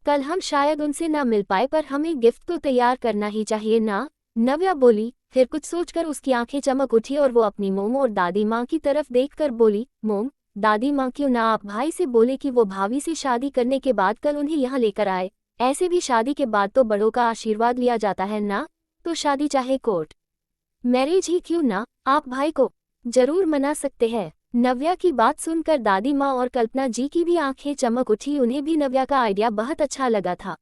कल हम शायद उनसे ना मिल पाए, पर हमें गिफ्ट तो तैयार करना ही चाहिए ना, नव्या बोली। फिर कुछ सोचकर उसकी आंखें चमक उठी और वो अपनी मोम और दादी माँ की तरफ देखकर बोली, मोम, दादी माँ, क्यों ना आप भाई से बोले कि वो भाभी से शादी करने के बाद कल उन्हें यहाँ लेकर आए। ऐसे भी शादी के बाद तो बड़ों का आशीर्वाद लिया जाता है ना, तो शादी चाहे कोर्ट मैरिज ही क्यों ना, आप भाई को जरूर मना सकते हैं। नव्या की बात सुनकर दादी माँ और कल्पना जी की भी आंखें चमक उठी। उन्हें भी नव्या का आइडिया बहुत अच्छा लगा था।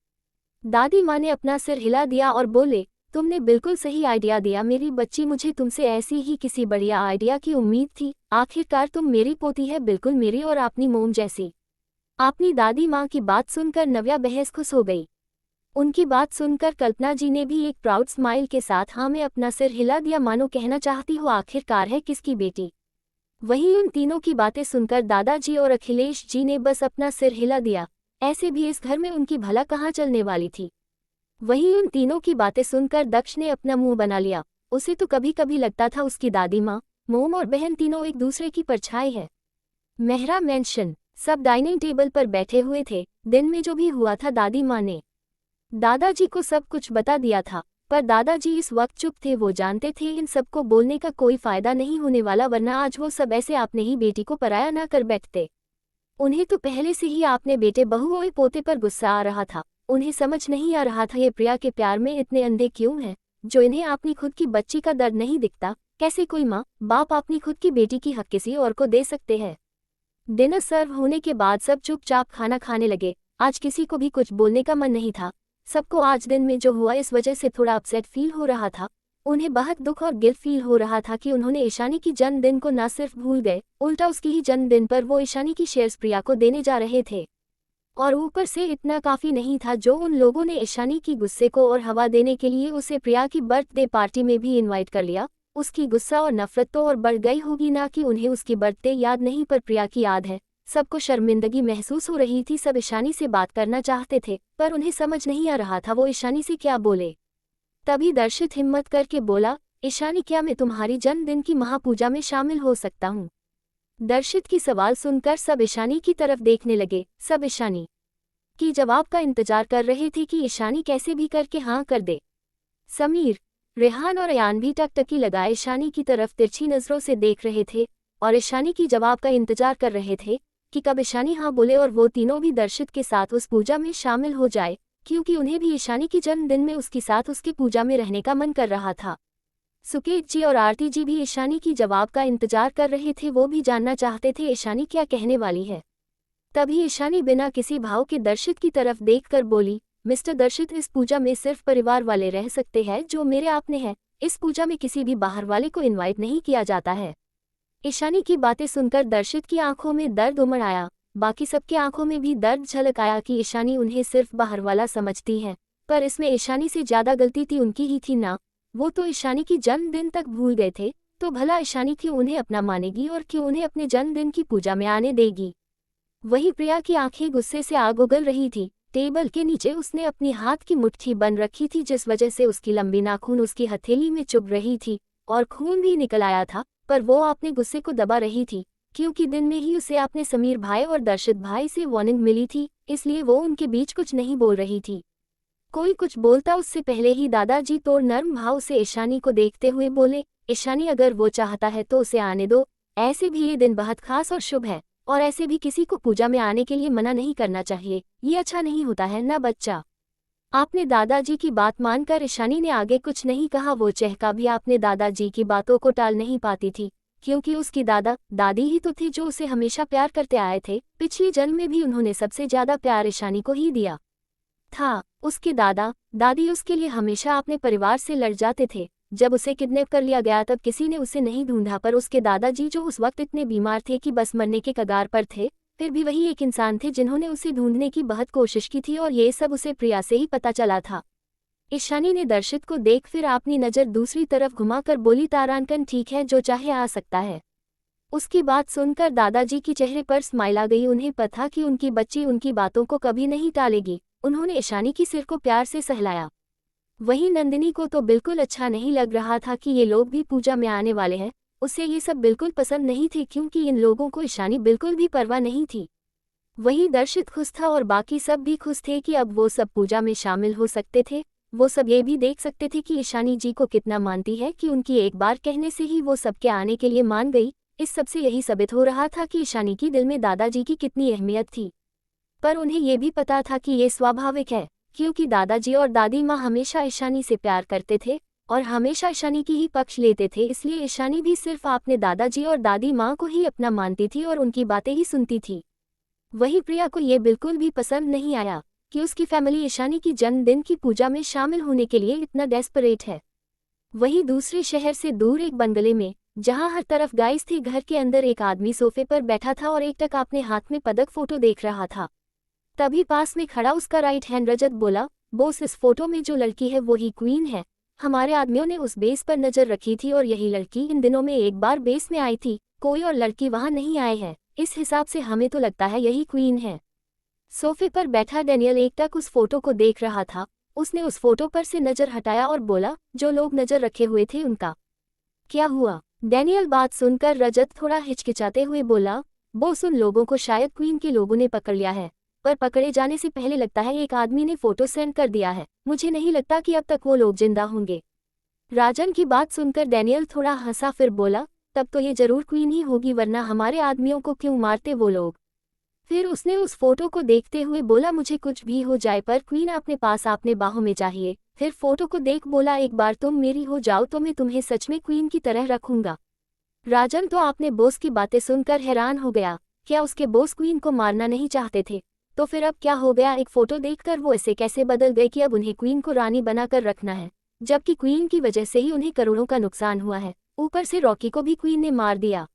दादी माँ ने अपना सिर हिला दिया और बोले, तुमने बिल्कुल सही आइडिया दिया मेरी बच्ची, मुझे तुमसे ऐसी ही किसी बढ़िया आइडिया की उम्मीद थी। आखिरकार तुम मेरी पोती है, बिल्कुल मेरी और अपनी मोम जैसी। अपनी दादी माँ की बात सुनकर नव्या बेहद खुश हो गई। उनकी बात सुनकर कल्पना जी ने भी एक प्राउड स्माइल के साथ हाँ में अपना सिर हिला दिया, मानो कहना चाहती हो आखिरकार है किसकी बेटी। वहीं उन तीनों की बातें सुनकर दादाजी और अखिलेश जी ने बस अपना सिर हिला दिया। ऐसे भी इस घर में उनकी भला कहाँ चलने वाली थी। वहीं उन तीनों की बातें सुनकर दक्ष ने अपना मुंह बना लिया। उसे तो कभी कभी लगता था उसकी दादी माँ, मोम और बहन तीनों एक दूसरे की परछाई है। मेहरा मेंशन। सब डाइनिंग टेबल पर बैठे हुए थे। दिन में जो भी हुआ था दादी माँ ने दादाजी को सब कुछ बता दिया था, पर दादाजी इस वक्त चुप थे। वो जानते थे इन सबको बोलने का कोई फायदा नहीं होने वाला, वरना आज वो सब ऐसे आपने ही बेटी को पराया ना कर बैठते। उन्हें तो पहले से ही आपने बेटे बहू और पोते पर गुस्सा आ रहा था। उन्हें समझ नहीं आ रहा था ये प्रिया के प्यार में इतने अंधे क्यों हैं, जो इन्हें अपनी खुद की बच्ची का दर्द नहीं दिखता। कैसे कोई माँ बाप अपनी खुद की बेटी की हक किसी और को दे सकते हैं। डिनर सर्व होने के बाद सब चुपचाप खाना खाने लगे। आज किसी को भी कुछ बोलने का मन नहीं था। सबको आज दिन में जो हुआ इस वजह से थोड़ा अपसेट फील हो रहा था। उन्हें बहुत दुख और गिल्ट फील हो रहा था कि उन्होंने ईशानी की जन्मदिन को न सिर्फ भूल गए, उल्टा उसकी ही जन्मदिन पर वो ईशानी की शेयर्स प्रिया को देने जा रहे थे। और ऊपर से इतना काफी नहीं था जो उन लोगों ने ईशानी की गुस्से को और हवा देने के लिए उसे प्रिया की बर्थडे पार्टी में भी इनवाइट कर लिया। उसकी गुस्सा और नफरत तो और बढ़ गई होगी ना कि उन्हें उसकी बर्थडे याद नहीं पर प्रिया की याद है। सबको शर्मिंदगी महसूस हो रही थी। सब ईशानी से बात करना चाहते थे, पर उन्हें समझ नहीं आ रहा था वो ईशानी से क्या बोले। तभी दर्शित हिम्मत करके बोला, ईशानी, क्या मैं तुम्हारी जन्मदिन की महापूजा में शामिल हो सकता हूँ? दर्शित की सवाल सुनकर सब ईशानी की तरफ देखने लगे। सब ईशानी की जवाब का इंतजार कर रहे थे कि ईशानी कैसे भी करके हाँ कर दे। समीर, रेहान और अयान भी टकटकी लगाए ईशानी की तरफ तिरछी नजरों से देख रहे थे और ईशानी की जवाब का इंतजार कर रहे थे कि कब ईशानी हाँ बोले और वो तीनों भी दर्शित के साथ उस पूजा में शामिल हो जाए, क्योंकि उन्हें भी ईशानी की जन्मदिन में उसके साथ उसकी पूजा में रहने का मन कर रहा था। सुकेत जी और आरती जी भी ईशानी की जवाब का इंतजार कर रहे थे। वो भी जानना चाहते थे ईशानी क्या कहने वाली है। तभी ईशानी बिना किसी भाव के दर्शित की तरफ देखकर बोली, मिस्टर दर्शित, इस पूजा में सिर्फ परिवार वाले रह सकते हैं जो मेरे आपने हैं। इस पूजा में किसी भी बाहर वाले को इनवाइट नहीं किया जाता है। ईशानी की बातें सुनकर दर्शित की आंखों में दर्द उमड़ आया। बाकी सबकी आंखों में भी दर्द झलक आया कि ईशानी उन्हें सिर्फ बाहर वाला समझती है, पर इसमें ईशानी से ज्यादा गलती थी उनकी ही थी ना। वो तो ईशानी की जन्मदिन तक भूल गए थे, तो भला ईशानी क्यों उन्हें अपना मानेगी और क्यों उन्हें अपने जन्मदिन की पूजा में आने देगी। वहीं प्रिया की आंखें गुस्से से आग उगल रही थी। टेबल के नीचे उसने अपनी हाथ की मुट्ठी बंद रखी थी, जिस वजह से उसकी लंबी नाखून उसकी हथेली में चुभ रही थी और खून भी निकल आया था, पर वो अपने गुस्से को दबा रही थी, क्योंकि दिन में ही उसे अपने समीर भाई और दर्शित भाई से वार्निंग मिली थी, इसलिए वो उनके बीच कुछ नहीं बोल रही थी। कोई कुछ बोलता उससे पहले ही दादाजी तो नर्म भाव से ईशानी को देखते हुए बोले, ईशानी, अगर वो चाहता है तो उसे आने दो। ऐसे भी ये दिन बहुत खास और शुभ है, और ऐसे भी किसी को पूजा में आने के लिए मना नहीं करना चाहिए। ये अच्छा नहीं होता है ना बच्चा। आपने दादाजी की बात मानकर ईशानी ने आगे कुछ नहीं कहा। वो चहका भी आपने दादाजी की बातों को टाल नहीं पाती थी, क्योंकि उसकी दादा दादी ही तो थी जो उसे हमेशा प्यार करते आए थे। पिछले जन्म में भी उन्होंने सबसे ज्यादा प्यार ईशानी को ही दिया था। उसके दादा दादी उसके लिए हमेशा अपने परिवार से लड़ जाते थे। जब उसे किडनैप कर लिया गया तब किसी ने उसे नहीं ढूंढा, पर उसके दादाजी जो उस वक्त इतने बीमार थे कि बस मरने के कगार पर थे, फिर भी वही एक इंसान थे जिन्होंने उसे ढूंढने की बहुत कोशिश की थी, और ये सब उसे प्रिया से ही पता चला था। ईशानी ने दर्शित को देख फिर अपनी नज़र दूसरी तरफ घुमाकर बोली, तारांकन, ठीक है, जो चाहे आ सकता है। उसकी बात सुनकर दादाजी की चेहरे पर स्माइल आ गई। उन्हें पता कि उनकी बच्ची उनकी बातों को कभी नहीं टालेगी। उन्होंने ईशानी की सिर को प्यार से सहलाया। वहीं नंदिनी को तो बिल्कुल अच्छा नहीं लग रहा था कि ये लोग भी पूजा में आने वाले हैं। उसे ये सब बिल्कुल पसंद नहीं थे क्योंकि इन लोगों को ईशानी बिल्कुल भी परवाह नहीं थी। वहीं दर्शित खुश था और बाकी सब भी खुश थे कि अब वो सब पूजा में शामिल हो सकते थे। वो सब ये भी देख सकते थे कि ईशानी जी को कितना मानती है कि उनकी एक बार कहने से ही वो सबके आने के लिए मान गई। इस सबसे यही साबित हो रहा था कि ईशानी की दिल में दादाजी की कितनी अहमियत थी। पर उन्हें ये भी पता था कि ये स्वाभाविक है क्योंकि दादाजी और दादी माँ हमेशा ईशानी से प्यार करते थे और हमेशा ईशानी की ही पक्ष लेते थे, इसलिए ईशानी भी सिर्फ अपने दादाजी और दादी माँ को ही अपना मानती थी और उनकी बातें ही सुनती थी। वहीं प्रिया को ये बिल्कुल भी पसंद नहीं आया कि उसकी फैमिली ईशानी की जन्मदिन की पूजा में शामिल होने के लिए इतना डेस्परेट है। वहीं दूसरे शहर से दूर एक बंगले में, जहां हर तरफ गाइस थी, घर के अंदर एक आदमी सोफे पर बैठा था और एक टक अपने हाथ में पदक फोटो देख रहा था। तभी पास में खड़ा उसका राइट हैंड रजत बोला, बॉस इस फोटो में जो लड़की है वो ही क्वीन है। हमारे आदमियों ने उस बेस पर नजर रखी थी और यही लड़की इन दिनों में एक बार बेस में आई थी, कोई और लड़की वहां नहीं आए हैं। इस हिसाब से हमें तो लगता है यही क्वीन है। सोफे पर बैठा डैनियल एकटक उस फोटो को देख रहा था। उसने उस फोटो पर से नजर हटाया और बोला, जो लोग नजर रखे हुए थे उनका क्या हुआ? डैनियल बात सुनकर रजत थोड़ा हिचकिचाते हुए बोला, बॉस उन लोगों को शायद क्वीन के लोगों ने पकड़ लिया है, पर पकड़े जाने से पहले लगता है एक आदमी ने फोटो सेंड कर दिया है। मुझे नहीं लगता कि अब तक वो लोग जिंदा होंगे। राजन की बात सुनकर डैनियल थोड़ा हंसा, फिर बोला, तब तो ये जरूर क्वीन ही होगी, वरना हमारे आदमियों को क्यों मारते वो लोग। फिर उसने उस फोटो को देखते हुए बोला, मुझे कुछ भी हो जाए पर क्वीन अपने पास अपने बाहों में चाहिए। फिर फोटो को देख बोला, एक बार तुम मेरी हो जाओ तो मैं तुम्हें सच में क्वीन की तरह रखूंगा। राजन तो अपने बॉस की बातें सुनकर हैरान हो गया। क्या उसके बॉस क्वीन को मारना नहीं चाहते थे? तो फिर अब क्या हो गया? एक फोटो देखकर वो ऐसे कैसे बदल गए कि अब उन्हें क्वीन को रानी बनाकर रखना है, जबकि क्वीन की वजह से ही उन्हें करोड़ों का नुकसान हुआ है। ऊपर से रॉकी को भी क्वीन ने मार दिया।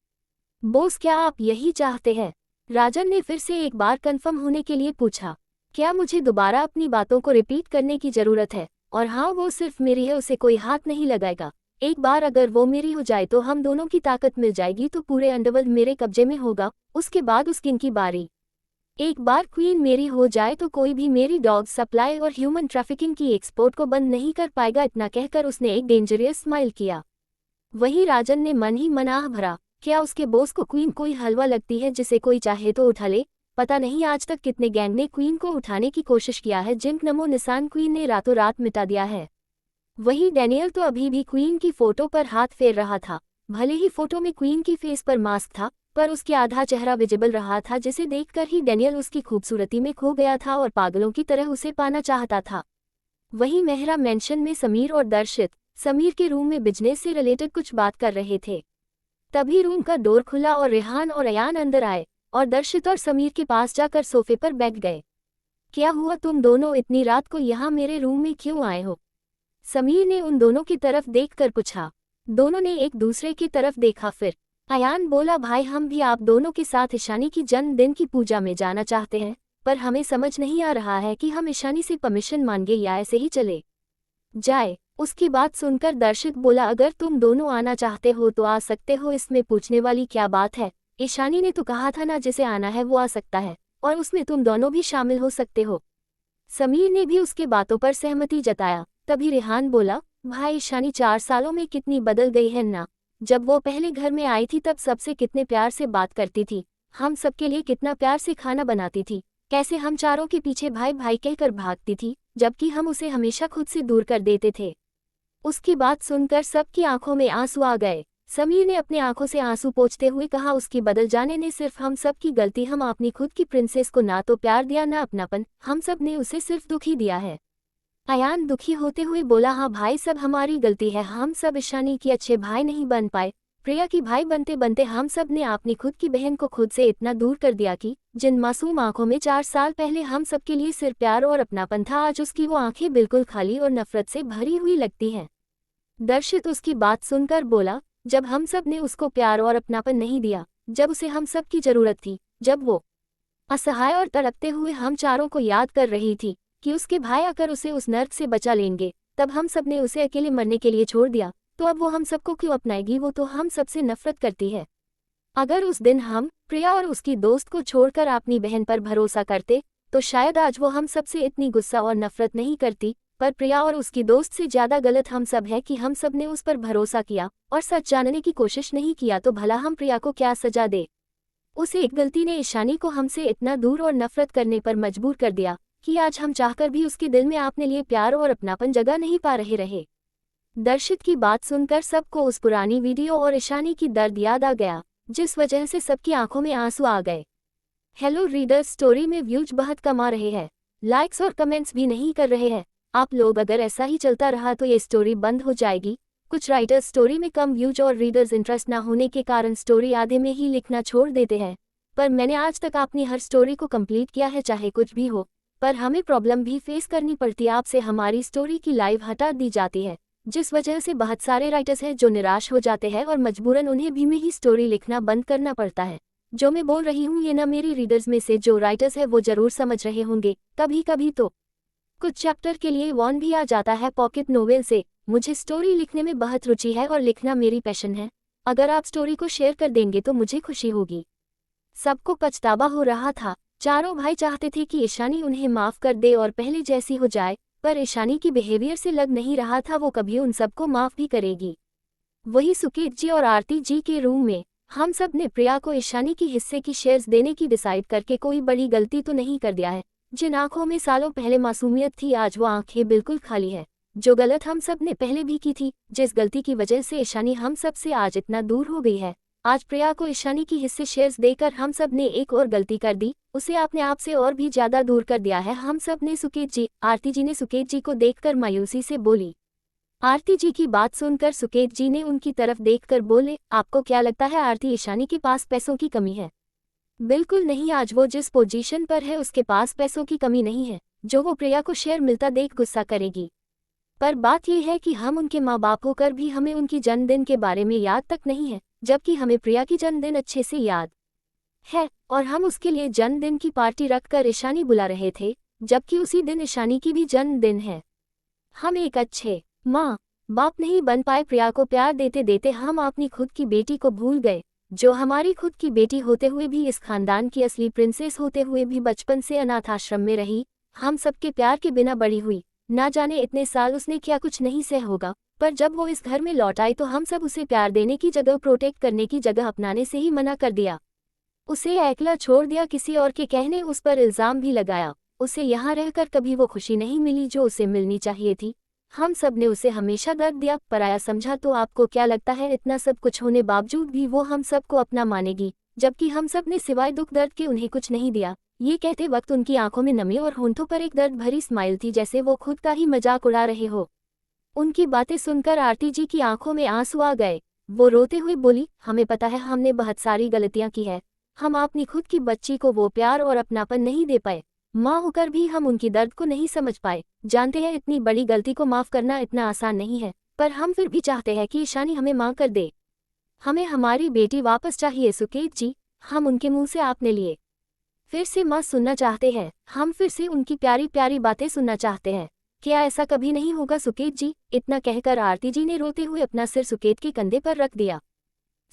बॉस क्या आप यही चाहते हैं? राजन ने फिर से एक बार कंफर्म होने के लिए पूछा। क्या मुझे दोबारा अपनी बातों को रिपीट करने की जरूरत है? और हाँ, वो सिर्फ मेरी है, उसे कोई हाथ नहीं लगाएगा। एक बार अगर वो मेरी हो जाए तो हम दोनों की ताकत मिल जाएगी, तो पूरे अंडरवर्ल्ड मेरे कब्जे में होगा। उसके बाद उसकी की बारी। एक बार क्वीन मेरी हो जाए तो कोई भी मेरी डॉग सप्लाई और ह्यूमन ट्रैफिकिंग की एक्सपोर्ट को बंद नहीं कर पाएगा। इतना कहकर उसने एक डेंजरियस स्माइल किया। वहीं राजन ने मन ही मन आह भरा, क्या उसके बॉस को क्वीन कोई हलवा लगती है जिसे कोई चाहे तो उठा ले? पता नहीं आज तक कितने गैंग ने क्वीन को उठाने की कोशिश किया है, जिनका नमो निशान क्वीन ने रातों रात मिटा दिया है। वहीं डैनियल तो अभी भी क्वीन की फोटो पर हाथ फेर रहा था। भले ही फोटो में क्वीन की फेस पर मास्क था, पर उसके आधा चेहरा विजिबल रहा था, जिसे देखकर ही डैनियल उसकी खूबसूरती में खो गया था और पागलों की तरह उसे पाना चाहता था। वहीं मेहरा मेंशन में समीर और दर्शित समीर के रूम में बिजनेस से रिलेटेड कुछ बात कर रहे थे। तभी रूम का डोर खुला और रेहान और अयान अंदर आए और दर्शित और समीर के पास जाकर सोफे पर बैठ गए। क्या हुआ, तुम दोनों इतनी रात को यहाँ मेरे रूम में क्यों आए हो? समीर ने उन दोनों की तरफ देखकर पूछा। दोनों ने एक दूसरे की तरफ देखा। फिर अयान बोला, भाई हम भी आप दोनों के साथ ईशानी की जन्मदिन की पूजा में जाना चाहते हैं, पर हमें समझ नहीं आ रहा है कि हम ईशानी से परमिशन मांगे या ऐसे ही चले जाए। उसकी बात सुनकर दर्शित बोला, अगर तुम दोनों आना चाहते हो तो आ सकते हो, इसमें पूछने वाली क्या बात है? ईशानी ने तो कहा था ना, जिसे आना है वो आ सकता है, और उसमें तुम दोनों भी शामिल हो सकते हो। समीर ने भी उसके बातों पर सहमति जताया। तभी रेहान बोला, भाई ईशानी 4 सालों में कितनी बदल गई है ना। जब वो पहले घर में आई थी तब सबसे कितने प्यार से बात करती थी, हम सबके लिए कितना प्यार से खाना बनाती थी, कैसे हम चारों के पीछे भाई भाई कहकर भागती थी, जबकि हम उसे हमेशा खुद से दूर कर देते थे। उसकी बात सुनकर सबकी आंखों में आंसू आ गए। समीर ने अपने आंखों से आंसू पोंछते हुए कहा, उसकी बदल जाने ने सिर्फ हम सब की गलती, हम अपनी खुद की प्रिंसेस को ना तो प्यार दिया ना अपनापन, हम सब ने उसे सिर्फ दुख ही दिया है। अयान दुखी होते हुए बोला, हाँ भाई, सब हमारी गलती है, हम सब ईशानी की अच्छे भाई नहीं बन पाए। प्रिया की भाई बनते बनते हम सब ने अपनी खुद की बहन को खुद से इतना दूर कर दिया कि जिन मासूम आंखों में 4 साल पहले हम सबके लिए सिर्फ प्यार और अपनापन था, आज उसकी वो आंखें बिल्कुल खाली और नफरत से भरी हुई लगती हैं। दर्शित उसकी बात सुनकर बोला, जब हम सब ने उसको प्यार और अपनापन नहीं दिया, जब उसे हम सब की जरूरत थी, जब वो असहाय और तड़पते हुए हम चारों को याद कर रही थी कि उसके भाई आकर उसे उस नर्क से बचा लेंगे, तब हम सब ने उसे अकेले मरने के लिए छोड़ दिया, तो अब वो हम सबको क्यों अपनाएगी? वो तो हम सबसे नफरत करती है। अगर उस दिन हम प्रिया और उसकी दोस्त को छोड़कर अपनी बहन पर भरोसा करते तो शायद आज वो हम सबसे इतनी गुस्सा और नफरत नहीं करती। पर प्रिया और उसकी दोस्त से ज़्यादा गलत हम सब है कि हम सब ने उस पर भरोसा किया और सच जानने की कोशिश नहीं किया। तो भला हम प्रिया को क्या सजा दे। उस एक गलती ने ईशानी को हमसे इतना दूर और नफरत करने पर मजबूर कर दिया कि आज हम चाहकर भी उसके दिल में आपने लिए प्यार और अपनापन जगह नहीं पा रहे। दर्शित की बात सुनकर सबको उस पुरानी वीडियो और ईशानी की दर्द याद आ गया, जिस वजह से सबकी आंखों में आंसू आ गए। हेलो रीडर्स, स्टोरी में व्यूज बहुत कम आ रहे हैं, लाइक्स और कमेंट्स भी नहीं कर रहे हैं। आप लोग अगर ऐसा ही चलता रहा तो ये स्टोरी बंद हो जाएगी। कुछ राइटर्स स्टोरी में कम व्यूज और रीडर्स इंटरेस्ट ना होने के कारण स्टोरी आधे में ही लिखना छोड़ देते हैं। पर मैंने आज तक अपनी हर स्टोरी को कंप्लीट किया है, चाहे कुछ भी हो। पर हमें प्रॉब्लम भी फेस करनी पड़ती है, आपसे हमारी स्टोरी की लाइव हटा दी जाती है, जिस वजह से बहुत सारे राइटर्स हैं जो निराश हो जाते हैं और मजबूरन उन्हें भी में ही स्टोरी लिखना बंद करना पड़ता है। जो मैं बोल रही हूँ ये ना मेरी रीडर्स में से जो राइटर्स है वो जरूर समझ रहे होंगे। कभी कभी तो कुछ चैप्टर के लिए वॉन भी आ जाता है पॉकेट नोवेल से। मुझे स्टोरी लिखने में बहुत रुचि है और लिखना मेरी पैशन है। अगर आप स्टोरी को शेयर कर देंगे तो मुझे खुशी होगी। सबको पछतावा हो रहा था। चारों भाई चाहते थे कि ईशानी उन्हें माफ कर दे और पहले जैसी हो जाए, पर ईशानी की बिहेवियर से लग नहीं रहा था वो कभी उन सबको माफ भी करेगी। वही सुकेत जी और आरती जी के रूम में हम सब ने प्रिया को ईशानी की हिस्से की शेयर्स देने की डिसाइड करके कोई बड़ी गलती तो नहीं कर दिया है। जिन आंखों में सालों पहले मासूमियत थी, आज वो आंखें बिल्कुल खाली है। जो गलत हम सब ने पहले भी की थी, जिस गलती की वजह से ईशानी हम सब से आज इतना दूर हो गई है, आज प्रिया को ईशानी की हिस्से शेयर्स देकर हम सब ने एक और गलती कर दी, उसे अपने आप से और भी ज्यादा दूर कर दिया है हम सब ने। सुकेत जी, आरती जी ने सुकेत जी को देखकर मायूसी से बोली। आरती जी की बात सुनकर सुकेत जी ने उनकी तरफ देखकर बोले, आपको क्या लगता है आरती, ईशानी के पास पैसों की कमी है? बिल्कुल नहीं, आज वो जिस पोजीशन पर है उसके पास पैसों की कमी नहीं है जो वो प्रिया को शेयर मिलता देख गुस्सा करेगी। पर बात यह है कि हम उनके माँ बाप होकर भी हमें उनकी जन्मदिन के बारे में याद तक नहीं है, जबकि हमें प्रिया की जन्मदिन अच्छे से याद है और हम उसके लिए जन्मदिन की पार्टी रखकर ईशानी बुला रहे थे, जबकि उसी दिन ईशानी की भी जन्मदिन है। हम एक अच्छे माँ बाप नहीं बन पाए। प्रिया को प्यार देते देते हम अपनी खुद की बेटी को भूल गए, जो हमारी खुद की बेटी होते हुए भी, इस खानदान की असली प्रिंसेस होते हुए भी बचपन से अनाथ आश्रम में रही, हम सबके प्यार के बिना बड़ी हुई। ना जाने इतने साल उसने क्या कुछ नहीं सह होगा, पर जब वो इस घर में लौट आई तो हम सब उसे प्यार देने की जगह, प्रोटेक्ट करने की जगह अपनाने से ही मना कर दिया। उसे अकेला छोड़ दिया, किसी और के कहने उस पर इल्ज़ाम भी लगाया। उसे यहाँ रहकर कभी वो खुशी नहीं मिली जो उसे मिलनी चाहिए थी। हम सब ने उसे हमेशा दर्द दिया, पराया समझा। तो आपको क्या लगता है इतना सब कुछ होने बावजूद भी वो हम सबको अपना मानेगी, जबकि हम सब ने सिवाय दुख दर्द के उन्हें कुछ नहीं दिया? ये कहते वक्त उनकी आंखों में नमी और होंठों पर एक दर्द भरी स्माइल थी, जैसे वो खुद का ही मजाक उड़ा रहे हो। उनकी बातें सुनकर आरती जी की आंखों में आंसू आ गए। वो रोते हुए बोली, हमें पता है हमने बहुत सारी गलतियां की है। हम अपनी खुद की बच्ची को वो प्यार और अपनापन नहीं दे पाए, माँ होकर भी हम उनकी दर्द को नहीं समझ पाए। जानते हैं इतनी बड़ी गलती को माफ़ करना इतना आसान नहीं है, पर हम फिर भी चाहते हैं कि ईशानी हमें माँ कर दे। हमें हमारी बेटी वापस चाहिए सुकेत जी। हम उनके मुंह से आपने लिए फिर से माँ सुनना चाहते हैं। हम फिर से उनकी प्यारी प्यारी बातें सुनना चाहते हैं। क्या ऐसा कभी नहीं होगा सुकेत जी? इतना कहकर आरती जी ने रोते हुए अपना सिर सुकेत के कंधे पर रख दिया।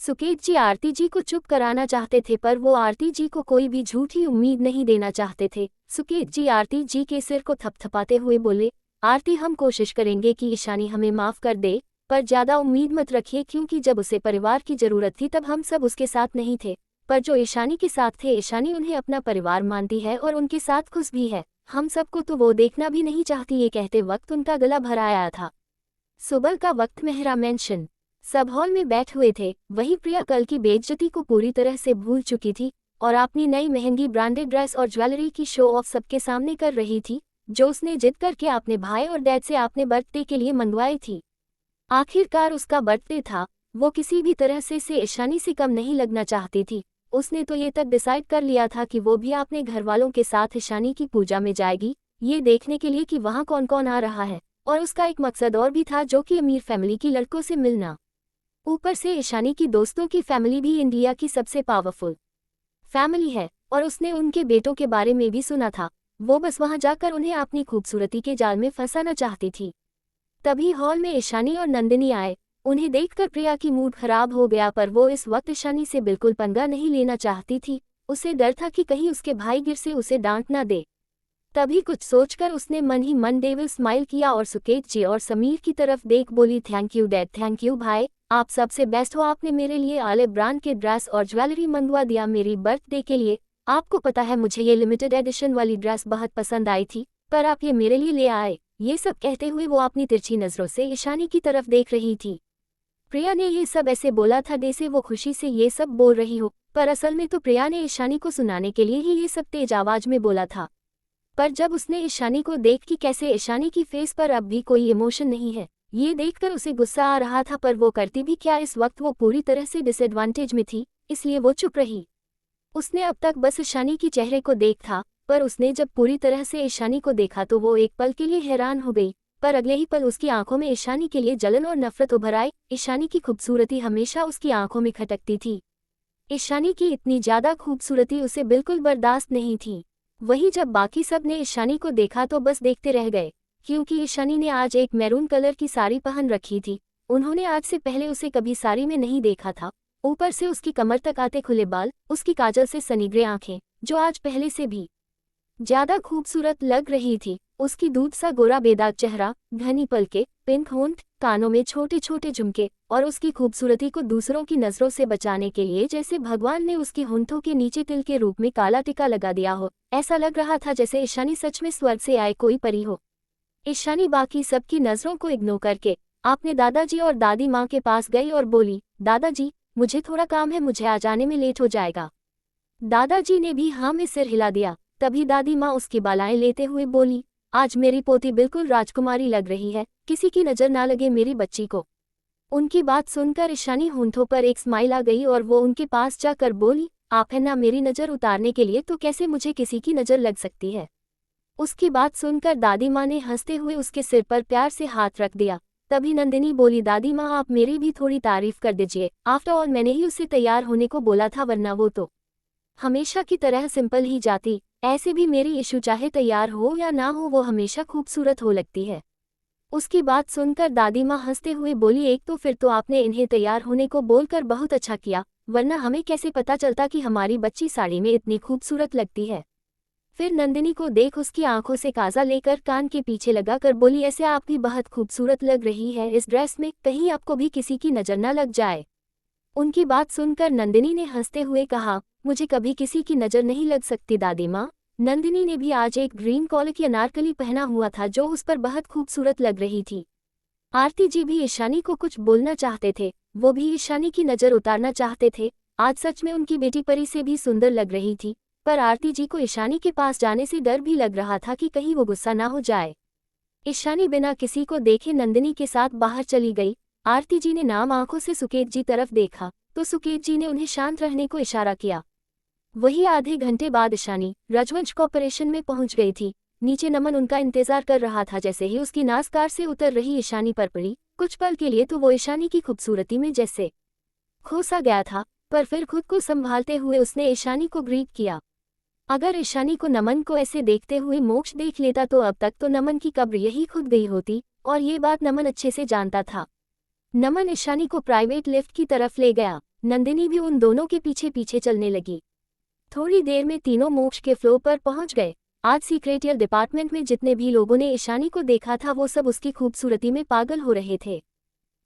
सुकेत जी आरती जी को चुप कराना चाहते थे, पर वो आरती जी को कोई भी झूठी उम्मीद नहीं देना चाहते थे। सुकेत जी आरती जी के सिर को थपथपाते हुए बोले, आरती हम कोशिश करेंगे कि ईशानी हमें माफ़ कर दे, पर ज़्यादा उम्मीद मत रखिए, क्योंकि जब उसे परिवार की ज़रूरत थी तब हम सब उसके साथ नहीं थे। पर जो ईशानी के साथ थे, ईशानी उन्हें अपना परिवार मानती है और उनके साथ खुश भी है। हम सबको तो वो देखना भी नहीं चाहती। ये कहते वक्त उनका गला भर आया था। सुबह का वक्त, मेहरा मेंशन सब हॉल में बैठ हुए थे। वहीं प्रिया कल की बेइज्जती को पूरी तरह से भूल चुकी थी और अपनी नई महंगी ब्रांडेड ड्रेस और ज्वेलरी की शो ऑफ सबके सामने कर रही थी, जो उसने जिद करके अपने भाई और डैड से अपने बर्थडे के लिए मंगवाई थी। आखिरकार उसका बर्थडे था। वो किसी भी तरह से ईशानी से कम नहीं लगना चाहती थी। उसने तो ये तक डिसाइड कर लिया था कि वो भी अपने घर वालों के साथ ईशानी की पूजा में जाएगी, ये देखने के लिए कि वहाँ कौन कौन आ रहा है। और उसका एक मकसद और भी था, जो कि अमीर फैमिली की लड़कों से मिलना। ऊपर से ईशानी की दोस्तों की फैमिली भी इंडिया की सबसे पावरफुल फैमिली है और उसने उनके बेटों के बारे में भी सुना था। वो बस वहां जाकर उन्हें अपनी खूबसूरती के जाल में फंसाना चाहती थी। तभी हॉल में ईशानी और नंदिनी आए। उन्हें देखकर प्रिया की मूड खराब हो गया, पर वो इस वक्त ईशानी से बिल्कुल पंगा नहीं लेना चाहती थी। उसे डर था कि कहीं उसके भाई गिर से उसे डांट ना दे। तभी कुछ सोचकर उसने मन ही मन डेविल स्माइल किया और सुकेत जी और समीर की तरफ देख बोली, thank you dad, thank you भाई, आप सबसे बेस्ट हो। आपने मेरे लिए आले ब्रांड के ड्रेस और ज्वेलरी मंगवा दिया मेरी बर्थडे के लिए। आपको पता है मुझे ये लिमिटेड एडिशन वाली ड्रेस बहुत पसंद आई थी, पर आप ये मेरे लिए ले आए। ये सब कहते हुए वो अपनी तिरछी नजरों से ईशानी की तरफ देख रही थी। प्रिया ने ये सब ऐसे बोला था जैसे वो खुशी से ये सब बोल रही हो, पर असल में तो प्रिया ने ईशानी को सुनाने के लिए ही ये सब तेज आवाज में बोला था। पर जब उसने ईशानी को देख कि कैसे ईशानी की फेस पर अब भी कोई इमोशन नहीं है, ये देखकर उसे गुस्सा आ रहा था, पर वो करती भी क्या। इस वक्त वो पूरी तरह से डिसएडवांटेज में थी, इसलिए वो चुप रही। उसने अब तक बस ईशानी की चेहरे को देखा, पर उसने जब पूरी तरह से ईशानी को देखा तो वो एक पल के लिए हैरान हो गई, पर अगले ही पल उसकी आंखों में ईशानी के लिए जलन और नफरत उभर आई। ईशानी की खूबसूरती हमेशा उसकी आंखों में खटकती थी। ईशानी की इतनी ज्यादा खूबसूरती उसे बिल्कुल बर्दाश्त नहीं थी। वहीं जब बाकी सब ने ईशानी को देखा तो बस देखते रह गए, क्योंकि ईशानी ने आज एक मैरून कलर की साड़ी पहन रखी थी। उन्होंने आज से पहले उसे कभी साड़ी में नहीं देखा था। ऊपर से उसकी कमर तक आते खुले बाल, उसकी काजल से सनीग्रे आंखें, जो आज पहले से भी ज्यादा खूबसूरत लग रही थी। उसकी दूध सा गोरा बेदाग चेहरा, घनी पलके, पिंक होंठ, कानों में छोटे छोटे झुमके, और उसकी खूबसूरती को दूसरों की नजरों से बचाने के लिए जैसे भगवान ने उसकी होंठों के नीचे तिल के रूप में काला टिका लगा दिया हो। ऐसा लग रहा था जैसे ईशानी सच में स्वर्ग से आए कोई परी हो। ईशानी बाकी सबकी नजरों को इग्नोर करके अपने दादाजी और दादी माँ के पास गई और बोली, दादाजी मुझे थोड़ा काम है, मुझे आ जाने में लेट हो जाएगा। दादाजी ने भी हाँ में सिर हिला दिया। तभी दादी माँ उसकी बालाएं लेते हुए बोली, आज मेरी पोती बिल्कुल राजकुमारी लग रही है, किसी की नजर ना लगे मेरी बच्ची को। उनकी बात सुनकर ईशानी होंठों पर एक स्माइल आ गई और वो उनके पास जाकर बोली, आप है ना मेरी नजर उतारने के लिए, तो कैसे मुझे किसी की नजर लग सकती है। उसकी बात सुनकर दादी माँ ने हंसते हुए उसके सिर पर प्यार से हाथ रख दिया। तभी नंदिनी बोली, दादी माँ आप मेरी भी थोड़ी तारीफ कर दीजिए, आफ्टर ऑल मैंने ही उसे तैयार होने को बोला था, वरना वो तो हमेशा की तरह सिंपल ही जाती। ऐसे भी मेरी इशू चाहे तैयार हो या ना हो वो हमेशा खूबसूरत हो लगती है। उसकी बात सुनकर दादी माँ हंसते हुए बोली, एक तो फिर तो आपने इन्हें तैयार होने को बोलकर बहुत अच्छा किया, वरना हमें कैसे पता चलता कि हमारी बच्ची साड़ी में इतनी खूबसूरत लगती है। फिर नंदिनी को देख उसकी आंखों से काजा लेकर कान के पीछे लगाकर बोली, ऐसे आप भी बहुत खूबसूरत लग रही है इस ड्रेस में, कहीं आपको भी किसी की नजर न लग जाए। उनकी बात सुनकर नंदिनी ने हंसते हुए कहा, मुझे कभी किसी की नजर नहीं लग सकती दादी माँ। नंदिनी ने भी आज एक ग्रीन कॉलर की अनारकली पहना हुआ था जो उस पर बहुत खूबसूरत लग रही थी। आरती जी भी ईशानी को कुछ बोलना चाहते थे, वो भी ईशानी की नजर उतारना चाहते थे। आज सच में उनकी बेटी परी से भी सुंदर लग रही थी, पर आरती जी को ईशानी के पास जाने से डर भी लग रहा था कि कहीं वो गुस्सा ना हो जाए। ईशानी बिना किसी को देखे नंदिनी के साथ बाहर चली गई। आरती जी ने नाम आंखों से सुकेत जी तरफ देखा तो सुकेत जी ने उन्हें शांत रहने को इशारा किया। वही आधे घंटे बाद ईशानी राजवंश कॉर्पोरेशन में पहुंच गई थी। नीचे नमन उनका इंतजार कर रहा था। जैसे ही उसकी नास कार से उतर रही ईशानी पर पड़ी, कुछ पल के लिए तो वो ईशानी की खूबसूरती में जैसे खो सा गया था, पर फिर खुद को संभालते हुए उसने ईशानी को ग्रीट किया। अगर ईशानी को नमन को ऐसे देखते हुए मोक्ष देख लेता तो अब तक तो नमन की कब्र यही खुद गई होती, और ये बात नमन अच्छे से जानता था। नमन ईशानी को प्राइवेट लिफ्ट की तरफ ले गया। नंदिनी भी उन दोनों के पीछे पीछे चलने लगी। थोड़ी देर में तीनों मोक्ष के फ्लोर पर पहुंच गए। आज सीक्रेटियर डिपार्टमेंट में जितने भी लोगों ने ईशानी को देखा था वो सब उसकी खूबसूरती में पागल हो रहे थे,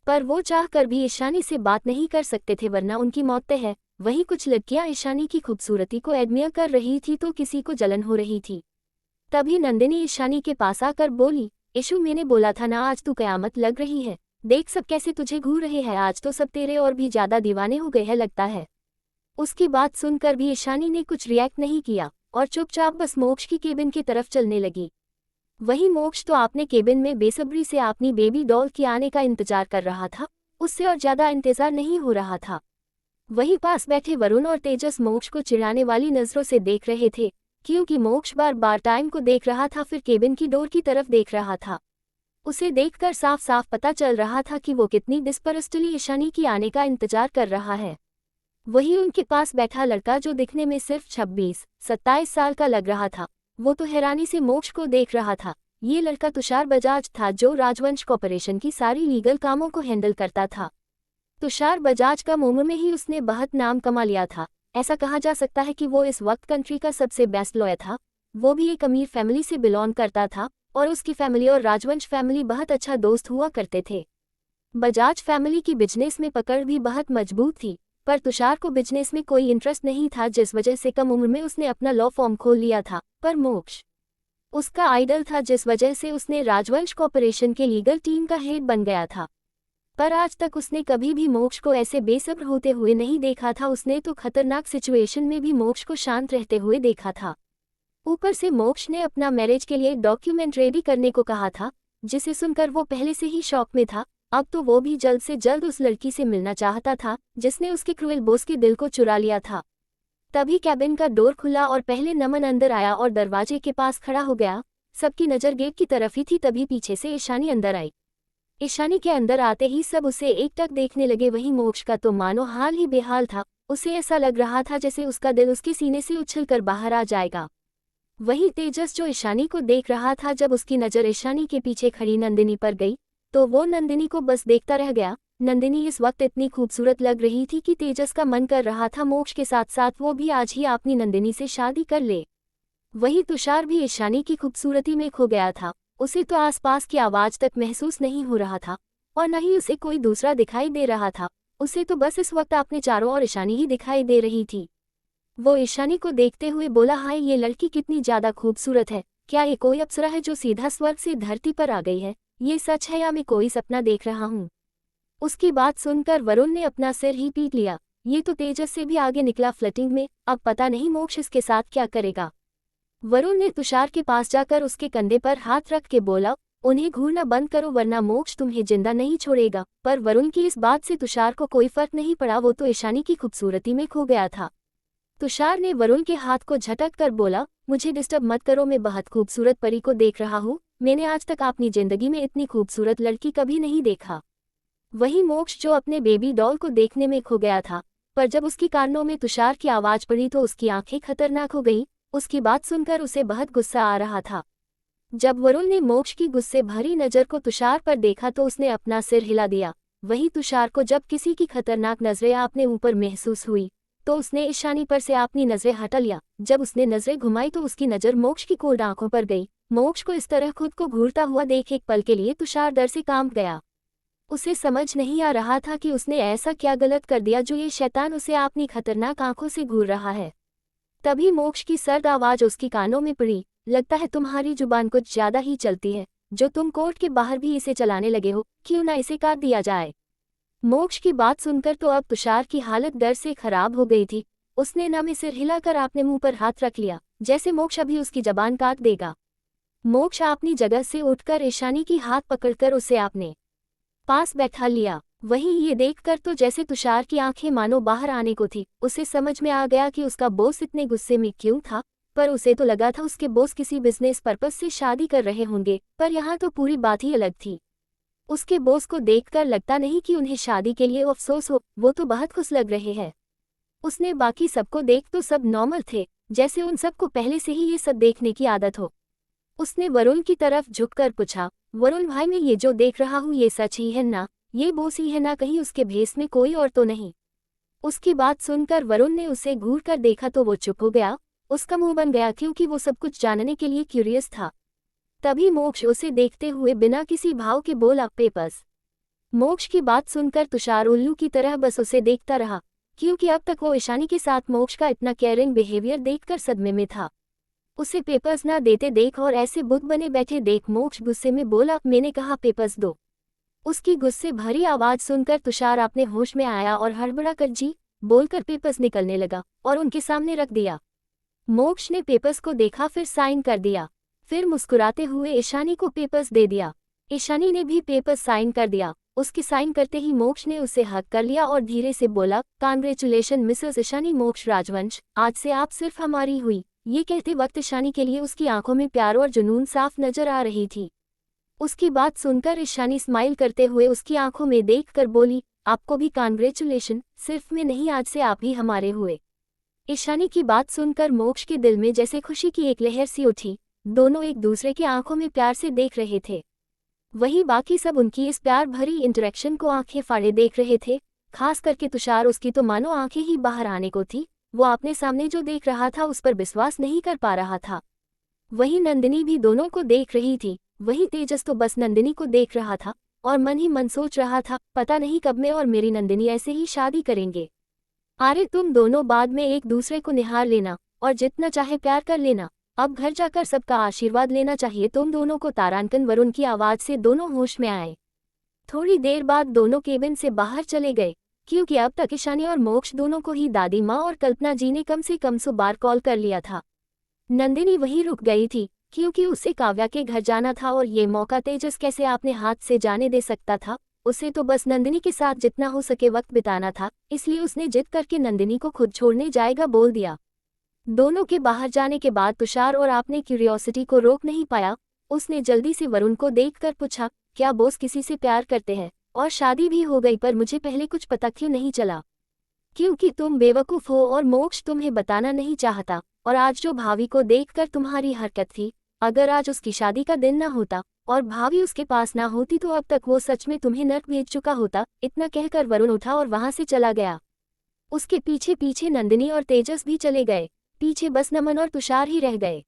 पर वो चाह कर भी ईशानी से बात नहीं कर सकते थे, वरना उनकी मौत तय है। वहीं कुछ लड़कियां ईशानी की खूबसूरती को एडमियर कर रही थी तो किसी को जलन हो रही थी। तभी नंदिनी ईशानी के पास आकर बोली, ईशु मैंने बोला था ना आज तू कयामत लग रही है, देख सब कैसे तुझे घूर रहे हैं, आज तो सब तेरे और भी ज्यादा दीवाने हो गए हैं लगता है। उसकी बात सुनकर भी ईशानी ने कुछ रिएक्ट नहीं किया और चुपचाप बस मोक्ष की केबिन की तरफ चलने लगी। वही मोक्ष तो आपने केबिन में बेसब्री से अपनी बेबी डॉल के आने का इंतजार कर रहा था, उससे और ज्यादा इंतजार नहीं हो रहा था। वहीं पास बैठे वरुण और तेजस मोक्ष को चिढ़ाने वाली नजरों से देख रहे थे, क्योंकि मोक्ष बार बार टाइम को देख रहा था, फिर केबिन की डोर की तरफ देख रहा था। उसे देखकर साफ साफ पता चल रहा था कि वो कितनी डिस्परस्टली ईशानी की आने का इंतजार कर रहा है। वही उनके पास बैठा लड़का जो दिखने में सिर्फ 26-27 साल का लग रहा था, वो तो हैरानी से मोक्ष को देख रहा था। ये लड़का तुषार बजाज था जो राजवंश कॉर्पोरेशन की सारी लीगल कामों को हैंडल करता था। तुषार बजाज का उम्र में ही उसने बहुत नाम कमा लिया था। ऐसा कहा जा सकता है कि वो इस वक्त कंट्री का सबसे बेस्ट लॉयर था। वो भी एक अमीर फैमिली से बिलोंग करता था और उसकी फैमिली और राजवंश फैमिली बहुत अच्छा दोस्त हुआ करते थे। बजाज फैमिली की बिजनेस में पकड़ भी बहुत मजबूत थी, पर तुषार को बिजनेस में कोई इंटरेस्ट नहीं था, जिस वजह से कम उम्र में उसने अपना लॉ फॉर्म खोल लिया था। पर मोक्ष उसका आइडल था, जिस वजह से उसने राजवंश कॉर्पोरेशन के लीगल टीम का हेड बन गया था। पर आज तक उसने कभी भी मोक्ष को ऐसे बेसब्र होते हुए नहीं देखा था। उसने तो खतरनाक सिचुएशन में भी मोक्ष को शांत रहते हुए देखा था। ऊपर से मोक्ष ने अपना मैरिज के लिए डॉक्यूमेंट रेडी करने को कहा था, जिसे सुनकर वो पहले से ही शॉक में था। अब तो वो भी जल्द से जल्द उस लड़की से मिलना चाहता था जिसने उसके क्रूएल बॉस के दिल को चुरा लिया था। तभी कैबिन का डोर खुला और पहले नमन अंदर आया और दरवाजे के पास खड़ा हो गया। सबकी नज़र गेट की तरफ ही थी। तभी पीछे से ईशानी अंदर आई। ईशानी के अंदर आते ही सब उसे एकटक देखने लगे। वहीं मोक्ष का तो मानो हाल ही बेहाल था। उसे ऐसा लग रहा था जैसे उसका दिल उसके सीने से उछलकर बाहर आ जाएगा। वहीं तेजस जो ईशानी को देख रहा था, जब उसकी नज़र ईशानी के पीछे खड़ी नंदिनी पर गई तो वो नंदिनी को बस देखता रह गया। नंदिनी इस वक्त इतनी खूबसूरत लग रही थी कि तेजस का मन कर रहा था मोक्ष के साथ साथ वो भी आज ही अपनी नंदिनी से शादी कर ले। वहीं तुषार भी ईशानी की खूबसूरती में खो गया था। उसे तो आसपास की आवाज़ तक महसूस नहीं हो रहा था और न ही उसे कोई दूसरा दिखाई दे रहा था। उसे तो बस इस वक्त अपने चारों ओर ईशानी ही दिखाई दे रही थी। वो ईशानी को देखते हुए बोला, हाय ये लड़की कितनी ज़्यादा खूबसूरत है। क्या ये कोई अप्सरा है जो सीधा स्वर्ग से धरती पर आ गई है? ये सच है या मैं कोई सपना देख रहा हूँ? उसकी बात सुनकर वरुण ने अपना सिर ही पीट लिया। ये तो तेजस से भी आगे निकला फ्लर्टिंग में। अब पता नहीं मोक्ष इसके साथ क्या करेगा। वरुण ने तुषार के पास जाकर उसके कंधे पर हाथ रख के बोला, उन्हें घूरना बंद करो वरना मोक्ष तुम्हें जिंदा नहीं छोड़ेगा। पर वरुण की इस बात से तुषार को कोई फर्क नहीं पड़ा। वो तो ईशानी की खूबसूरती में खो गया था। तुषार ने वरुण के हाथ को झटक कर बोला, मुझे डिस्टर्ब मत करो, मैं बहुत खूबसूरत परी को देख रहा हूँ। मैंने आज तक अपनी जिंदगी में इतनी खूबसूरत लड़की कभी नहीं देखा। वही मोक्ष जो अपने बेबी डॉल को देखने में खो गया था, पर जब उसकी कानों में तुषार की आवाज़ पड़ी तो उसकी आंखें खतरनाक हो गईं। उसकी बात सुनकर उसे बहुत गुस्सा आ रहा था। जब वरुण ने मोक्ष की गुस्से भरी नज़र को तुषार पर देखा तो उसने अपना सिर हिला दिया। वहीं तुषार को जब किसी की खतरनाक नज़रें अपने ऊपर महसूस हुई तो उसने ईशानी पर से अपनी नज़रें हटा लिया। जब उसने नज़रें घुमाई तो उसकी नज़र मोक्ष की कोल्ड आंखों पर गई। मोक्ष को इस तरह खुद को घूरता हुआ देख एक पल के लिए तुषार डर से कांप गया। उसे समझ नहीं आ रहा था कि उसने ऐसा क्या गलत कर दिया जो ये शैतान उसे अपनी खतरनाक आंखों से घूर रहा है। तभी मोक्ष की सर्द आवाज़ उसकी कानों में पड़ी, लगता है तुम्हारी जुबान कुछ ज़्यादा ही चलती है। जो तुम कोर्ट के बाहर भी इसे चलाने लगे हो, क्यों ना इसे काट दिया जाए। मोक्ष की बात सुनकर तो अब तुषार की हालत डर से खराब हो गई थी। उसने नमे सिर हिलाकर अपने मुंह पर हाथ रख लिया, जैसे मोक्ष अभी उसकी जबान काट देगा। मोक्ष अपनी जगह से उठकर ईशानी की हाथ पकड़कर उसे अपने पास बैठा लिया। वहीं ये देखकर तो जैसे तुषार की आंखें मानो बाहर आने को थी। उसे समझ में आ गया कि उसका बॉस इतने गुस्से में क्यों था। पर उसे तो लगा था उसके बॉस किसी बिजनेस पर्पस से शादी कर रहे होंगे, पर यहाँ तो पूरी बात ही अलग थी। उसके बॉस को देखकर लगता नहीं कि उन्हें शादी के लिए अफसोस हो, वो तो बहुत खुश लग रहे हैं। उसने बाकी सबको देख तो सब नॉर्मल थे, जैसे उन सबको पहले से ही ये सब देखने की आदत हो। उसने वरुण की तरफ झुककर पूछा, वरुण भाई मैं ये जो देख रहा हूँ ये सच ही है ना? ये बॉस ही है ना? कहीं उसके भेस में कोई और तो नहीं? उसकी बात सुनकर वरुण ने उसे घूर कर देखा तो वो चुप हो गया। उसका मुंह बन गया क्योंकि वो सब कुछ जानने के लिए क्यूरियस था। तभी मोक्ष उसे देखते हुए बिना किसी भाव के बोला, पेपर्स। मोक्ष की बात सुनकर तुषार उल्लू की तरह बस उसे देखता रहा, क्योंकि अब तक वो ईशानी के साथ मोक्ष का इतना केयरिंग बिहेवियर देखकर सदमे में था। उसे पेपर्स ना देते देख और ऐसे बुत बने बैठे देख मोक्ष गुस्से में बोला, मैंने कहा पेपर्स दो। उसकी गुस्से भरी आवाज सुनकर तुषार अपने होश में आया और हड़बड़ा कर जी बोलकर पेपर्स निकलने लगा और उनके सामने रख दिया। मोक्ष ने पेपर्स को देखा, फिर साइन कर दिया, फिर मुस्कुराते हुए ईशानी को पेपर्स दे दिया। ईशानी ने भी पेपर्स साइन कर दिया। उसके साइन करते ही मोक्ष ने उसे हक कर लिया और धीरे से बोला, कांग्रेचुलेशन मिसेस ईशानी मोक्ष राजवंश, आज से आप सिर्फ हमारी हुई। ये कहते वक्त ईशानी के लिए उसकी आंखों में प्यार और जुनून साफ नजर आ रही थी। उसकी बात सुनकर ईशानी स्माइल करते हुए उसकी आंखों में देखकर बोली, आपको भी कांग्रेचुलेशन, सिर्फ मैं नहीं आज से आप ही हमारे हुए। ईशानी की बात सुनकर मोक्ष के दिल में जैसे खुशी की एक लहर सी उठी। दोनों एक दूसरे की आंखों में प्यार से देख रहे थे। वहीं बाकी सब उनकी इस प्यार भरी इंटरेक्शन को आंखें फाड़े देख रहे थे। खास करके तुषार, उसकी तो मानो आंखें ही बाहर आने को थी। वो अपने सामने जो देख रहा था उस पर विश्वास नहीं कर पा रहा था। वही नंदिनी भी दोनों को देख रही थी। वही तेजस तो बस नंदिनी को देख रहा था और मन ही मन सोच रहा था, पता नहीं कब मैं और मेरी नंदिनी ऐसे ही शादी करेंगे। अरे तुम दोनों बाद में एक दूसरे को निहार लेना और जितना चाहे प्यार कर लेना। अब घर जाकर सबका आशीर्वाद लेना चाहिए तुम दोनों को। तारांकन वरुण की आवाज से दोनों होश में आए। थोड़ी देर बाद दोनों केबिन से बाहर चले गए, क्योंकि अब तक ईशानी और मोक्ष दोनों को ही दादी माँ और कल्पना जी ने कम से कम 100 बार कॉल कर लिया था। नंदिनी वहीं रुक गई थी, क्योंकि उसे काव्या के घर जाना था और ये मौका तेजस कैसे अपने हाथ से जाने दे सकता था। उसे तो बस नंदिनी के साथ जितना हो सके वक्त बिताना था, इसलिए उसने जिद करके नंदिनी को खुद छोड़ने जाएगा बोल दिया। दोनों के बाहर जाने के बाद तुषार और आपने क्यूरियोसिटी को रोक नहीं पाया। उसने जल्दी से वरुण को देखकर पूछा, क्या बॉस किसी से प्यार करते हैं और शादी भी हो गई, पर मुझे पहले कुछ पता क्यों नहीं चला? क्योंकि तुम बेवकूफ़ हो और मोक्ष तुम्हें बताना नहीं चाहता। और आज जो भाभी को देखकर तुम्हारी हरकत थी, अगर आज उसकी शादी का दिन न होता और भाभी उसके पास ना होती तो अब तक वो सच में तुम्हें नर्क भेज चुका होता। इतना कहकर वरुण उठा और वहां से चला गया। उसके पीछे पीछे नंदिनी और तेजस भी चले गए। पीछे बस नमन और तुषार ही रह गए।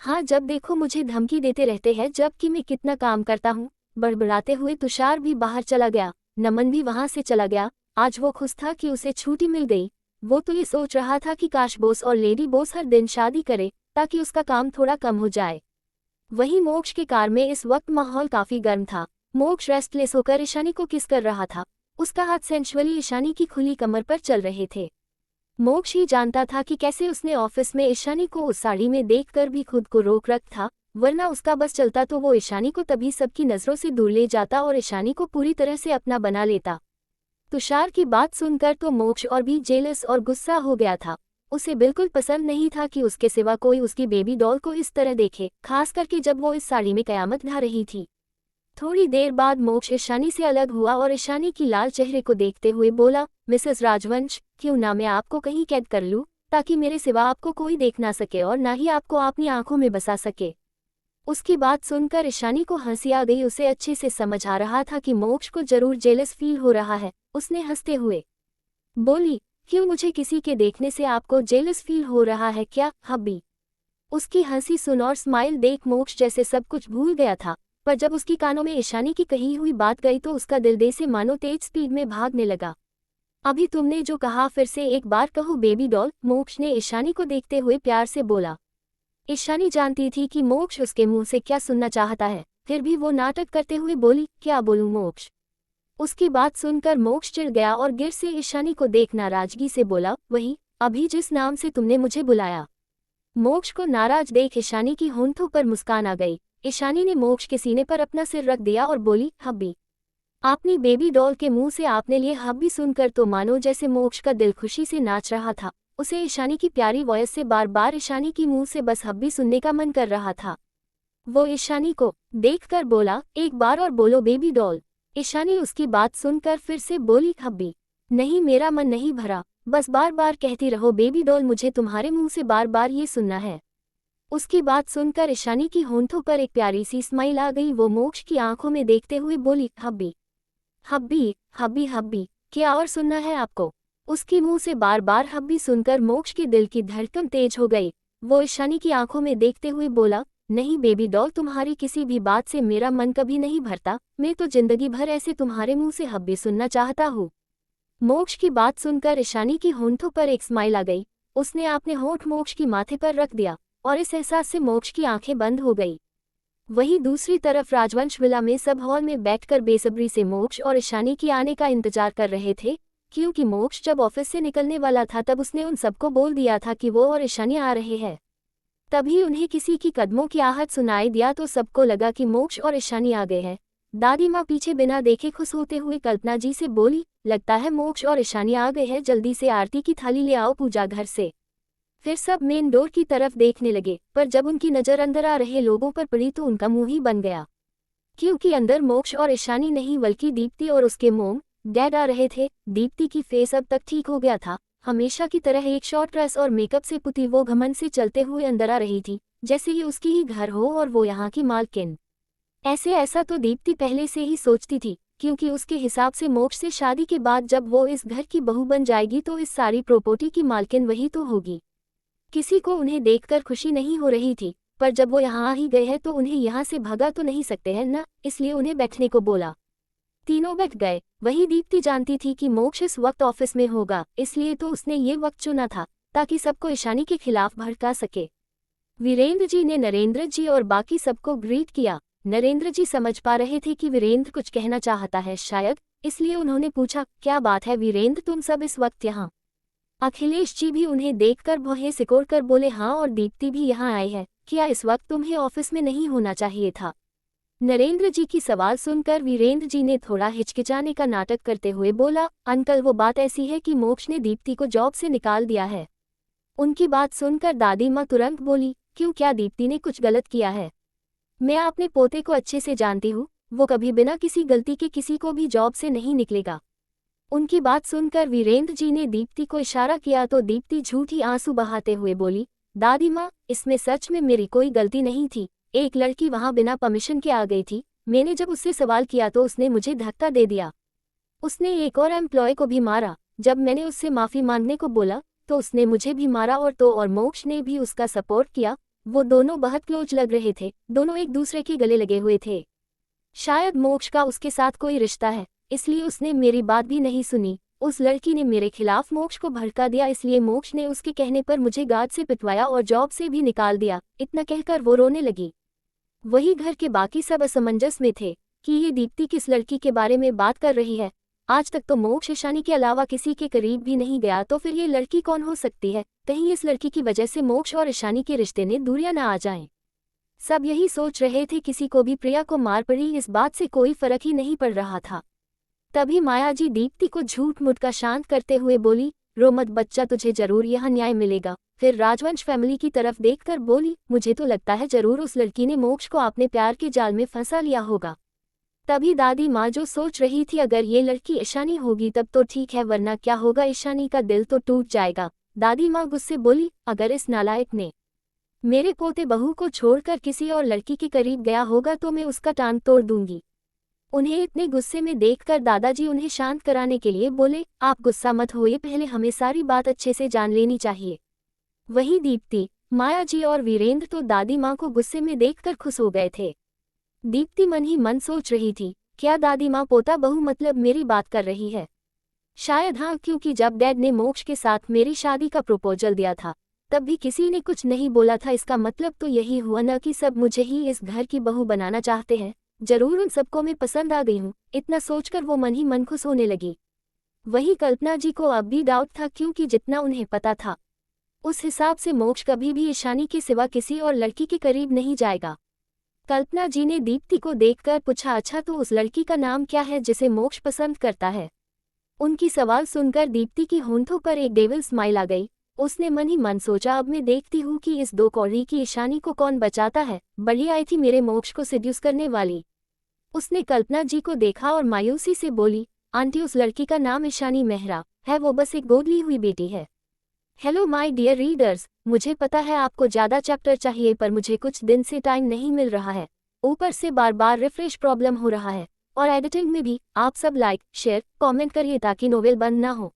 हाँ, जब देखो मुझे धमकी देते रहते हैं जबकि मैं कितना काम करता हूँ, बड़बड़ाते हुए तुषार भी बाहर चला गया। नमन भी वहां से चला गया। आज वो खुश था कि उसे छुट्टी मिल गई। वो तो ये सोच रहा था कि काश बॉस और लेडी बॉस हर दिन शादी करे ताकि उसका काम थोड़ा कम हो जाए। वहीं मोक्ष के कार में इस वक्त माहौल काफी गर्म था। मोक्ष रेस्टलेस होकर ईशानी को किस कर रहा था। उसका हाथ सेंशुअली ईशानी की खुली कमर पर चल रहे थे। मोक्ष ही जानता था कि कैसे उसने ऑफिस में ईशानी को उस साड़ी में देखकर भी खुद को रोक रखा था, वरना उसका बस चलता तो वो ईशानी को तभी सबकी नजरों से दूर ले जाता और ईशानी को पूरी तरह से अपना बना लेता। तुषार की बात सुनकर तो मोक्ष और भी जेलस और गुस्सा हो गया था। उसे बिल्कुल पसंद नहीं था कि उसके सिवा कोई उसकी बेबी डॉल को इस तरह देखे, खास करके जब वो इस साड़ी में कयामत ढा रही थी। थोड़ी देर बाद मोक्ष ईशानी से अलग हुआ और ईशानी की लाल चेहरे को देखते हुए बोला, मिसेस राजवंश, क्यों ना मैं आपको कहीं कैद कर लूं, ताकि मेरे सिवा आपको कोई देख ना सके और ना ही आपको अपनी आंखों में बसा सके। उसकी बात सुनकर ईशानी को हंसी आ गई। उसे अच्छे से समझ आ रहा था कि मोक्ष को जरूर जेलस फील हो रहा है। उसने हंसते हुए बोली, क्यों, मुझे किसी के देखने से आपको जेलस फील हो रहा है क्या हब्बी? उसकी हंसी सुन और स्माइल देख मोक्ष जैसे सब कुछ भूल गया था, पर जब उसकी कानों में ईशानी की कही हुई बात गई तो उसका दिल दे से मानो तेज स्पीड में भागने लगा। अभी तुमने जो कहा फिर से एक बार कहो बेबी डॉल, मोक्ष ने ईशानी को देखते हुए प्यार से बोला। ईशानी जानती थी कि मोक्ष उसके मुंह से क्या सुनना चाहता है, फिर भी वो नाटक करते हुए बोली, क्या बोलूं मोक्ष? उसकी बात सुनकर मोक्ष चिढ़ गया और गिर से ईशानी को देख नाराजगी से बोला, वही अभी जिस नाम से तुमने मुझे बुलाया। मोक्ष को नाराज देख ईशानी की होंठों पर मुस्कान आ गई। ईशानी ने मोक्ष के सीने पर अपना सिर रख दिया और बोली, हब्बी। अपनी बेबी डॉल के मुंह से आपने लिए हब्बी सुनकर तो मानो जैसे मोक्ष का दिल खुशी से नाच रहा था। उसे ईशानी की प्यारी वॉइस से बार बार ईशानी की मुंह से बस हब्बी सुनने का मन कर रहा था। वो ईशानी को देखकर बोला, एक बार और बोलो बेबी डॉल। ईशानी उसकी बात सुनकर फिर से बोली, हब्बी। नहीं, मेरा मन नहीं भरा, बस बार बार कहती रहो बेबी डॉल, मुझे तुम्हारे मुंह से बार बार ये सुनना है। उसकी बात सुनकर ईशानी की होंठों पर एक प्यारी सी स्माइल आ गई। वो मोक्ष की आंखों में देखते हुए बोली, हब्बी हब्बी हब्बी हब्बी, क्या और सुनना है आपको? उसकी मुंह से बार बार हब्बी सुनकर मोक्ष के दिल की धड़कन तेज हो गई। वो ईशानी की आंखों में देखते हुए बोला, नहीं बेबी डॉल, तुम्हारी किसी भी बात से मेरा मन कभी नहीं भरता। मैं तो जिंदगी भर ऐसे तुम्हारे मुंह से हब्बी सुनना चाहता हूँ। मोक्ष की बात सुनकर ईशानी की होंठों पर एक स्माइल आ गई। उसने अपने होंठ मोक्ष की माथे पर रख दिया और इस एहसास से मोक्ष की आंखें बंद हो गई। वहीं दूसरी तरफ राजवंश विला में सब हॉल में बैठकर बेसब्री से मोक्ष और ईशानी की आने का इंतजार कर रहे थे, क्योंकि मोक्ष जब ऑफिस से निकलने वाला था तब उसने उन सबको बोल दिया था कि वो और ईशानी आ रहे हैं। तभी उन्हें किसी की कदमों की आहट सुनाई दिया तो सबको लगा कि मोक्ष और ईशानी आ गए हैं। दादी माँ पीछे बिना देखे खुश होते हुए कल्पना जी से बोली, लगता है मोक्ष और ईशानी आ गए हैं, जल्दी से आरती की थाली ले आओ पूजा घर से। फिर सब मेन डोर की तरफ देखने लगे, पर जब उनकी नज़र अंदर आ रहे लोगों पर पड़ी तो उनका मुंह ही बन गया, क्योंकि अंदर मोक्ष और ईशानी नहीं बल्कि दीप्ति और उसके मोम डैड आ रहे थे। दीप्ति की फेस अब तक ठीक हो गया था। हमेशा की तरह एक शॉर्ट ड्रेस और मेकअप से पुती वो घमंड से चलते हुए अंदर आ रही थी, जैसे ही उसकी ही घर हो और वो यहाँ की मालकिन। ऐसा तो दीप्ति पहले से ही सोचती थी, क्योंकि उसके हिसाब से मोक्ष से शादी के बाद जब वो इस घर की बहू बन जाएगी तो इस सारी प्रॉपर्टी की मालकिन वही तो होगी। किसी को उन्हें देखकर खुशी नहीं हो रही थी, पर जब वो यहाँ आ ही गए हैं तो उन्हें यहाँ से भगा तो नहीं सकते हैं ना, इसलिए उन्हें बैठने को बोला। तीनों बैठ गए। वही दीप्ति जानती थी कि मोक्ष इस वक्त ऑफिस में होगा, इसलिए तो उसने ये वक्त चुना था ताकि सबको ईशानी के खिलाफ भड़का सके। वीरेंद्र जी ने नरेंद्र जी और बाकी सबको ग्रीट किया। नरेंद्र जी समझ पा रहे थे कि वीरेंद्र कुछ कहना चाहता है शायद, इसलिए उन्होंने पूछा, क्या बात है वीरेंद्र, तुम सब इस वक्त यहाँ? अखिलेश जी भी उन्हें देखकर भौहें सिकोड़ कर बोले, हाँ, और दीप्ति भी यहाँ आई है। क्या इस वक्त तुम्हें ऑफिस में नहीं होना चाहिए था? नरेंद्र जी की सवाल सुनकर वीरेंद्र जी ने थोड़ा हिचकिचाने का नाटक करते हुए बोला, अंकल वो बात ऐसी है कि मोक्ष ने दीप्ति को जॉब से निकाल दिया है। उनकी बात सुनकर दादी माँ तुरंत बोली, क्यों, क्या दीप्ति ने कुछ गलत किया है? मैं अपने पोते को अच्छे से जानती हूँ, वो कभी बिना किसी गलती के किसी को भी जॉब से नहीं निकलेगा। उनकी बात सुनकर वीरेंद्र जी ने दीप्ति को इशारा किया तो दीप्ति झूठी आंसू बहाते हुए बोली, दादी माँ, इसमें सच में मेरी कोई गलती नहीं थी। एक लड़की वहाँ बिना परमिशन के आ गई थी। मैंने जब उससे सवाल किया तो उसने मुझे धक्का दे दिया। उसने एक और एम्प्लॉय को भी मारा। जब मैंने उससे माफ़ी मांगने को बोला तो उसने मुझे भी मारा और मोक्ष ने भी उसका सपोर्ट किया। वो दोनों बहुत क्लोज लग रहे थे, दोनों एक दूसरे के गले लगे हुए थे। शायद मोक्ष का उसके साथ कोई रिश्ता है, इसलिए उसने मेरी बात भी नहीं सुनी। उस लड़की ने मेरे खिलाफ मोक्ष को भड़का दिया, इसलिए मोक्ष ने उसके कहने पर मुझे गार्ड से पिटवाया और जॉब से भी निकाल दिया। इतना कहकर वो रोने लगी। वही घर के बाकी सब असमंजस में थे कि ये दीप्ति किस लड़की के बारे में बात कर रही है। आज तक तो मोक्ष ईशानी के अलावा किसी के करीब भी नहीं गया, तो फिर ये लड़की कौन हो सकती है? कहीं इस लड़की की वजह से मोक्ष और ईशानी के रिश्ते में दूरियां न आ जाएं। सब यही सोच रहे थे। किसी को भी प्रिया को मार पड़ी इस बात से कोई फर्क ही नहीं पड़ रहा था। तभी माया जी दीप्ति को झूठ मूठ का शांत करते हुए बोली, रो मत बच्चा, तुझे जरूर यहाँ न्याय मिलेगा। फिर राजवंश फैमिली की तरफ देखकर बोली, मुझे तो लगता है जरूर उस लड़की ने मोक्ष को अपने प्यार के जाल में फंसा लिया होगा। तभी दादी माँ जो सोच रही थी, अगर ये लड़की ईशानी होगी तब तो ठीक है, वरना क्या होगा, ईशानी का दिल तो टूट जाएगा। दादी माँ गुस्से बोली, अगर इस नालायक ने मेरे पोते बहू को छोड़कर किसी और लड़की के करीब गया होगा तो मैं उसका टांग तोड़ दूंगी। उन्हें इतने गुस्से में देखकर दादाजी उन्हें शांत कराने के लिए बोले, आप गुस्सा मत होइए, पहले हमें सारी बात अच्छे से जान लेनी चाहिए। वही दीप्ति, माया जी और वीरेंद्र तो दादी माँ को गुस्से में देखकर खुश हो गए थे। दीप्ति मन ही मन सोच रही थी, क्या दादी माँ पोता बहू मतलब मेरी बात कर रही है? शायद हाँ, क्योंकि जब डैड ने मोक्ष के साथ मेरी शादी का प्रपोजल दिया था तब भी किसी ने कुछ नहीं बोला था। इसका मतलब तो यही हुआ ना कि सब मुझे ही इस घर की बहू बनाना चाहते हैं। जरूर उन सबको मैं पसंद आ गई हूँ। इतना सोचकर वो मन ही मन खुश होने लगी। वही कल्पना जी को अब भी डाउट था, क्योंकि जितना उन्हें पता था उस हिसाब से मोक्ष कभी भी ईशानी के सिवा किसी और लड़की के करीब नहीं जाएगा। कल्पना जी ने दीप्ति को देखकर पूछा, अच्छा तो उस लड़की का नाम क्या है जिसे मोक्ष पसंद करता है? उनकी सवाल सुनकर दीप्ति की होंठों पर एक डेविल स्माइल आ गई। उसने मन ही मन सोचा, अब मैं देखती हूँ कि इस दो कौड़ी की ईशानी को कौन बचाता है। बड़ी आई थी मेरे मोक्ष को सिड्यूस करने वाली। उसने कल्पना जी को देखा और मायूसी से बोली, आंटी उस लड़की का नाम ईशानी मेहरा है, वो बस एक गोद ली हुई बेटी है। हेलो माय डियर रीडर्स, मुझे पता है आपको ज़्यादा चैप्टर चाहिए, पर मुझे कुछ दिन से टाइम नहीं मिल रहा है। ऊपर से बार बार रिफ्रेश प्रॉब्लम हो रहा है और एडिटिंग में भी। आप सब लाइक, शेयर, कमेंट करिए ताकि नोवेल बंद ना हो।